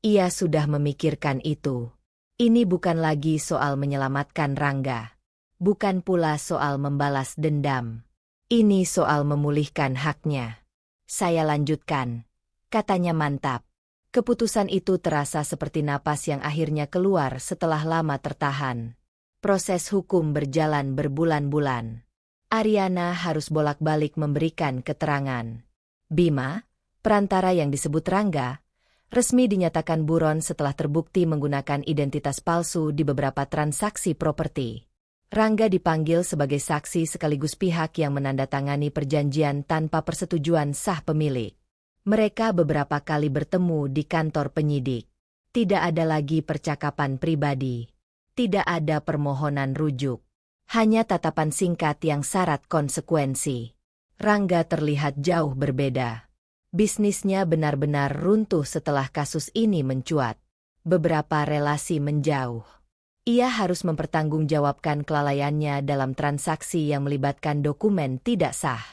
Ia sudah memikirkan itu. Ini bukan lagi soal menyelamatkan Rangga. Bukan pula soal membalas dendam. Ini soal memulihkan haknya. Saya lanjutkan, katanya mantap. Keputusan itu terasa seperti napas yang akhirnya keluar setelah lama tertahan. Proses hukum berjalan berbulan-bulan. Ariana harus bolak-balik memberikan keterangan. Bima, perantara yang disebut Rangga, resmi dinyatakan buron setelah terbukti menggunakan identitas palsu di beberapa transaksi properti. Rangga dipanggil sebagai saksi sekaligus pihak yang menandatangani perjanjian tanpa persetujuan sah pemilik. Mereka beberapa kali bertemu di kantor penyidik. Tidak ada lagi percakapan pribadi. Tidak ada permohonan rujuk. Hanya tatapan singkat yang syarat konsekuensi. Rangga terlihat jauh berbeda. Bisnisnya benar-benar runtuh setelah kasus ini mencuat. Beberapa relasi menjauh. Ia harus mempertanggungjawabkan kelalaiannya dalam transaksi yang melibatkan dokumen tidak sah.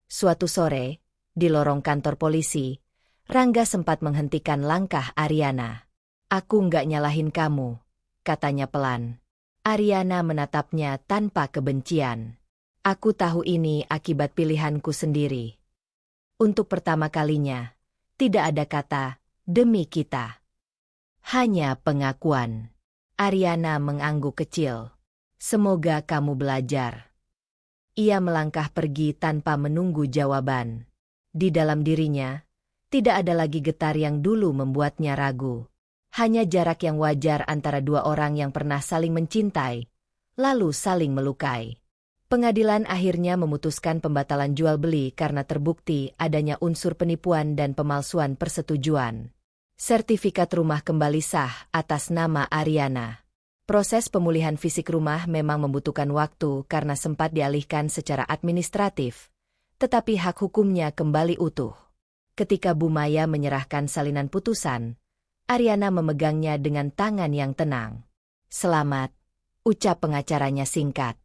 Suatu sore, di lorong kantor polisi, Rangga sempat menghentikan langkah Ariana. "Aku nggak nyalahin kamu," katanya pelan. Ariana menatapnya tanpa kebencian. "Aku tahu ini akibat pilihanku sendiri." Untuk pertama kalinya, tidak ada kata, "demi kita." Hanya pengakuan. Ariana mengangguk kecil. "Semoga kamu belajar." Ia melangkah pergi tanpa menunggu jawaban. Di dalam dirinya, tidak ada lagi getar yang dulu membuatnya ragu. Hanya jarak yang wajar antara dua orang yang pernah saling mencintai, lalu saling melukai. Pengadilan akhirnya memutuskan pembatalan jual beli karena terbukti adanya unsur penipuan dan pemalsuan persetujuan. Sertifikat rumah kembali sah atas nama Ariana. Proses pemulihan fisik rumah memang membutuhkan waktu karena sempat dialihkan secara administratif, tetapi hak hukumnya kembali utuh. Ketika Bu Maya menyerahkan salinan putusan, Ariana memegangnya dengan tangan yang tenang. "Selamat," ucap pengacaranya singkat.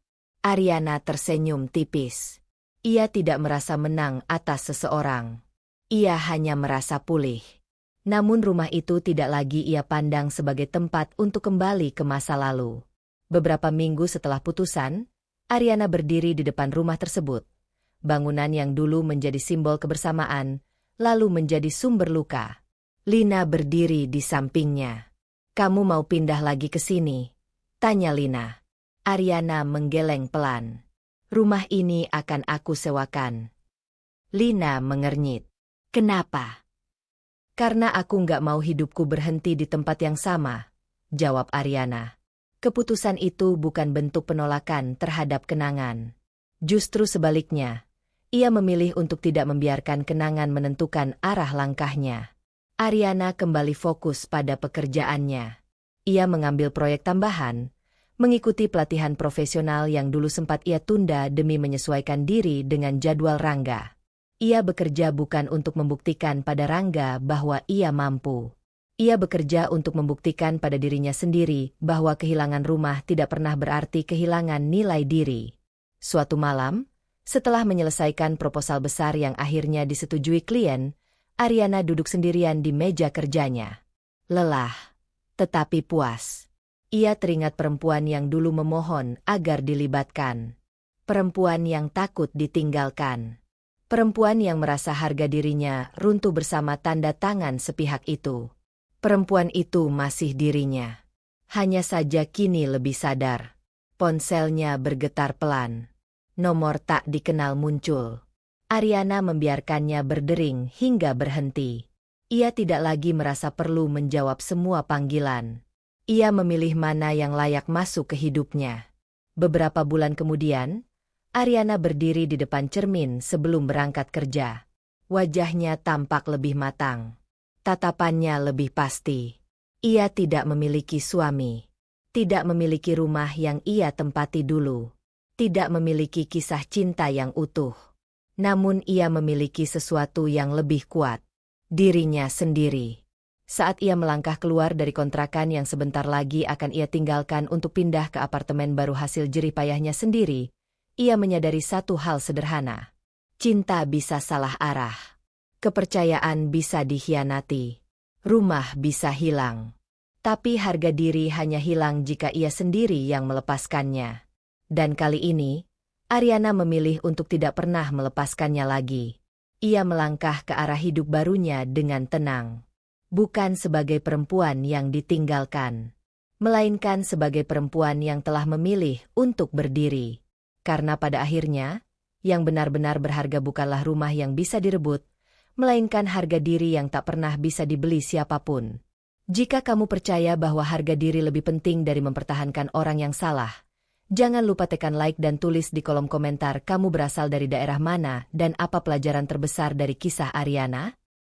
Ariana tersenyum tipis. Ia tidak merasa menang atas seseorang. Ia hanya merasa pulih. Namun rumah itu tidak lagi ia pandang sebagai tempat untuk kembali ke masa lalu. Beberapa minggu setelah putusan, Ariana berdiri di depan rumah tersebut. Bangunan yang dulu menjadi simbol kebersamaan, lalu menjadi sumber luka. Lina berdiri di sampingnya. "Kamu mau pindah lagi ke sini?" tanya Lina. Ariana menggeleng pelan. "Rumah ini akan aku sewakan." Lina mengernyit. "Kenapa?" "Karena aku nggak mau hidupku berhenti di tempat yang sama," jawab Ariana. Keputusan itu bukan bentuk penolakan terhadap kenangan. Justru sebaliknya, ia memilih untuk tidak membiarkan kenangan menentukan arah langkahnya. Ariana kembali fokus pada pekerjaannya. Ia mengambil proyek tambahan, mengikuti pelatihan profesional yang dulu sempat ia tunda demi menyesuaikan diri dengan jadwal Rangga. Ia bekerja bukan untuk membuktikan pada Rangga bahwa ia mampu. Ia bekerja untuk membuktikan pada dirinya sendiri bahwa kehilangan rumah tidak pernah berarti kehilangan nilai diri. Suatu malam, setelah menyelesaikan proposal besar yang akhirnya disetujui klien, Ariana duduk sendirian di meja kerjanya. Lelah, tetapi puas. Ia teringat perempuan yang dulu memohon agar dilibatkan. Perempuan yang takut ditinggalkan. Perempuan yang merasa harga dirinya runtuh bersama tanda tangan sepihak itu. Perempuan itu masih dirinya. Hanya saja kini lebih sadar. Ponselnya bergetar pelan. Nomor tak dikenal muncul. Ariana membiarkannya berdering hingga berhenti. Ia tidak lagi merasa perlu menjawab semua panggilan. Ia memilih mana yang layak masuk ke hidupnya. Beberapa bulan kemudian, Ariana berdiri di depan cermin sebelum berangkat kerja. Wajahnya tampak lebih matang. Tatapannya lebih pasti. Ia tidak memiliki suami. Tidak memiliki rumah yang ia tempati dulu. Tidak memiliki kisah cinta yang utuh. Namun ia memiliki sesuatu yang lebih kuat. Dirinya sendiri. Saat ia melangkah keluar dari kontrakan yang sebentar lagi akan ia tinggalkan untuk pindah ke apartemen baru hasil jerih payahnya sendiri, ia menyadari satu hal sederhana. Cinta bisa salah arah. Kepercayaan bisa dikhianati. Rumah bisa hilang. Tapi harga diri hanya hilang jika ia sendiri yang melepaskannya. Dan kali ini, Ariana memilih untuk tidak pernah melepaskannya lagi. Ia melangkah ke arah hidup barunya dengan tenang. Bukan sebagai perempuan yang ditinggalkan, melainkan sebagai perempuan yang telah memilih untuk berdiri. Karena pada akhirnya, yang benar-benar berharga bukanlah rumah yang bisa direbut, melainkan harga diri yang tak pernah bisa dibeli siapapun. Jika kamu percaya bahwa harga diri lebih penting dari mempertahankan orang yang salah, jangan lupa tekan like dan tulis di kolom komentar kamu berasal dari daerah mana dan apa pelajaran terbesar dari kisah Ariana.